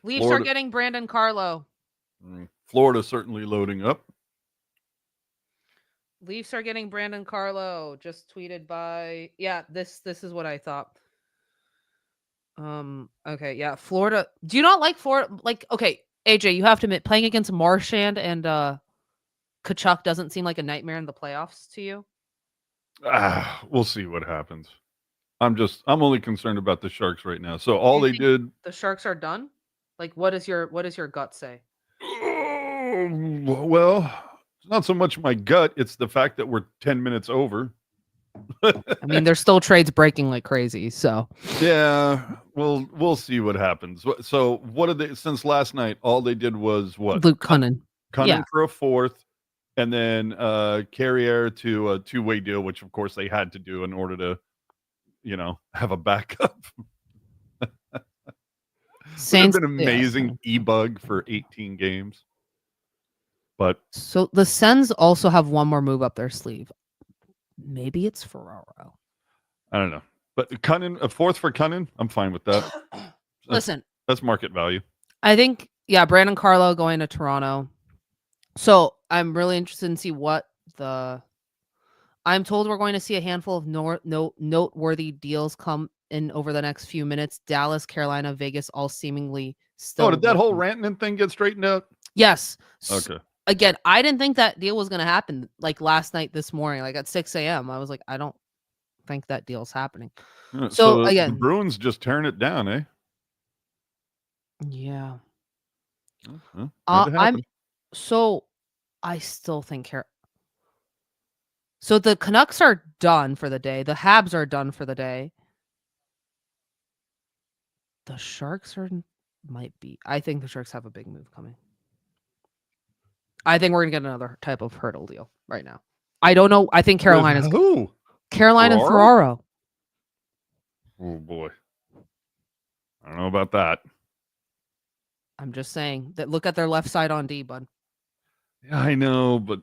Leafs are getting Brandon Carlo. Florida certainly loading up. Leafs are getting Brandon Carlo. Just tweeted by this is what I thought. Okay, yeah, Florida. Do you not like Florida? Like, okay, AJ, you have to admit, playing against Marchand and Tkachuk doesn't seem like a nightmare in the playoffs to you. We'll see what happens. I'm only concerned about the Sharks right now. So all they did. The Sharks are done. Like, what does your gut say? Well, it's not so much my gut; it's the fact that we're 10 minutes over. I mean, there's still trades breaking like crazy. So yeah, we'll see what happens. So what did they? Since last night, all they did was what? Luke Kunin. Kunin for a fourth, and then Carrier to a two-way deal, which of course they had to do in order to, have a backup. Saints, would have been amazing e-bug for 18 games. But so the Sens also have one more move up their sleeve. Maybe it's Ferraro. I don't know. But Kunin, a fourth for Kunin, I'm fine with that. Listen, that's market value. I think, Brandon Carlo going to Toronto. So I'm really interested in see what I'm told we're going to see a handful of noteworthy deals come in over the next few minutes. Dallas, Carolina, Vegas, all seemingly still. Oh, did that whole Rantanen thing get straightened out? Yes. Okay. Again, I didn't think that deal was going to happen like last night, this morning, like at 6 a.m. I was like, I don't think that deal's happening. So again, the Bruins just tearing it down, eh? Yeah. I still think So the Canucks are done for the day. The Habs are done for the day. The Sharks might be. I think the Sharks have a big move coming. I think we're gonna get another type of hurdle deal right now. I don't know. I think Carolina's who? Carolina and Ferraro? Ferraro. Oh boy, I don't know about that. I'm just saying that. Look at their left side on D, bud. Yeah, I know, but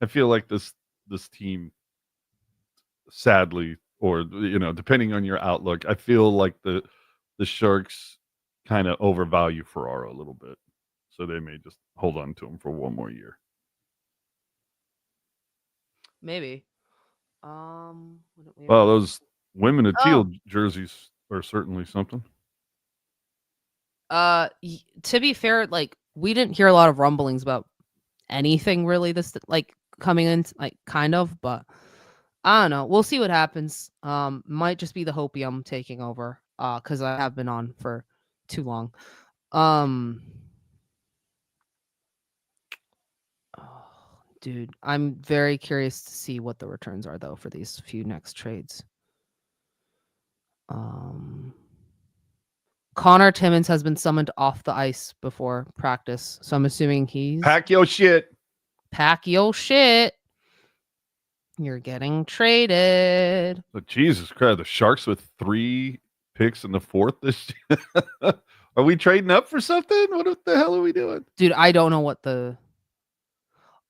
I feel like this team, sadly, or depending on your outlook, I feel like the Sharks kind of overvalue Ferraro a little bit, so they may just hold on to him for one more year. Maybe. Well, those women of teal jerseys are certainly something. To be fair, like we didn't hear a lot of rumblings about anything really this like coming in, like kind of, but I don't know. We'll see what happens. Might just be the hopium taking over. Because I have been on for too long. Dude, I'm very curious to see what the returns are though for these few next trades. Connor Timmins has been summoned off the ice before practice, so I'm assuming he's pack your shit. Pack your shit. You're getting traded. But Jesus Christ, the Sharks with 3 picks in the 4th this year. Are we trading up for something? What the hell are we doing? Dude, I don't know what the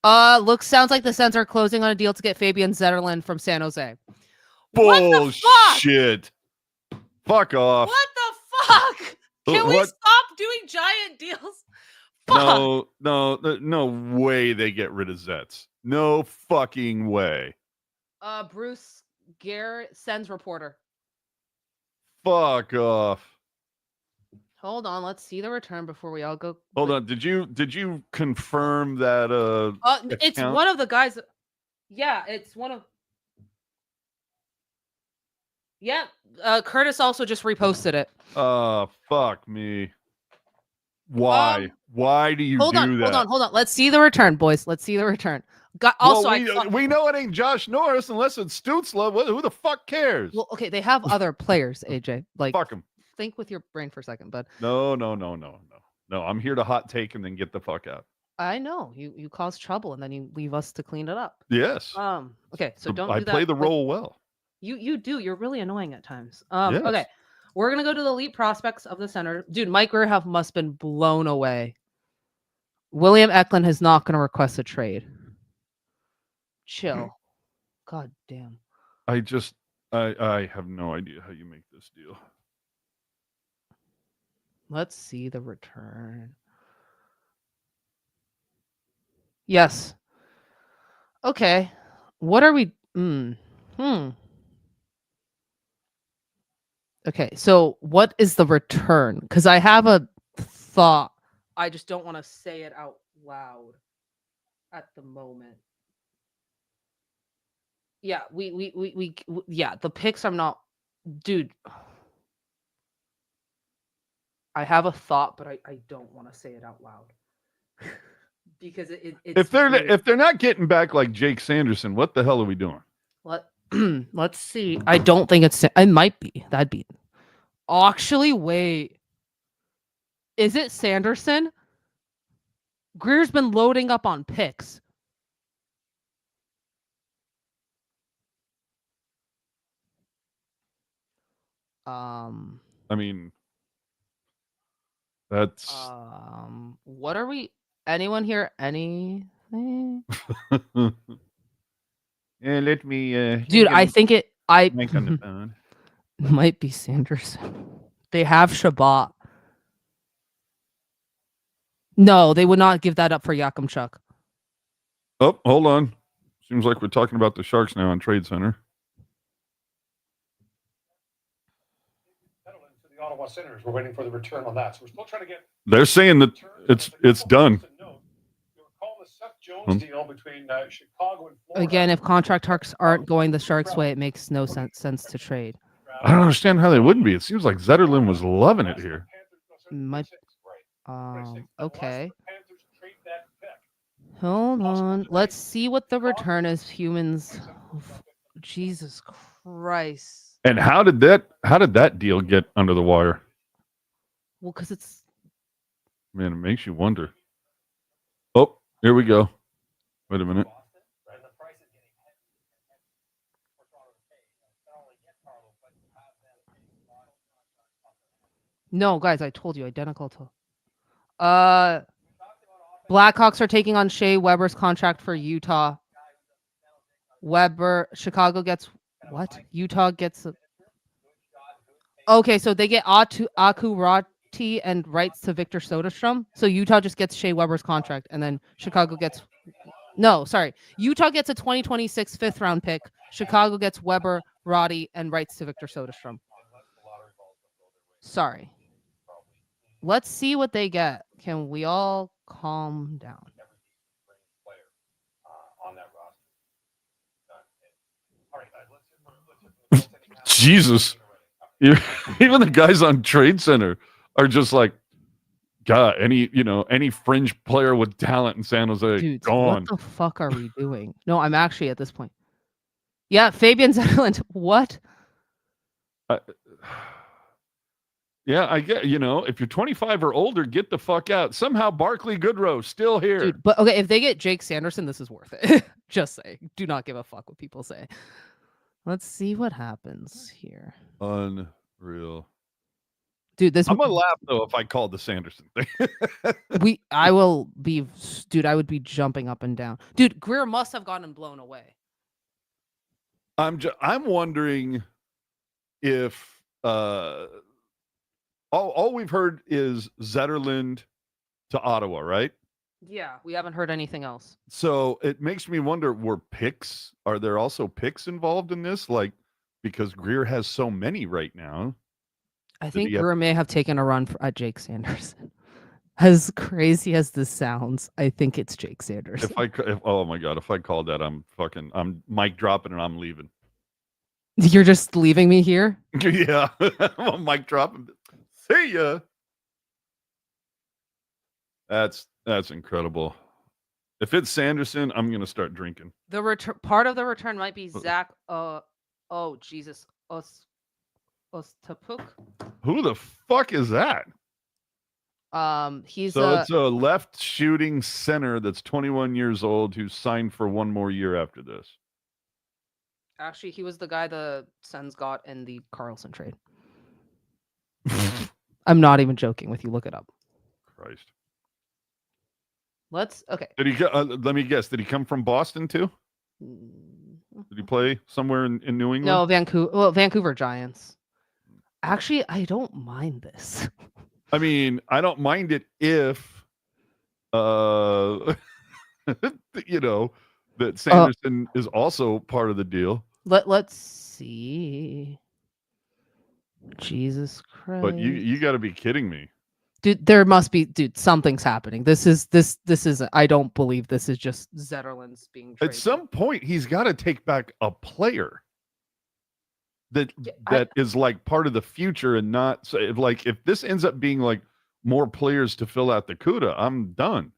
sounds like the Sens are closing on a deal to get Fabian Zetterlund from San Jose. Bullshit. Fuck off. What the fuck? Can we stop doing giant deals? Fuck. No way they get rid of Zets. No fucking way. Bruce Garrett, Sens reporter. Fuck off. Hold on, let's see the return before we all go. Hold on. Did you confirm that it's account? one of the guys. Yeah, it's one of. Yeah, Curtis also just reposted it. Fuck me. Why? Why do you do that? Hold on. Let's see the return, boys. Let's see the return. Also, we know it ain't Josh Norris unless it's Stutzla. Who the fuck cares? Well, okay, they have other players, AJ. Like, fuck them. Think with your brain for a second, bud. No. I'm here to hot take and then get the fuck out. I know you cause trouble and then you leave us to clean it up. Yes. Okay, so don't. I play the role well. You do. You're really annoying at times. Yes. Okay, we're gonna go to the elite prospects of the center. Dude, Mike Grierhoff must have been blown away. William Eklund is not gonna request a trade. Chill. God damn. I have no idea how you make this deal. Let's see the return. Yes. Okay. What are we? Okay. So what is the return? Because I have a thought. I just don't want to say it out loud at the moment. Yeah, we yeah, the picks I'm not, dude. I have a thought, but I don't want to say it out loud. Because it's if they're not getting back like Jake Sanderson, what the hell are we doing? Let's see. I don't think it might be. That'd be. Actually, wait. Is it Sanderson? Greer's been loading up on picks. I mean, that's what are we? Anyone here? Anything? Yeah, let me. Dude, I think it. Make on the phone. Might be Sanderson. They have Shabbat. No, they would not give that up for Yakimchuk. Oh, hold on. Seems like we're talking about the Sharks now on Trade Center. The Ottawa Senators, we're waiting for the return on that. So we're still trying to get. They're saying that it's done. Jones deal between Chicago and Florida. Again, if contract talks aren't going the Sharks' way, it makes no sense to trade. I don't understand how they wouldn't be. It seems like Zetterlund was loving it here. Okay. Hold on. Let's see what the return is, humans. Jesus Christ. And how did that deal get under the wire? Well, because it's Man, it makes you wonder. Oh, here we go. Wait a minute. no, guys. I told you, identical to. Blackhawks are taking on Shea Weber's contract for Utah. Chicago gets what? Utah gets. Okay, so they get Akurati and rights to Victor Soderstrom. So Utah just gets Shea Weber's contract, and then Chicago gets. No, sorry. Utah gets a 2026 fifth-round pick. Chicago gets Weber, Roddy, and rights to Victor Soderstrom. Sorry. Let's see what they get. Can we all calm down? Jesus. Even the guys on Trade Center are just like, God, any fringe player with talent in San Jose, Dude, gone. what the fuck are we doing? No, I'm actually at this point. Yeah, Fabian Zetterlund. What? Yeah, I get, if you're 25 or older, get the fuck out. Somehow Barclay Goodrow still here. Dude, but okay, if they get Jake Sanderson, this is worth it. Just saying. Do not give a fuck what people say. Let's see what happens here. Unreal. Dude, I'm gonna laugh though if I called the Sanderson thing. I would be jumping up and down. Dude, Greer must have gotten blown away. I'm wondering if all we've heard is Zetterlund to Ottawa, right? Yeah, we haven't heard anything else. So it makes me wonder, are there also picks involved in this? Like, because Greer has so many right now. I think Greer may have taken a run at Jake Sanderson. As crazy as this sounds, I think it's Jake Sanderson. Oh my God, if I called that, I'm mic dropping and I'm leaving. You're just leaving me here? Yeah, I'm mic dropping. See ya. That's incredible. If it's Sanderson, I'm gonna start drinking. The part of the return might be Zach. Oh Jesus, Ostapuk. Who the fuck is that? It's a left shooting center that's 21 years old who signed for one more year after this. Actually, he was the guy the Sens got in the Carlson trade. I'm not even joking with you. Look it up. Christ. Okay. Did he? Let me guess. Did he come from Boston too? Did he play somewhere in New England? No, Vancouver. Well, Vancouver Giants. Actually, I don't mind this. I mean, I don't mind it if, that Sanderson is also part of the deal. Let's see. Jesus Christ. But you got to be kidding me. Dude, there must be, something's happening. This is I don't believe this is just Zetterlund's being traded. At some point, he's got to take back a player that is like part of the future and not if this ends up being like more players to fill out the CUDA, I'm done.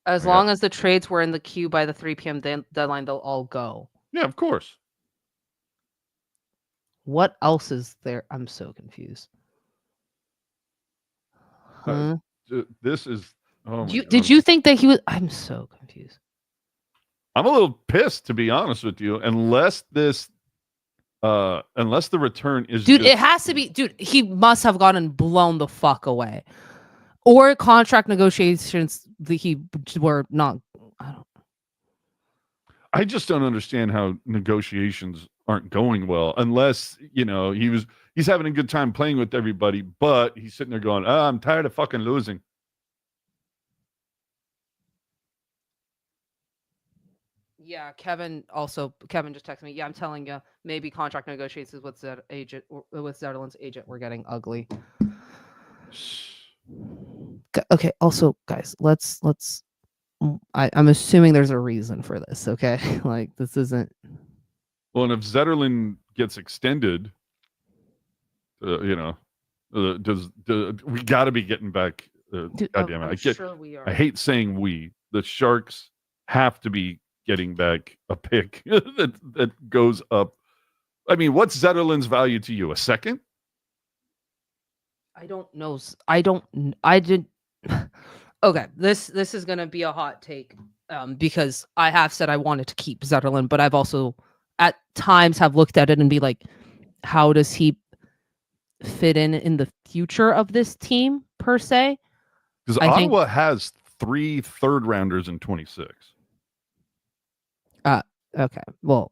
As long as the trades were in the queue by the 3 p.m. deadline, they'll all go. Yeah, of course. What else is there? I'm so confused. Huh? This is. Did you think that he was? I'm so confused. I'm a little pissed, to be honest with you. Unless the return is. Dude, it has to be. Dude, he must have gotten blown the fuck away, or contract negotiations he were not. I just don't understand how negotiations aren't going well, unless he's having a good time playing with everybody, but he's sitting there going, I'm tired of fucking losing. Yeah, Kevin just texted me. Yeah, I'm telling you, maybe contract negotiations with Zetterlund's agent were getting ugly. Okay, also guys, let's I'm assuming there's a reason for this, okay? Like this isn't. Well, and if Zetterlund gets extended, We got to be getting back? Dude, goddamn it! I'm sure we are. I hate saying we. The Sharks have to be getting back a pick that goes up. I mean, what's Zetterlund's value to you? A second? I don't know. I did. Okay, this is gonna be a hot take, because I have said I wanted to keep Zetterlund, but I've also at times have looked at it and be like, how does he fit in the future of this team per se? Because Ottawa has 3 third-rounders in 26. Okay, well,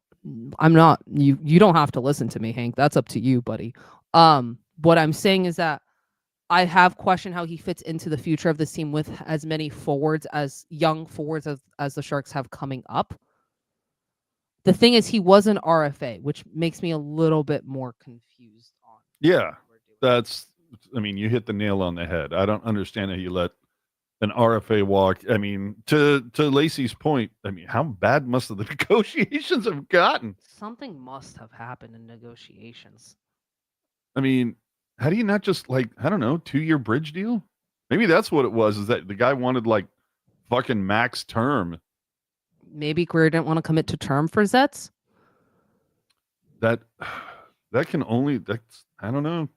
I'm not. You don't have to listen to me, Hank. That's up to you, buddy. What I'm saying is that I have questioned how he fits into the future of this team with as many forwards as young forwards as the Sharks have coming up. The thing is, he was an RFA, which makes me a little bit more confused on. Yeah, I mean, you hit the nail on the head. I don't understand how you let an RFA walk. I mean, to Lacey's point, I mean, how bad must the negotiations have gotten? Something must have happened in negotiations. I mean, how do you not just, like, I don't know, 2-year bridge deal? Maybe that's what it was, is that the guy wanted, like, fucking max term. Maybe Greer didn't want to commit to term for Zets. That can only, I don't know.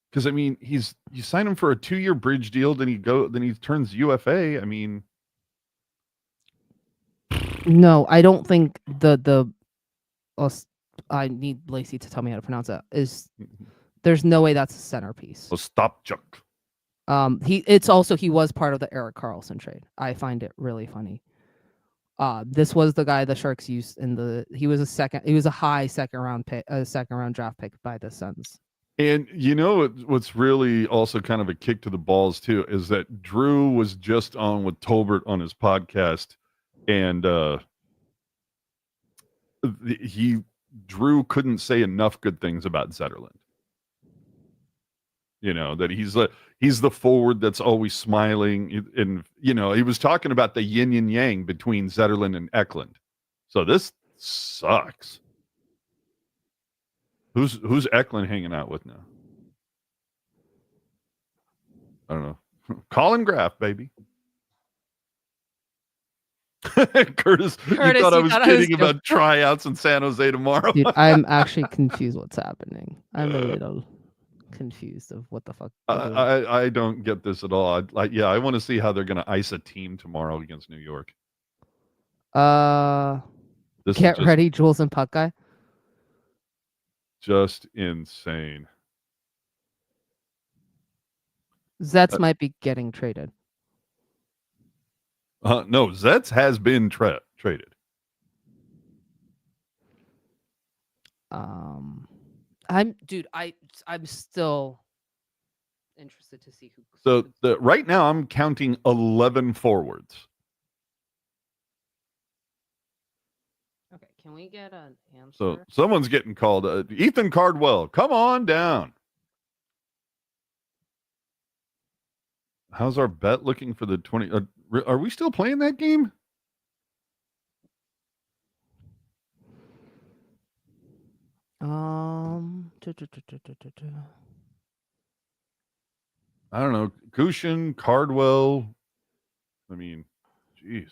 Because, I mean, you sign him for a 2-year bridge deal, then he turns UFA. I mean, no, I don't think I need Lacey to tell me how to pronounce that. There's no way that's a centerpiece. stop Chuck. He was part of the Erik Karlsson trade. I find it really funny. This was the guy the Sharks used he was a high second round draft pick by the Sens. And you know what's really also kind of a kick to the balls too is that Drew was just on with Tolbert on his podcast, and Drew couldn't say enough good things about Zetterlund. You know, that he's the forward that's always smiling, and you know, he was talking about the yin and yang between Zetterlund and Eklund. So this sucks. Who's Eklund hanging out with now? I don't know. Colin Graff, baby. Curtis, you thought I was kidding about tryouts in San Jose tomorrow. Dude, I'm actually confused what's happening. I'm a little confused of what the fuck. I don't get this at all. I want to see how they're going to ice a team tomorrow against New York. Get ready, Jules and Puck Guy. Just insane. Zets might be getting traded. No, Zets has been traded. I'm still interested to see who. So right now I'm counting 11 forwards. Okay, can we get an answer? So someone's getting called. Ethan Cardwell, come on down. How's our bet looking for the 20? Are we still playing that game? I don't know. Kushin, Cardwell. I mean, jeez.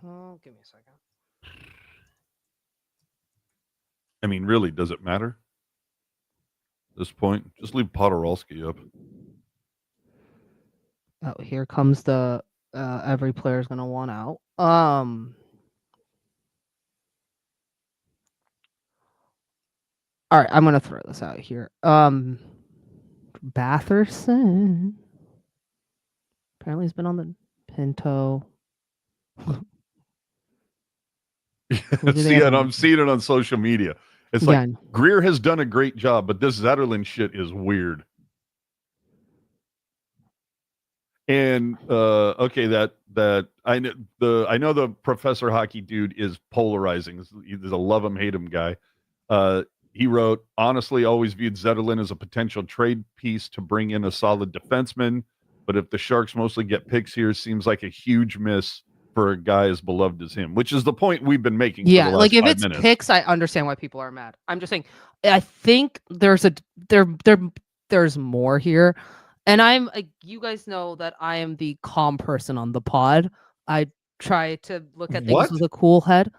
Oh, give me a second. I mean, really, does it matter? At this point, just leave Podorowski up. Oh, here comes the every player's gonna want out. All right, I'm gonna throw this out here. Batherson apparently has been on the Pinto. See, and I'm seeing it on social media. It's like Greer has done a great job, but this Zetterlund shit is weird. And okay, that I know the Professor Hockey dude is polarizing. He's a love him, hate him guy. He wrote, honestly, always viewed Zetterlund as a potential trade piece to bring in a solid defenseman. But if the Sharks mostly get picks here, seems like a huge miss for a guy as beloved as him, which is the point we've been making. Yeah, for the last like if 5 it's picks, I understand why people are mad. I'm just saying, I think they're there's more here. And I'm you guys know that I am the calm person on the pod. I try to look at things What? with a cool head.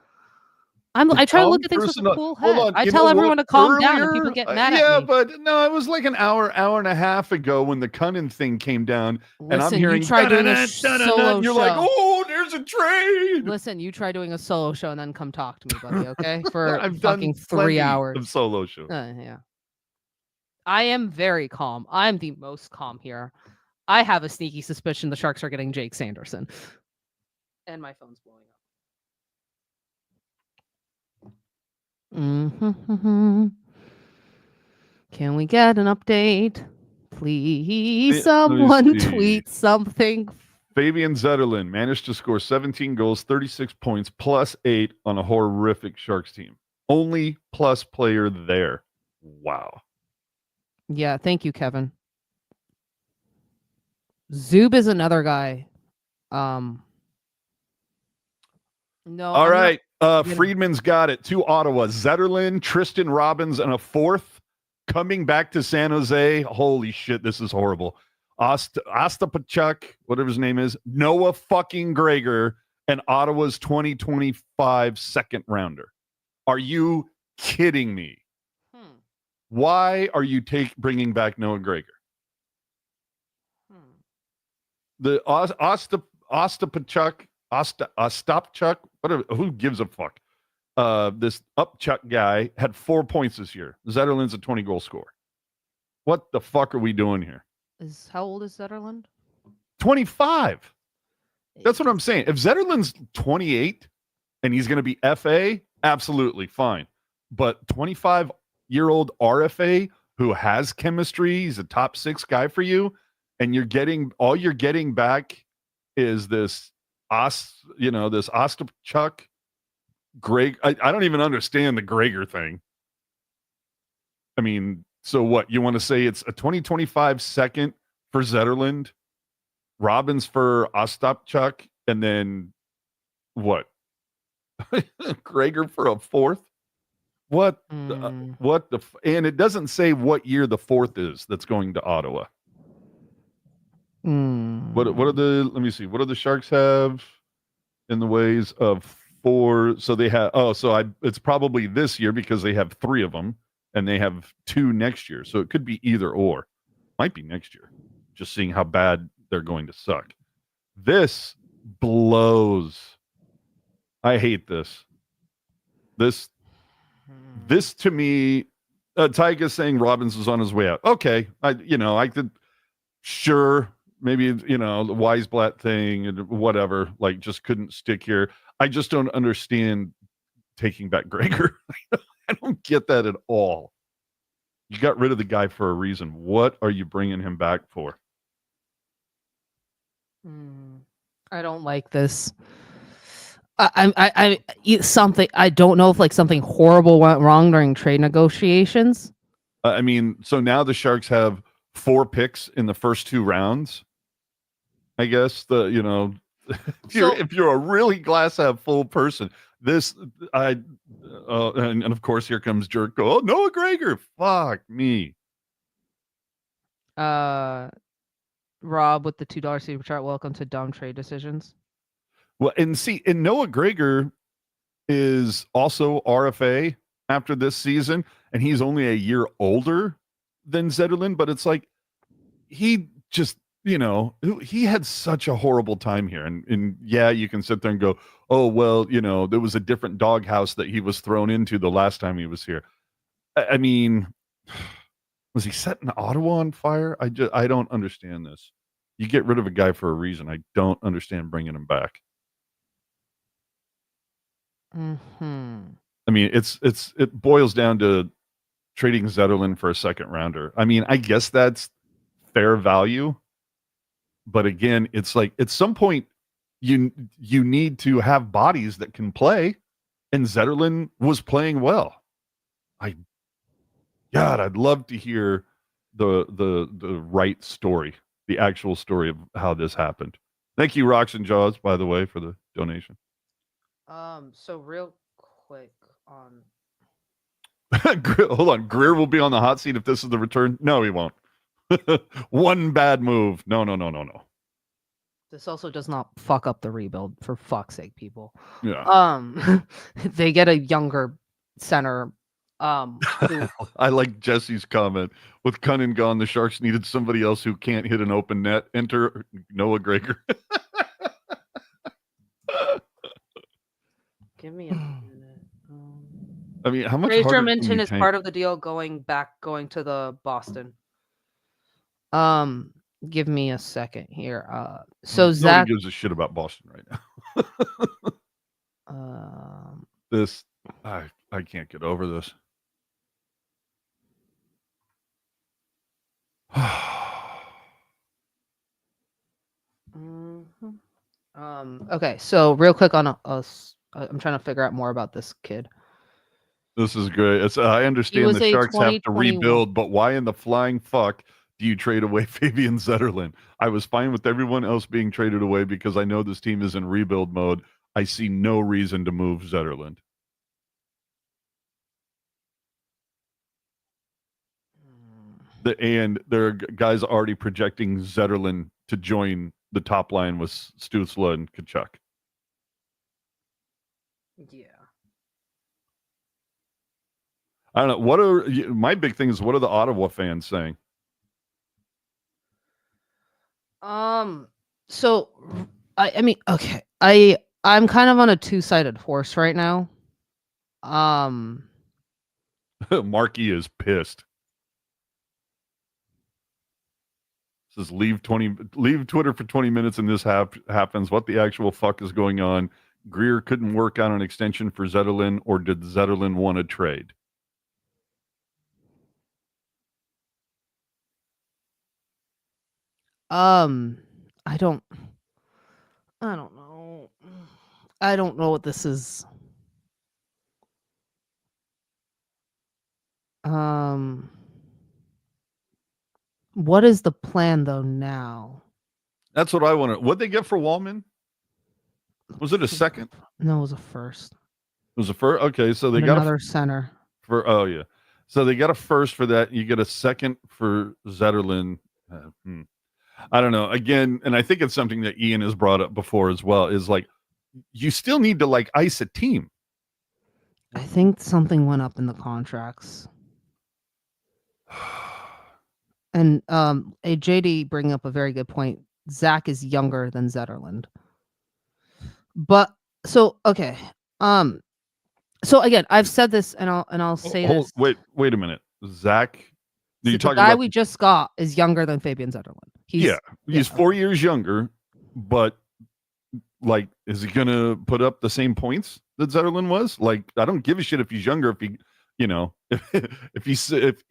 I try to look at things with a cool head. Hold on. I You tell know everyone what? to calm down and people get mad at yeah, me. but no, it was like an hour and a half ago when the Kunin thing came down, and I'm Listen, hearing you try doing a "Da-da-da, da-da-da," solo and you're show. like, oh, there's a trade. Listen, you try doing a solo show and then come talk to me, buddy, okay? For I've fucking done 3 plenty hours. of solo shows. Yeah. I am very calm. I'm the most calm here. I have a sneaky suspicion the Sharks are getting Jake Sanderson. And my phone's blowing up. Mm-hmm. Can we get an update? Please, someone tweet something. Fabian Zetterlund managed to score 17 goals, 36 points, plus 8 on a horrific Sharks team. Only plus player there. Wow. Yeah, thank you, Kevin. Zub is another guy. No. All right. Friedman's got it. 2 Ottawa. Zetterlund, Tristan Robbins, and a 4th coming back to San Jose. Holy shit, this is horrible. Ostapachuk, whatever his name is, Noah fucking Gregor, and Ottawa's 2025 second rounder. Are you kidding me? Why are you bringing back Noah Gregor? The Ostapachuk, whatever, who gives a fuck? This Upchuck guy had 4 points this year. Zetterlund's a 20-goal scorer. What the fuck are we doing here? How old is Zetterlund? 25. That's what I'm saying. If Zetterlund's 28 and he's going to be FA, absolutely fine. But 25-year-old RFA who has chemistry, he's a top 6 guy for you, and all you're getting back is this Ostapchuk, Greg. I don't even understand the Gregor thing. I mean, so what? You want to say it's a 2025 second for Zetterlund, Robbins for Ostapchuk, and then what? Gregor for a 4th? What? And it doesn't say what year the 4th is that's going to Ottawa. What are the? Let me see. What do the Sharks have in the ways of 4? So they have. It's probably this year because they have 3 of them, and they have 2 next year. So it could be either or. Might be next year. Just seeing how bad they're going to suck. This blows. I hate this. This to me, Tyga's saying Robbins is on his way out. Okay, I could, sure, maybe, the Weisblatt thing and whatever, like, just couldn't stick here. I just don't understand taking back Gregor. I don't get that at all. You got rid of the guy for a reason. What are you bringing him back for? I don't like this. I don't know if something horrible went wrong during trade negotiations. I mean, so now the Sharks have 4 picks in the first 2 rounds. I guess if you're a really glass half full person, and of course here comes Jerk. Oh, Noah Gregor, fuck me. Rob with the $2 super chat. Welcome to Dumb Trade Decisions. Well, and Noah Gregor is also RFA after this season, and he's only a year older than Zetterlund, but it's like he just, he had such a horrible time here. And yeah, you can sit there and go, oh, well, there was a different doghouse that he was thrown into the last time he was here. I mean, was he setting Ottawa on fire? I don't understand this. You get rid of a guy for a reason. I don't understand bringing him back. I mean, it boils down to trading Zetterlund for a second rounder. I mean, I guess that's fair value, but again, it's like at some point you need to have bodies that can play, and Zetterlund was playing well. I'd love to hear the right story, the actual story of how this happened. Thank you, Rocks and Jaws, by the way, for the donation. So real quick on hold on, Greer will be on the hot seat if this is the return. No, he won't. One bad move. No. This also does not fuck up the rebuild, for fuck's sake, people. Yeah. They get a younger center. Who, I like Jesse's comment. With Kunin gone, the Sharks needed somebody else who can't hit an open net. Enter Noah Gregor. give me a minute. I mean, how much Fraser harder can Minton you is tank? part of the deal going to the Boston. Give me a second here. So Nobody Zach, gives a shit about Boston right now. This, I can't get over this. okay, so real quick on I'm trying to figure out more about this kid. This is great. I understand was the a Sharks have to 2021 rebuild, but why in the flying fuck do you trade away Fabian Zetterlund? I was fine with everyone else being traded away because I know this team is in rebuild mode. I see no reason to move Zetterlund. And there are guys already projecting Zetterlund to join the top line with Stützle and Kachuk. Yeah. I don't know. My big thing is, what are the Ottawa fans saying? So I mean, okay. I'm kind of on a two-sided horse right now. Marky is pissed. Says leave Twitter for 20 minutes and this happens. What the actual fuck is going on? Greer couldn't work out an extension for Zetterlund, or did Zetterlund want to trade? I don't know. I don't know what this is. What is the plan though now? That's what I want to. What'd they get for Wallman? Was it a second? No, it was a first. It was a first. Okay, so they And got another center. Oh yeah, so they got a first for that. You get a second for Zetterlund. I don't know. Again, and I think it's something that Ian has brought up before as well. Is like you still need to like ice a team. I think something went up in the contracts. And a JD bringing up a very good point. Zach is younger than Zetterlund. But so okay. So again, I've said this and I'll say this. Wait a minute. Zach, The guy we just got is younger than Fabian Zetterlund. He's 4 years younger, but like, is he gonna put up the same points that Zetterlund was? Like, I don't give a shit if he's younger. If he,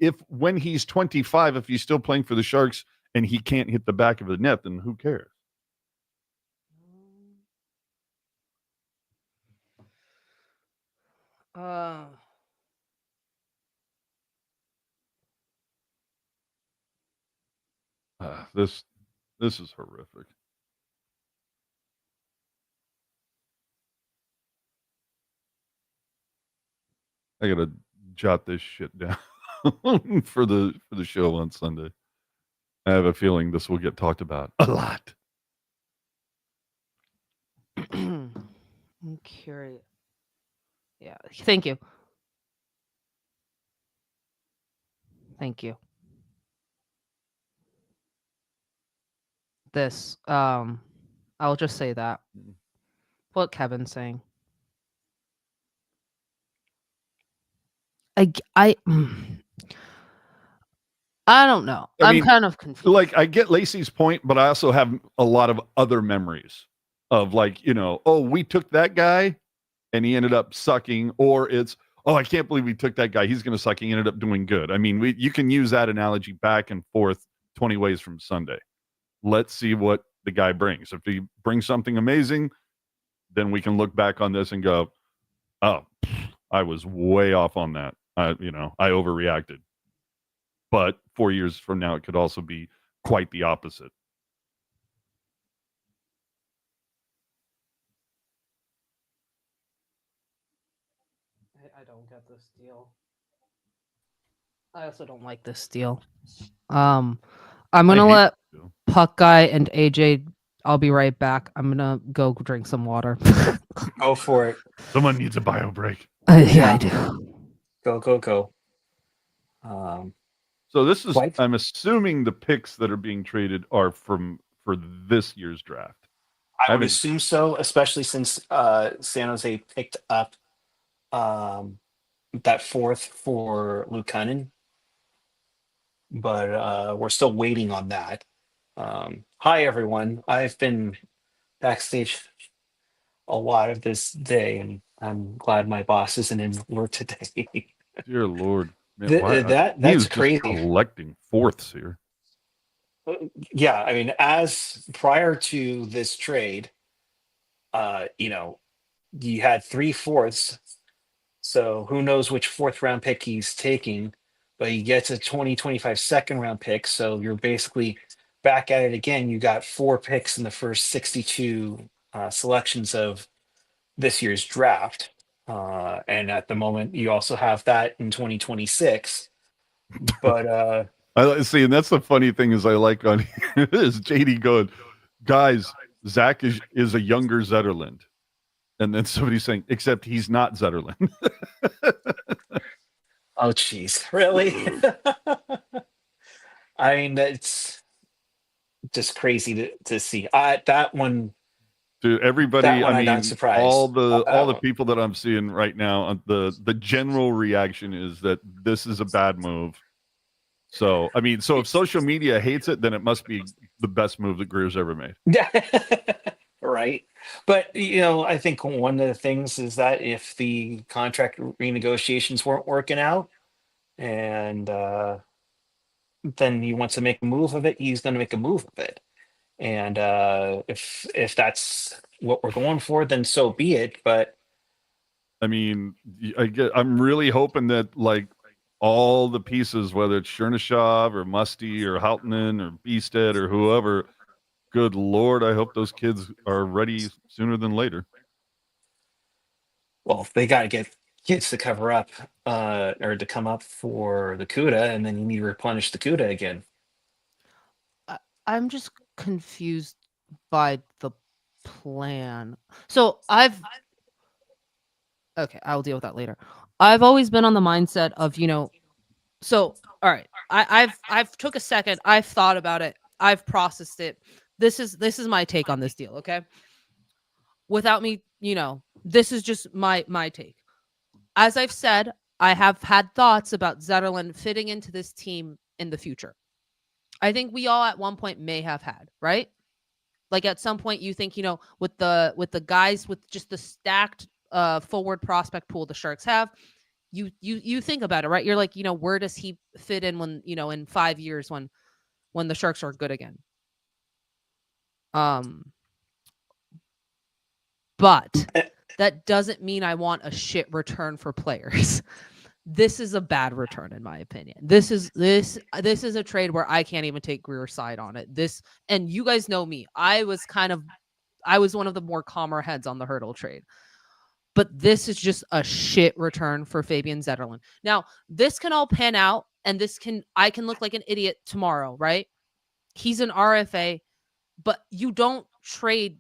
if when he's 25, if he's still playing for the Sharks and he can't hit the back of the net, then who cares? This is horrific. I gotta jot this shit down for the show on Sunday. I have a feeling this will get talked about a lot. I'm curious. Yeah, thank you. Thank you. This, I'll just say that. What Kevin's saying. I don't know. I'm kind of confused. Like, I get Lacey's point, but I also have a lot of other memories of like, oh, we took that guy and he ended up sucking, or it's, oh, I can't believe we took that guy. He's going to suck. He ended up doing good. I mean, you can use that analogy back and forth 20 ways from Sunday. Let's see what the guy brings. If he brings something amazing, then we can look back on this and go, oh, I was way off on that. I overreacted. But 4 years from now, it could also be quite the opposite. I don't get this deal. I also don't like this deal. I'm gonna I hate let this deal. Puck Guy and AJ. I'll be right back. I'm gonna go drink some water. Go for it. Someone needs a bio break. Yeah, I do. Go. So this is, White? I'm assuming the picks that are being traded are for this year's draft. I would haven't- assume so, especially since San Jose picked up that fourth for Luke Kunin. But we're still waiting on that. Hi, everyone. I've been backstage a lot of this day, and I'm glad my boss isn't in work today. Dear Lord, man, Th- why, that- he that's is just crazy. collecting fourths here. Yeah, I mean, as prior to this trade, you had 3/4. So who knows which fourth round pick he's taking, but he gets a 2025 second round pick. So you're basically back at it again. You got 4 picks in the first 62 selections of this year's draft. And at the moment, you also have that in 2026. But I see, and that's the funny thing is I like on here is JD going, guys, Zach is a younger Zetterlund. And then somebody saying, except he's not Zetterlund. oh, geez, really? I mean, it's just crazy to see. That one. To everybody, That one I I'm mean, not surprised. all the one. people that I'm seeing right now, the general reaction is that this is a bad move. So, I mean, so if social media hates it, then it must be the best move that Greer's ever made. Yeah, right. But I think one of the things is that if the contract renegotiations weren't working out, and then he wants to make a move of it, he's going to make a move of it. And if that's what we're going for, then so be it. But I mean, I'm really hoping that like all the pieces, whether it's Chernyshov or Musty or Haltonen or Beasted or whoever, good Lord, I hope those kids are ready sooner than later. well, they got to get kids to cover up or to come up for the CUDA, and then you need to replenish the CUDA again. I'm just confused by the plan. So okay, I'll deal with that later. I've always been on the mindset of, so all right, I've took a second, I've thought about it, I've processed it. This is my take on this deal, okay? Without me, this is just my take. As I've said, I have had thoughts about Zetterlund fitting into this team in the future. I think we all at one point may have had, right? Like at some point you think, with the guys with just the stacked forward prospect pool the Sharks have, you think about it, right? You're like, where does he fit in when, in 5 years when the Sharks are good again? But that doesn't mean I want a shit return for players. This is a bad return, in my opinion. This is a trade where I can't even take Greer's side on it. And you guys know me. I was one of the more calmer heads on the Hurdle trade. But this is just a shit return for Fabian Zetterlund. Now, this can all pan out, and I can look like an idiot tomorrow, right? He's an RFA, but you don't trade.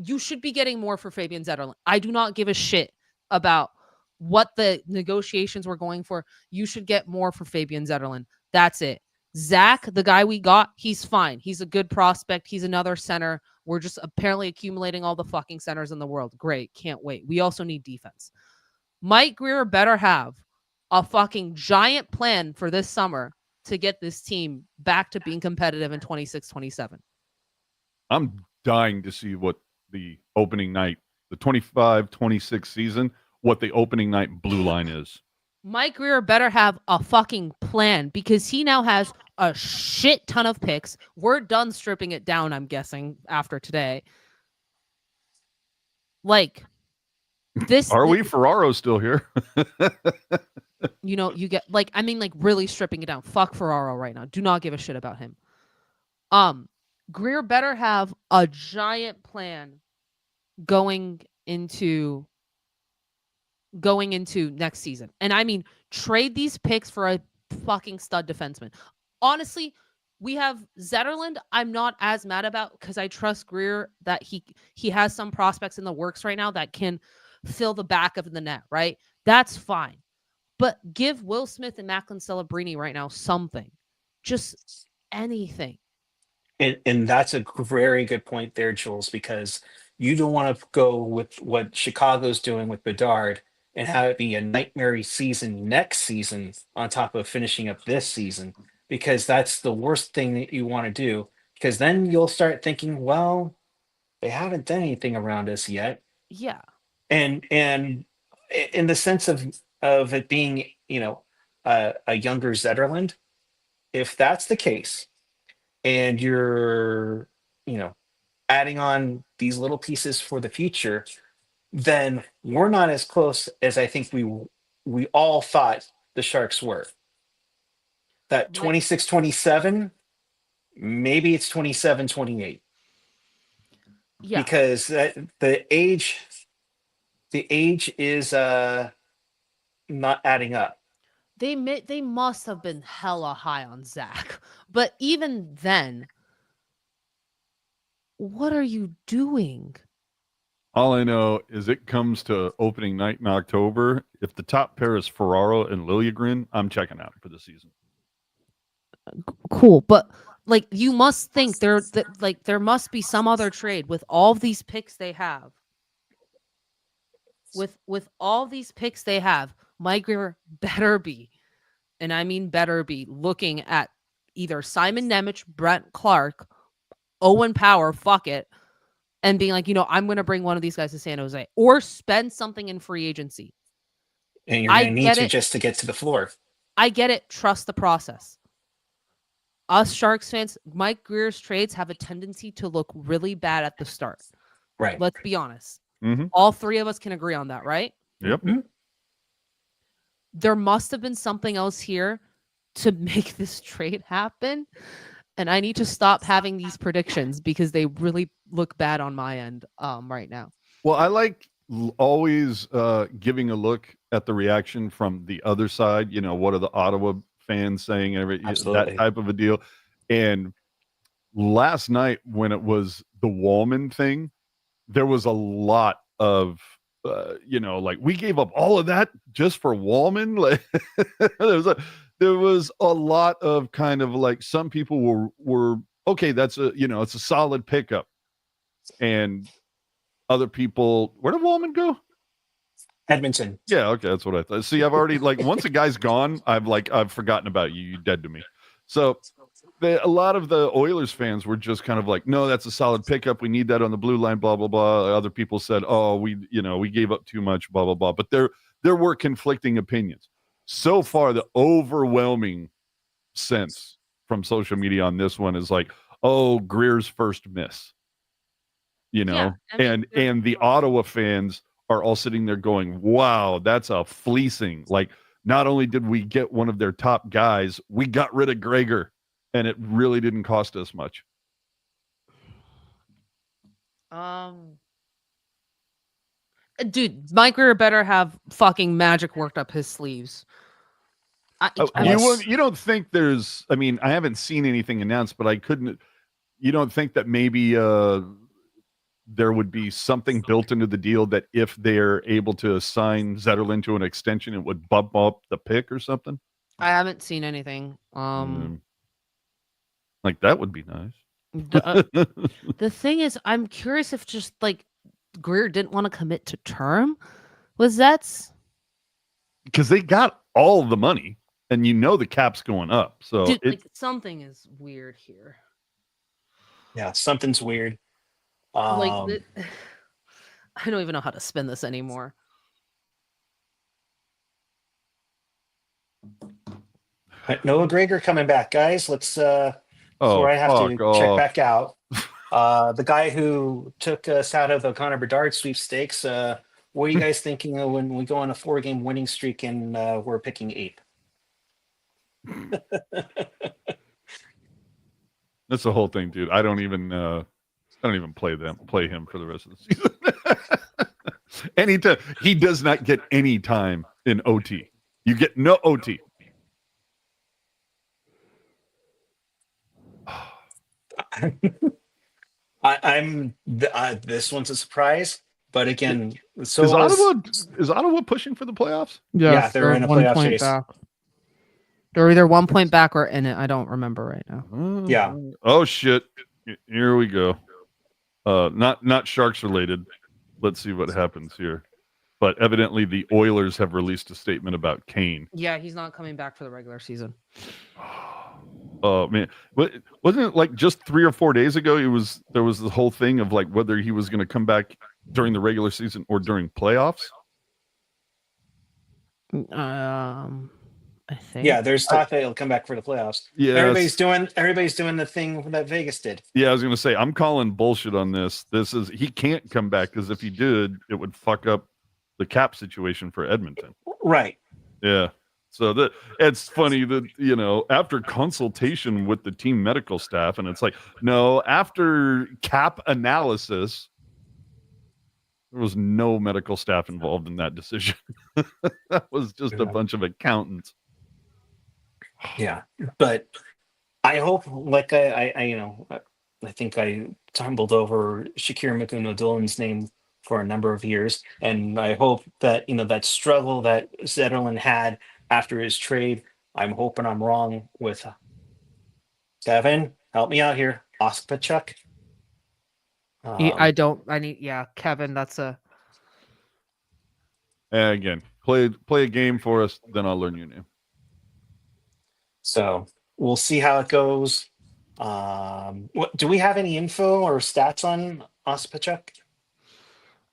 You should be getting more for Fabian Zetterlund. I do not give a shit about what the negotiations were going for. You should get more for Fabian Zetterlund. That's it. Zach, the guy we got, he's fine. He's a good prospect. He's another center. We're just apparently accumulating all the fucking centers in the world. Great. Can't wait. We also need defense. Mike Greer better have a fucking giant plan for this summer to get this team back to being competitive in 26-27. I'm dying to see what the opening night, the 25-26 season, what the opening night blue line is. Mike Greer better have a fucking plan because he now has a shit ton of picks. We're done stripping it down, I'm guessing, after today. Like, this... Are we? Ferraro's still here. You get, like, I mean, like, really stripping it down. Fuck Ferraro right now. Do not give a shit about him. Greer better have a giant plan going into next season. And I mean, trade these picks for a fucking stud defenseman. Honestly, we have Zetterlund. I'm not as mad about because I trust Greer that he has some prospects in the works right now that can fill the back of the net, right? That's fine. But give Will Smith and Macklin Celebrini right now something. Just anything. And that's a very good point there, Jules, because you don't want to go with what Chicago's doing with Bedard and have it be a nightmare season next season on top of finishing up this season, because that's the worst thing that you want to do. Because then you'll start thinking, well, they haven't done anything around us yet. Yeah. And in the sense of it being, a younger Zetterlund, if that's the case, and you're, adding on these little pieces for the future, then we're not as close as I think we all thought the Sharks were. That 26-27, maybe it's 27-28. Yeah. Because the age is not adding up. They must have been hella high on Zach. But even then, what are you doing? All I know is it comes to opening night in October. If the top pair is Ferraro and Liljegren, I'm checking out for the season. Cool, but like you must think there must be some other trade with all of these picks they have. With all these picks they have, Mike Greer better be, and I mean better be, looking at either Simon Nemec, Brent Clark, Owen Power, fuck it, and being like, I'm going to bring one of these guys to San Jose or spend something in free agency. And you're going to need to just to get to the floor. I get it. Trust the process. Us Sharks fans, Mike Greer's trades have a tendency to look really bad at the start. Right. Let's be honest. Mm-hmm. All three of us can agree on that, right? Yep. Mm-hmm. There must have been something else here to make this trade happen. And I need to stop having these predictions because they really look bad on my end right now. Well, I like always giving a look at the reaction from the other side. What are the Ottawa fans saying? That type of a deal. And last night when it was the Wallman thing, there was a lot of, we gave up all of that just for Wallman. Like, there was a lot of kind of like some people were okay. That's it's a solid pickup, and other people, where did Wallman go? Edmonton. Yeah, okay, that's what I thought. See, I've already once a guy's gone, I've forgotten about you. You're dead to me. So a lot of the Oilers fans were just kind of like, no, that's a solid pickup. We need that on the blue line, blah, blah, blah. Other people said, oh, we gave up too much, blah, blah, blah. But there were conflicting opinions. So far, the overwhelming sense from social media on this one is like, oh, Greer's first miss. Yeah, and the Ottawa fans are all sitting there going, wow, that's a fleecing. Like, not only did we get one of their top guys, we got rid of Gregor, and it really didn't cost us much. Dude, Mike Greer better have fucking magic worked up his sleeves. You don't think there's, I mean, I haven't seen anything announced, but you don't think that maybe there would be something built into the deal that if they're able to assign Zetterlund to an extension, it would bump up the pick or something? I haven't seen anything. Like that would be nice. The thing is, I'm curious if just like Greer didn't want to commit to term. That's because they got all the money, and the cap's going up. So dude, something is weird here. Yeah, something's weird. I don't even know how to spin this anymore. Noah Gregor coming back, guys. Let's before I have to check back out. The guy who took us out of the Connor Bedard sweepstakes. What are you guys thinking when we go on a 4-game winning streak and we're picking 8th? That's the whole thing, dude. I don't even play him for the rest of the season. He does not get any time in OT. You get no OT. I'm this one's a surprise, but again, so Is Ottawa pushing for the playoffs? Yeah, they're in a 1 playoff point chase. back. They're either 1 point back or in it. I don't remember right now. Yeah. Oh shit! Here we go. Not Sharks related. Let's see what happens here. But evidently, the Oilers have released a statement about Kane. Yeah, he's not coming back for the regular season. Oh man, wasn't it like just 3 or 4 days ago? There was the whole thing of like whether he was going to come back during the regular season or during playoffs. I think. Yeah, there's talk that he'll come back for the playoffs. Yeah, Everybody's doing the thing that Vegas did. Yeah, I was going to say I'm calling bullshit on this. He can't come back because if he did, it would fuck up the cap situation for Edmonton. Right. Yeah. So it's funny that, after consultation with the team medical staff, and it's like, no, after cap analysis, there was no medical staff involved in that decision. That was just a bunch of accountants. Yeah. But I hope, like I think I tumbled over Shakir McGoon-O'Dillon's name for a number of years, and I hope that that struggle that Zetterlund had after his trade, I'm hoping I'm wrong with Kevin. Help me out here, Ospachuk. Kevin. That's a. Again, play a game for us, then I'll learn your name. So we'll see how it goes. Do we have any info or stats on Ospachuk?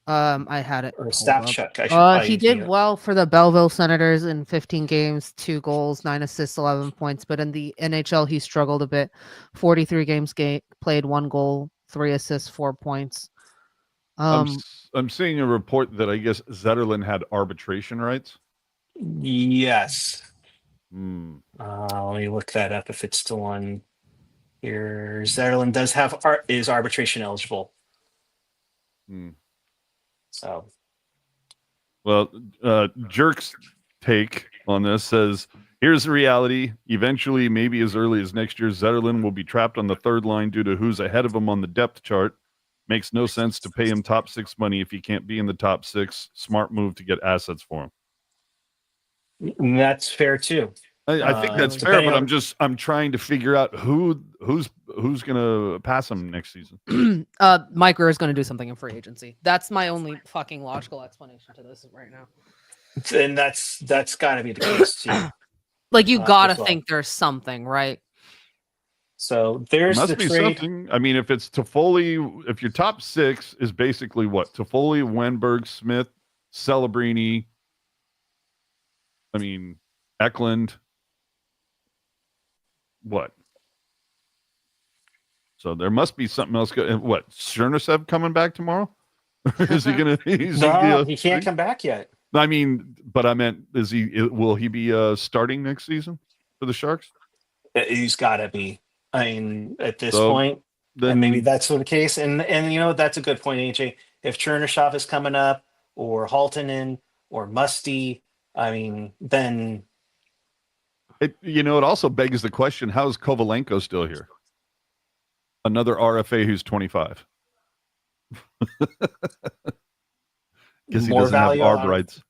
I had it. Or Stavchuk. He did well for the Belleville Senators in 15 games, 2 goals, 9 assists, 11 points. But in the NHL, he struggled a bit. 43 games played, 1 goal, 3 assists, 4 points. I'm seeing a report that I guess Zetterlund had arbitration rights. Yes. Let me look that up if it's still on here. Zetterlund does is arbitration eligible. So, well, Jerk's take on this says, here's the reality. Eventually, maybe as early as next year, Zetterlund will be trapped on the third line due to who's ahead of him on the depth chart. Makes no sense to pay him top 6 money if he can't be in the top 6. Smart move to get assets for him. That's fair too. I think that's fair, but I'm trying to figure out who's gonna pass him next season. Mike Greer is going to do something in free agency. That's my only fucking logical explanation to this right now. And that's got to be the case too. Like you got to think there's something, right? So there's must be trade. Something. I mean, if it's Toffoli, if your top 6 is basically what? Toffoli, Wenberg, Smith, Celebrini. I mean, Eklund. What? So there must be something else. What? Chernisev coming back tomorrow? Is he gonna? No, he can't come back yet. I mean, but I meant, will he be starting next season for the Sharks? He's got to be. I mean, at this point, and maybe that's the case. And that's a good point, AJ. If Chernisev is coming up, or Haltonen, or Musty, I mean, then. It also begs the question: how is Kovalenko still here? Another RFA who's 25. Because he doesn't have ARB rights.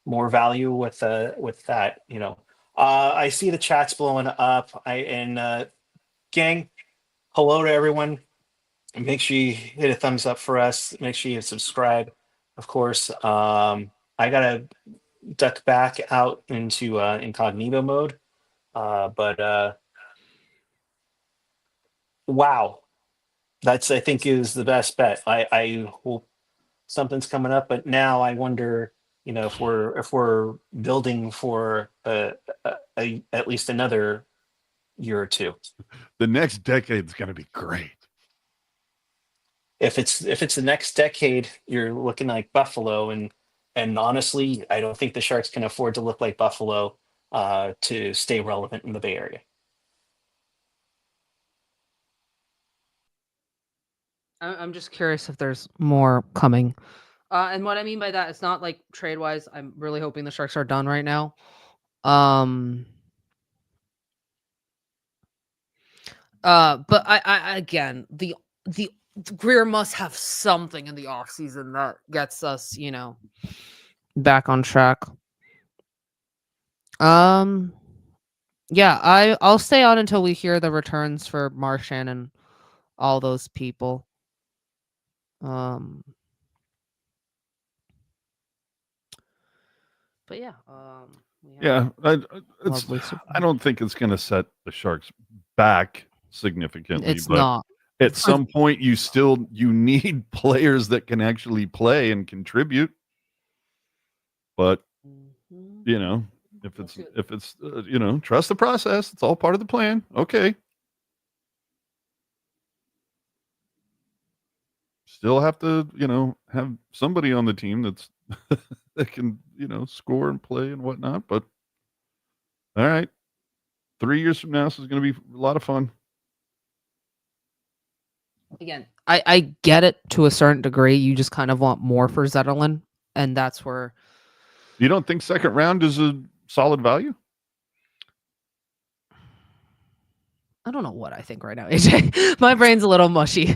More value with that, I see the chats blowing up. Gang, hello to everyone. Make sure you hit a thumbs up for us. Make sure you subscribe, of course. I gotta duck back out into incognito mode. But wow, that's, I think, is the best bet. I hope something's coming up, but now I wonder, if we're building for at least another year or two. The next decade is going to be great. If it's the next decade, you're looking like Buffalo, and honestly, I don't think the Sharks can afford to look like Buffalo to stay relevant in the Bay Area. I'm just curious if there's more coming. And what I mean by that, it's not like trade-wise. I'm really hoping the Sharks are done right now. But I again, the Greer must have something in the off season that gets us, back on track. Yeah, I'll stay on until we hear the returns for Marchand and all those people. But yeah, Yeah, I lovely don't think it's going to set the Sharks back significantly, it's but not. at some point you need players that can actually play and contribute. But if it's trust the process, it's all part of the plan. Okay. Still have to, have somebody on the team that's that can, score and play and whatnot. But all right. 3 years from now, this is going to be a lot of fun. Again, I get it to a certain degree. You just kind of want more for Zetterlund, and that's where. You don't think second round is a solid value? I don't know what I think right now, AJ. My brain's a little mushy.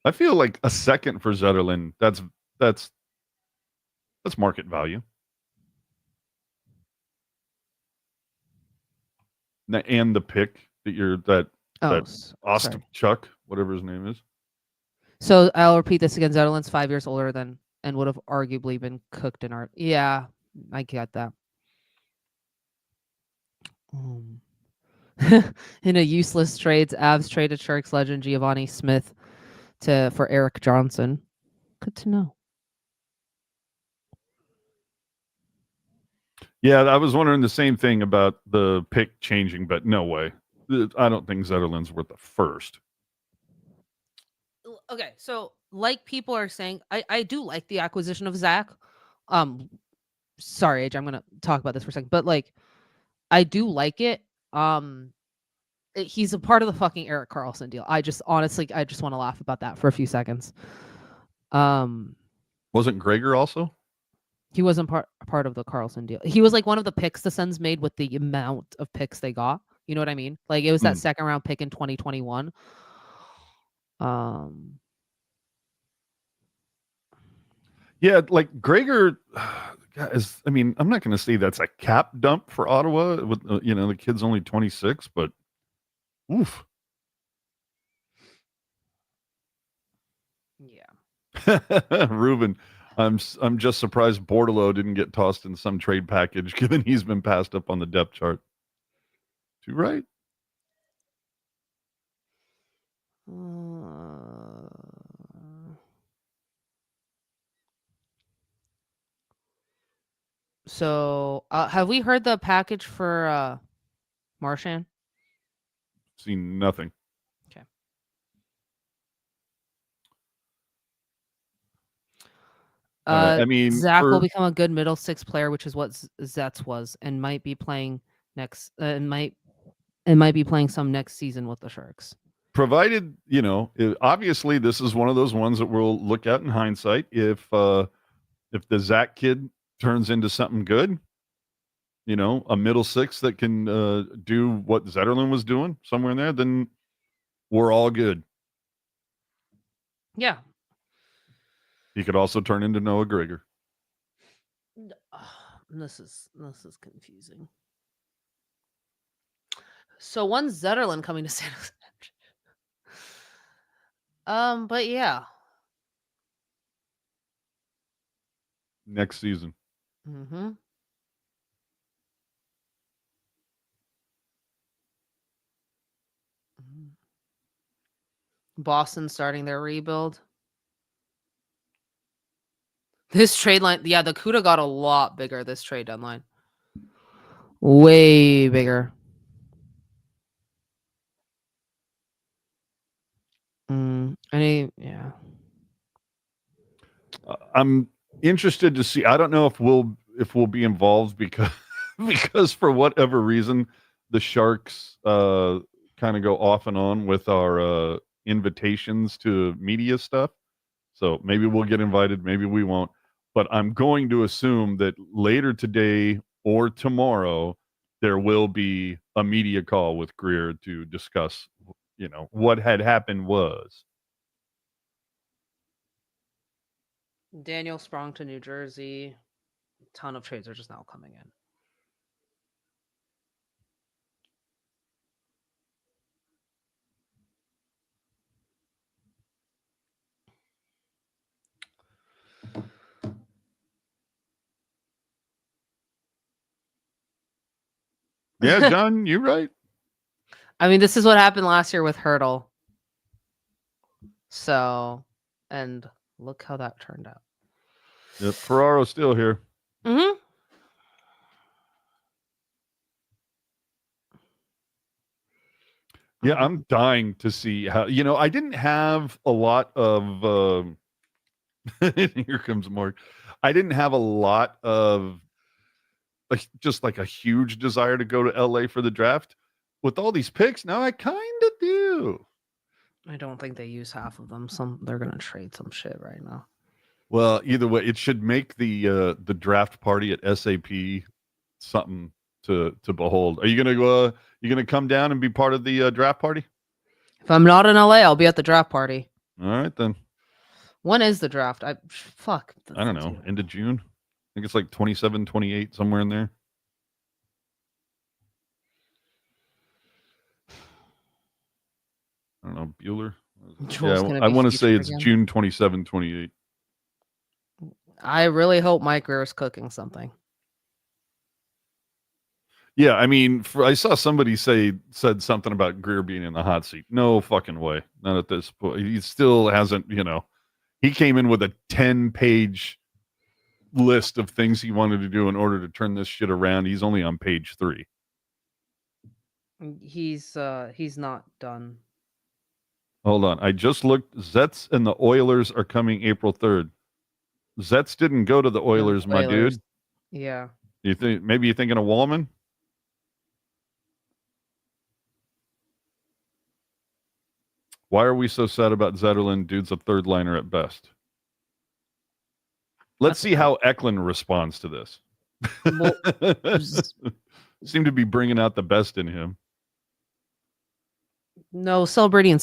I feel like a second for Zetterlund, that's market value. And the pick that Chuck, whatever his name is. So I'll repeat this again. Zetterlund's 5 years older than and would have arguably been cooked in our. Yeah, I get that. In a useless trades, Avs traded Sharks legend Giovanni Smith for Eric Johnson. Good to know. Yeah, I was wondering the same thing about the pick changing, but no way. I don't think Zetterlund's worth the first. Okay, so like people are saying, I do like the acquisition of Zach. Sorry, AJ, I'm gonna talk about this for a second, but like, I do like it. He's a part of the fucking Erik Karlsson deal. I just want to laugh about that for a few seconds. Wasn't Gregor also? He wasn't part of the Karlsson deal. He was like one of the picks the Sens made with the amount of picks they got. You know what I mean? Like it was that second round pick in 2021. Yeah, like Gregor is. I mean, I'm not going to say that's a cap dump for Ottawa. With the kid's only 26, but oof. Yeah. Ruben, I'm just surprised Bordelot didn't get tossed in some trade package, given he's been passed up on the depth chart. Too right. So, have we heard the package for Marchand? Seen nothing. Okay. I mean, Zach will become a good middle six player, which is what Zetz was, and might be playing next. Might be playing some next season with the Sharks. Provided, obviously this is one of those ones that we'll look at in hindsight. If the Zach kid turns into something good, a middle six that can do what Zetterlund was doing somewhere in there, then we're all good. Yeah. He could also turn into Noah Gregor. This is confusing. So when's Zetterlund coming to San Jose? But yeah. Next season. Mm-hmm. Boston starting their rebuild. This trade line, yeah, the CUDA got a lot bigger this trade deadline. Way bigger. Yeah. I'm interested to see. I don't know if we'll be involved because for whatever reason the Sharks kind of go off and on with our invitations to media stuff. So maybe we'll get invited, maybe we won't. But I'm going to assume that later today or tomorrow there will be a media call with Greer to discuss, what had happened was. Daniel Sprong to New Jersey. A ton of trades are just now coming in. Yeah, John, you're right. I mean, this is what happened last year with Hurdle. So, and look how that turned out. Yep, Ferraro's still here. Mm-hmm. Yeah, I'm dying to see how, I didn't have a lot of, here comes Mark. I didn't have a lot of, just like a huge desire to go to LA for the draft. With all these picks, now I kind of do. I don't think they use half of them. They're gonna trade some shit right now. Well, either way, it should make the draft party at SAP something to behold. Are you gonna come down and be part of the draft party? If I'm not in LA, I'll be at the draft party. All right then. When is the draft? I don't know. End of June. I think it's like 27, 28, somewhere in there. I don't know. Bueller. Jules I want to say it's again. June 27, 28. I really hope Mike Greer is cooking something. Yeah, I mean, I saw somebody said something about Greer being in the hot seat. No fucking way. Not at this point. He still hasn't, he came in with a 10-page list of things he wanted to do in order to turn this shit around. He's only on page 3. He's not done. Hold on. I just looked. Zets and the Oilers are coming April 3rd. Zets didn't go to the Oilers, my dude. Yeah. You think maybe you're thinking of Wallman? Why are we so sad about Zetterlund? Dude's a third liner at best. Let's see how Eklund responds to this. Well, Seem to be bringing out the best in him. no, Celebrity and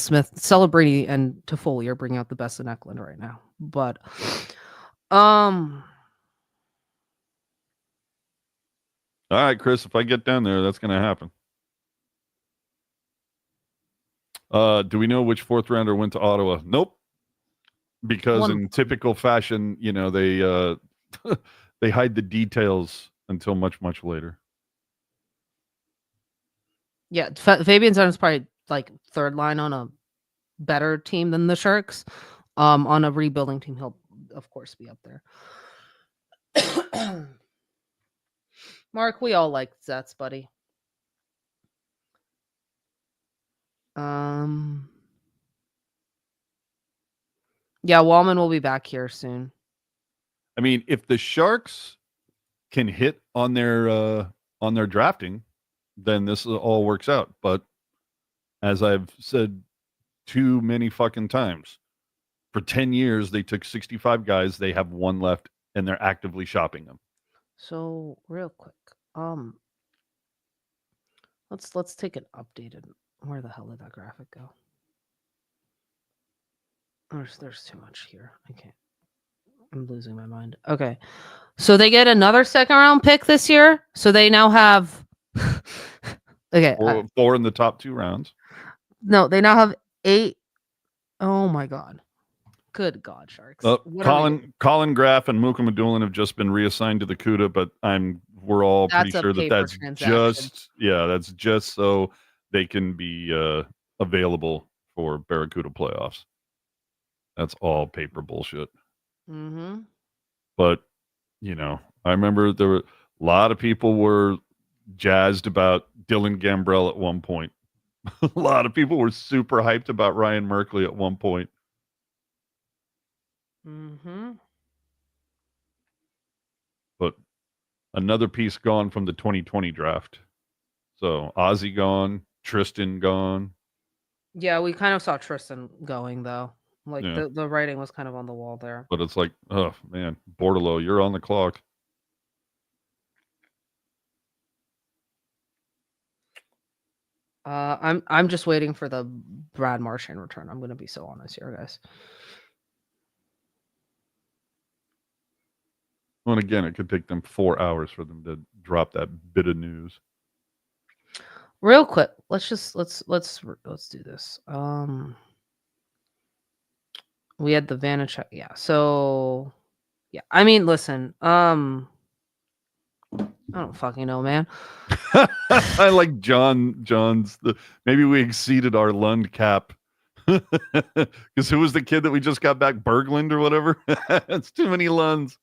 Toffoli are bringing out the best in Eklund right now. But, All right, Chris, if I get down there, that's going to happen. Do we know which fourth rounder went to Ottawa? Nope. Because in typical fashion, they they hide the details until much, much later. Yeah, Fabian Zenn's probably like third line on a better team than the Sharks. On a rebuilding team, he'll of course be up there. Mark, we all like Zets, buddy. Yeah, Wallman will be back here soon. I mean, if the Sharks can hit on their drafting, then this all works out. But as I've said too many fucking times, for 10 years they took 65 guys, they have one left, and they're actively shopping them. So real quick, let's take an updated. Where the hell did that graphic go? There's too much here. I can't. I'm losing my mind. Okay. So they get another second round pick this year. So they now have okay. 4 in the top 2 rounds. No, they now have 8. Oh my god. Good God, Sharks. Colin Graff and Muka Medulin have just been reassigned to the CUDA, but we're all pretty sure that's just so they can be available for Barracuda playoffs. That's all paper bullshit. Mm-hmm. But, I remember there were a lot of people were jazzed about Dylan Gambrell at one point. A lot of people were super hyped about Ryan Merkley at one point. Mm-hmm. But another piece gone from the 2020 draft. So Ozzy gone, Tristan gone. Yeah, we kind of saw Tristan going though. Like the writing was kind of on the wall there. But it's like, oh man, Bordelot, you're on the clock. I'm just waiting for the Brad Marchand return. I'm gonna be so honest here, guys. Well, and again, it could take them 4 hours for them to drop that bit of news. Real quick, let's do this. We had the Vanacek, yeah. So, yeah. I mean, listen. I don't fucking know, man. I like John's. Maybe we exceeded our Lund cap. Because who was the kid that we just got back? Berglund or whatever? It's too many Lunds.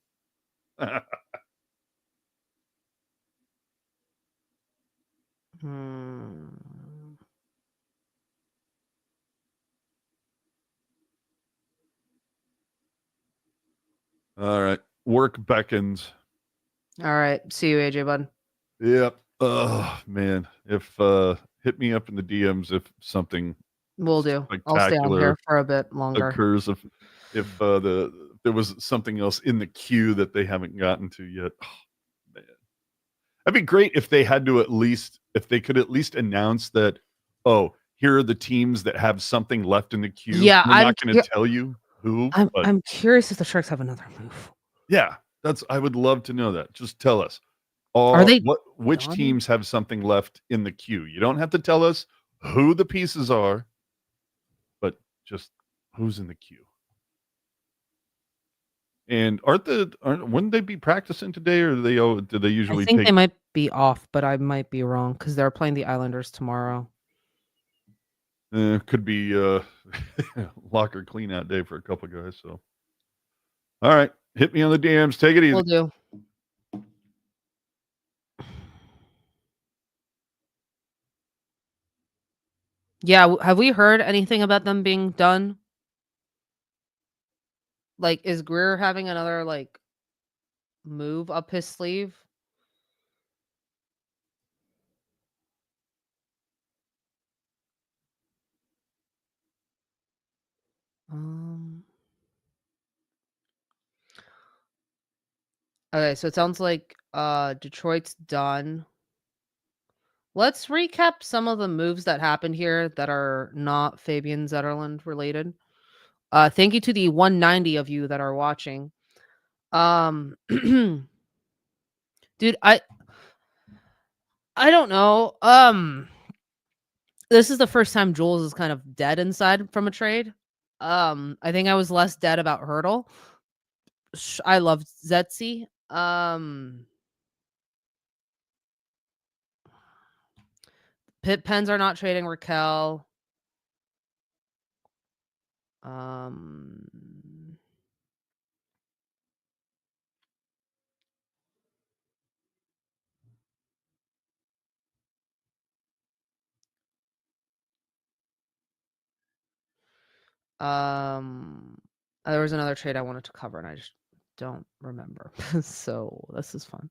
All right. Work beckons. All right. See you, AJ, bud. Yep. Oh, man. If hit me up in the DMs if something Will do. I'll stay on spectacular here for a bit longer. occurs, if there was something else in the queue that they haven't gotten to yet. Oh, man. That'd be great if they had to if they could at least announce that, oh, here are the teams that have something left in the queue. Yeah, I'm not going to tell you who. I'm curious if the Sharks have another move. Yeah, I would love to know that. Just tell us. Are they which done? teams have something left in the queue? You don't have to tell us who the pieces are, but just who's in the queue. And wouldn't they be practicing today, or do they usually I think take? they might be off, but I might be wrong because they're playing the Islanders tomorrow. Could be locker clean out day for a couple guys. So, all right, hit me on the DMs. Take it easy. Will do. Yeah, have we heard anything about them being done? Like, is Greer having another like move up his sleeve? Okay, so it sounds like Detroit's done. Let's recap some of the moves that happened here that are not Fabian Zetterlund related. Thank you to the 190 of you that are watching. Dude, I don't know. This is the first time Jules is kind of dead inside from a trade. I think I was less dead about Hurdle. I love Zetzi. Pens are not trading Raquel. There was another trade I wanted to cover and I just don't remember. So this is fun.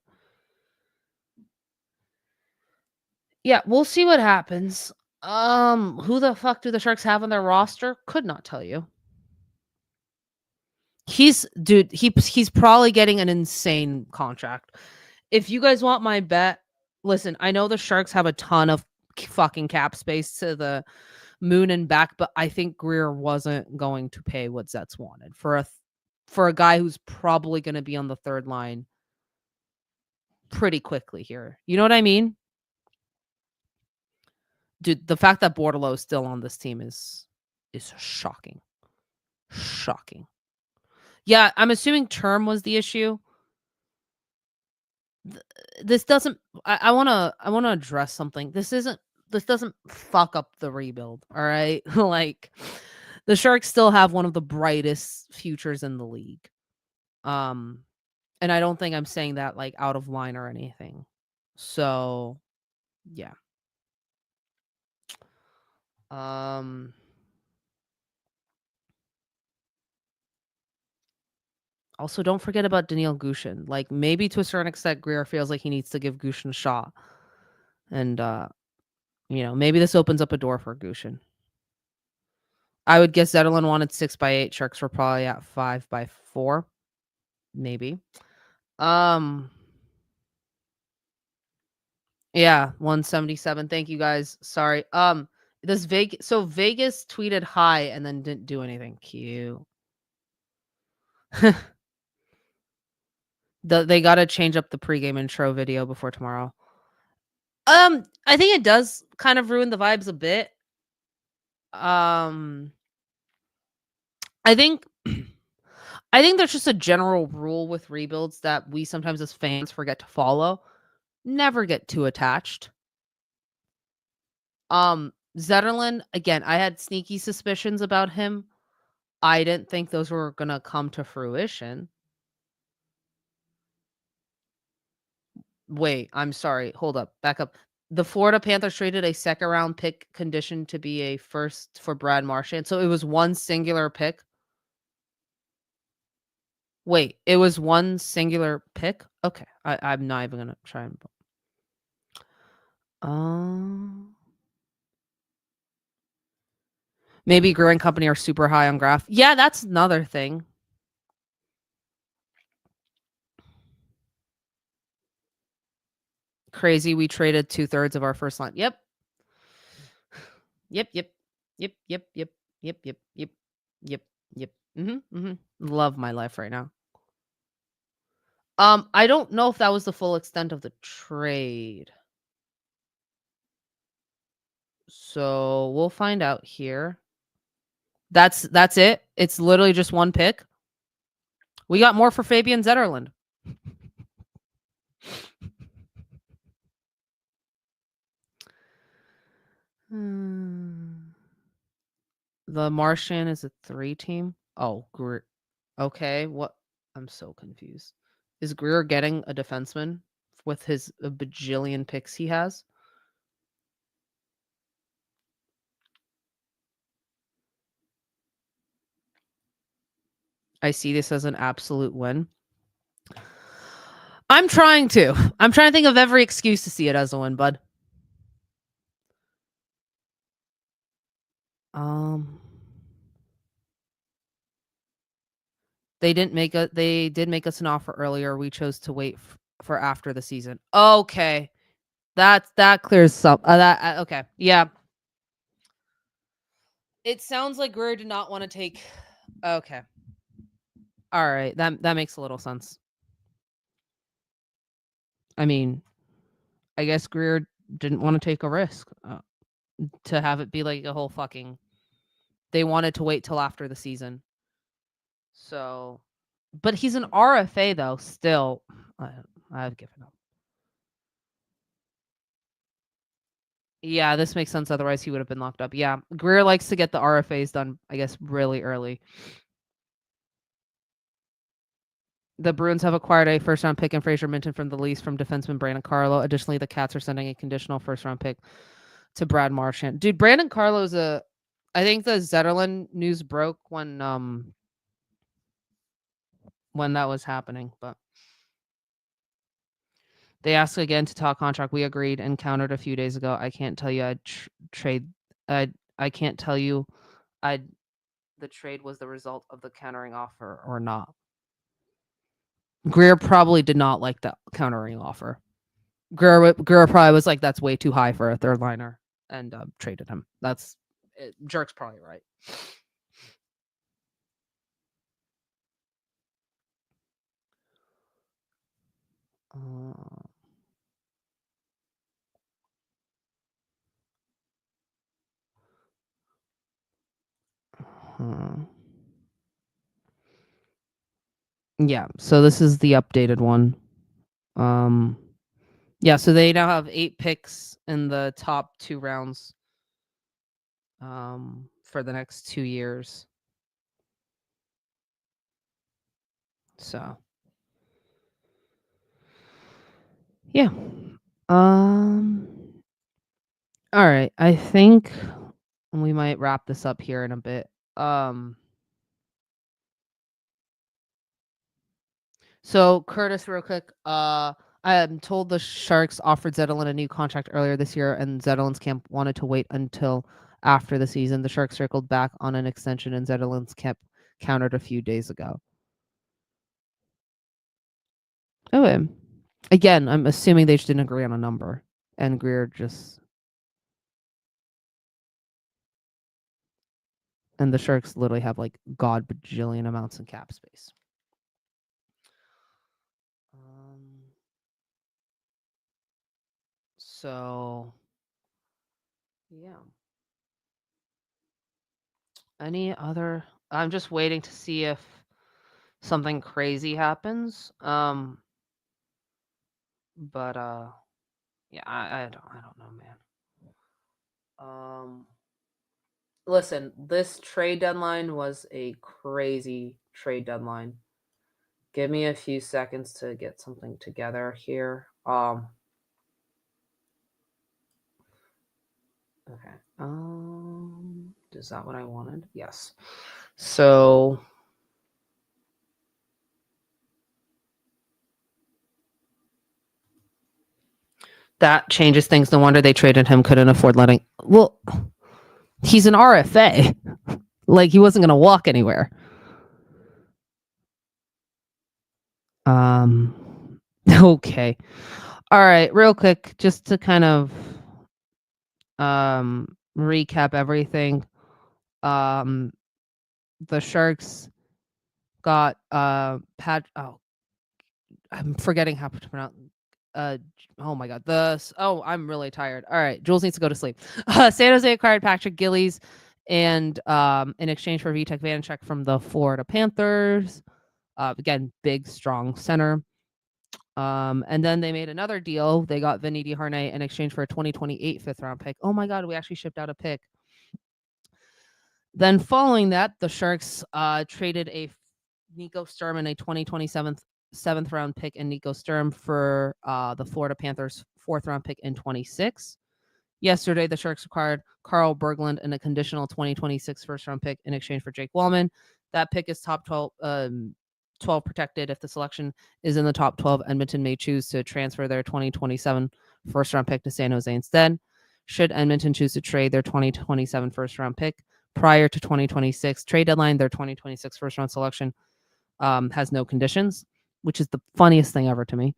Yeah, we'll see what happens. Who the fuck do the Sharks have on their roster? Could not tell you. He's probably getting an insane contract. If you guys want my bet, listen, I know the Sharks have a ton of fucking cap space to the moon and back, but I think Greer wasn't going to pay what Zets wanted for a guy who's probably going to be on the third line pretty quickly here. You know what I mean? Dude, the fact that Bordelot is still on this team is shocking. Shocking. Yeah, I'm assuming term was the issue. This doesn't I want to address something. This doesn't fuck up the rebuild, all right? Like the Sharks still have one of the brightest futures in the league. And I don't think I'm saying that like out of line or anything. So, yeah. Also, don't forget about Daniil Gushin. Like, maybe to a certain extent, Greer feels like he needs to give Gushin a shot. And, maybe this opens up a door for Gushin. I would guess Zetterlund wanted 6x8. Sharks were probably at 5x4. Maybe. Yeah, 177. Thank you guys. Sorry. This Vegas tweeted hi and then didn't do anything. Cute. They gotta change up the pregame intro video before tomorrow. I think it does kind of ruin the vibes a bit. I think there's just a general rule with rebuilds that we sometimes as fans forget to follow. Never get too attached. Zetterlund, again, I had sneaky suspicions about him. I didn't think those were gonna come to fruition. Wait, I'm sorry. Hold up. Back up. The Florida Panthers traded a second-round pick conditioned to be a first for Brad Marchand. So it was one singular pick. Wait, it was one singular pick? Okay. I'm not even gonna try and maybe Greer and company are super high on Graph. Yeah, that's another thing. Crazy. We traded 2/3 of our first line. Yep. Love my life right now. I don't know if that was the full extent of the trade. So we'll find out here. That's it. It's literally just one pick. We got more for Fabian Zetterlund. The Martian is a 3 team. Oh, Greer. Okay, what? I'm so confused. Is Greer getting a defenseman with his a bajillion picks he has? I see this as an absolute win. I'm trying to think of every excuse to see it as a win, bud. They did make us an offer earlier. We chose to wait for after the season. Okay. That clears some okay. Yeah. It sounds like Greer did not want to take. Okay. All right. That makes a little sense. I mean, I guess Greer didn't want to take a risk to have it be like a whole fucking. They wanted to wait till after the season. So, but he's an RFA though. Still, I've given up. Yeah, this makes sense. Otherwise, he would have been locked up. Yeah, Greer likes to get the RFAs done, I guess, really early. The Bruins have acquired a first-round pick in Fraser Minton from the lease from defenseman Brandon Carlo. Additionally, the Cats are sending a conditional first-round pick to Brad Marchand. Dude, Brandon Carlo's I think the Zetterlund news broke when that was happening, but they asked again to talk contract. We agreed and countered a few days ago. I can't tell you I'd trade. I can't tell you the trade was the result of the countering offer or not. Greer probably did not like the countering offer. Greer probably was like, that's way too high for a third liner, and traded him. Jerk's probably right. Yeah, so this is the updated one. Yeah, so they now have 8 picks in the top 2 rounds for the next 2 years. So yeah. All right, I think we might wrap this up here in a bit. So Curtis, real quick, I am told the Sharks offered Zetterlund a new contract earlier this year, and Zetterlund's camp wanted to wait until after the season. The Sharks circled back on an extension, and Zetterlund's camp countered a few days ago. Okay. Again, I'm assuming they just didn't agree on a number. And Greer just... And the Sharks literally have like god bajillion amounts in cap space. So, yeah. Any other... I'm just waiting to see if something crazy happens. But yeah, I don't know, man. Listen, this trade deadline was a crazy trade deadline. Give me a few seconds to get something together here. Okay. Is that what I wanted? Yes. So that changes things. No wonder they traded him. Couldn't afford letting... Well, he's an RFA. Like, he wasn't going to walk anywhere. Okay. All right, real quick, just to kind of recap everything. The Sharks got I'm forgetting how to pronounce oh my god. I'm really tired. All right, Jules needs to go to sleep. San Jose acquired Patrick Gillies and in exchange for Vitek Vanacek from the Florida Panthers. Again, big, strong center. And then they made another deal. They got Vinny DeHarnay in exchange for a 2028 fifth-round pick. Oh my god, we actually shipped out a pick. Then following that, the Sharks traded a Nico Sturm and a 2027 7th-round pick in Nico Sturm for the Florida Panthers 4th-round pick in 26. Yesterday, the Sharks acquired Carl Berglund and a conditional 2026 first-round pick in exchange for Jake Wallman. That pick is top 12 protected. If the selection is in the top 12, Edmonton may choose to transfer their 2027 first-round pick to San Jose instead. Should Edmonton choose to trade their 2027 first-round pick prior to 2026 trade deadline, their 2026 first-round selection has no conditions, which is the funniest thing ever to me.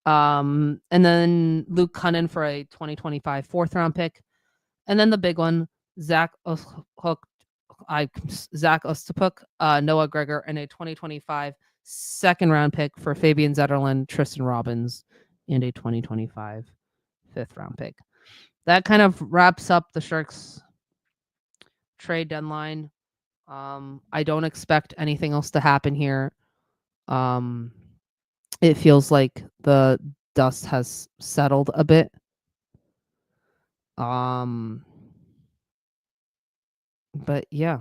And then Luke Kunin for a 2025 4th-round pick. And then the big one, Zach Ostapuk, Noah Gregor, and a 2025 2nd-round pick for Fabian Zetterlund, Tristan Robbins, and a 2025 5th-round pick. That kind of wraps up the Sharks trade deadline. I don't expect anything else to happen here. It feels like the dust has settled a bit. But yeah.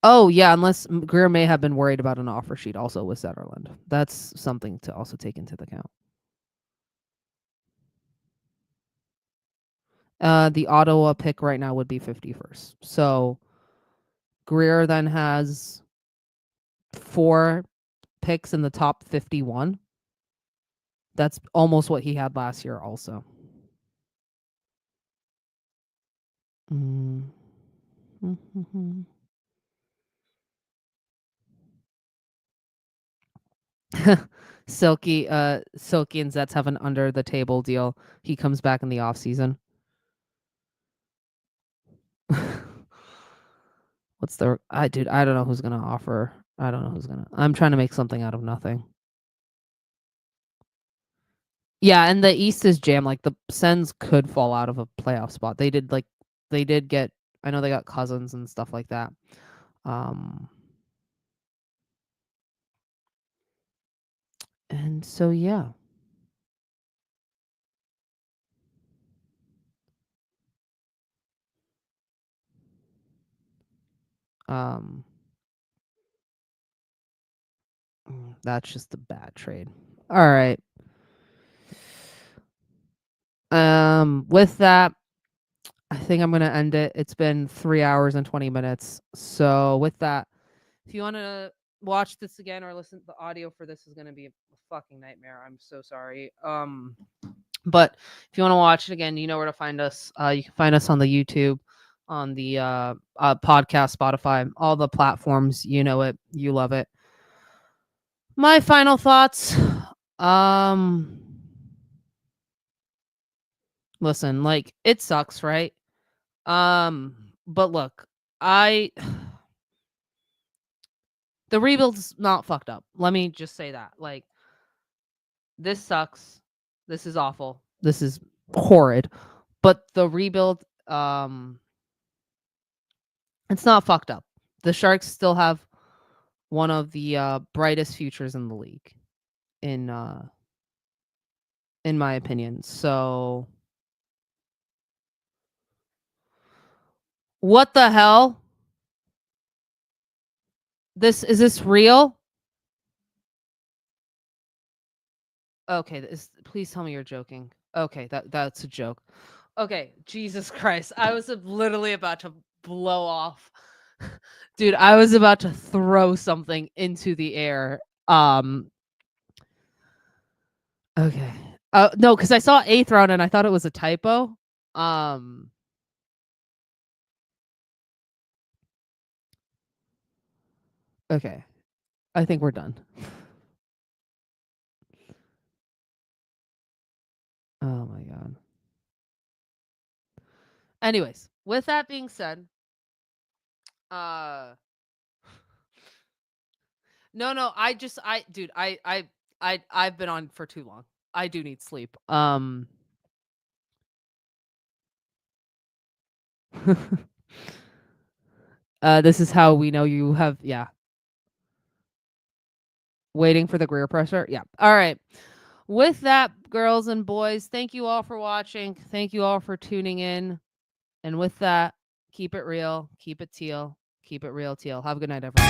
Oh, yeah, unless Greer may have been worried about an offer sheet also with Zetterlund. That's something to also take into account. The Ottawa pick right now would be 51st. So Greer then has 4 picks in the top 51. That's almost what he had last year also. Silky and Zets have an under the table deal. He comes back in the off season. What's the I don't know who's gonna offer. I'm trying to make something out of nothing. Yeah, and the East is jammed. Like, the Sens could fall out of a playoff spot. They did get, I know they got Cousins and stuff like that. And so yeah. That's just a bad trade. All right. With that, I think I'm gonna end it. It's been 3 hours and 20 minutes. So with that, if you want to watch this again or listen, the audio for this is gonna be a fucking nightmare. I'm so sorry. But if you want to watch it again, you know where to find us. You can find us on the YouTube, on the podcast, Spotify, all the platforms. You know it. You love it. My final thoughts. Listen, like it sucks, right? But look, the rebuild's not fucked up. Let me just say that. Like, this sucks. This is awful. This is horrid. But the rebuild, it's not fucked up. The Sharks still have one of the brightest futures in the league, in my opinion. So, what the hell? Is this real? Okay, please tell me you're joking. Okay, that's a joke. Okay, Jesus Christ. I was literally about to blow off. Dude, I was about to throw something into the air. Okay. No, because I saw 8th round and I thought it was a typo. Okay. I think we're done. Oh my god. Anyways, with that being said, no, dude, I've been on for too long. I do need sleep. This is how we know you have, yeah. Waiting for the Greer pressure? Yeah. All right. With that, girls and boys, thank you all for watching. Thank you all for tuning in. And with that, keep it real. Keep it teal. Keep it real, teal. Have a good night, everyone.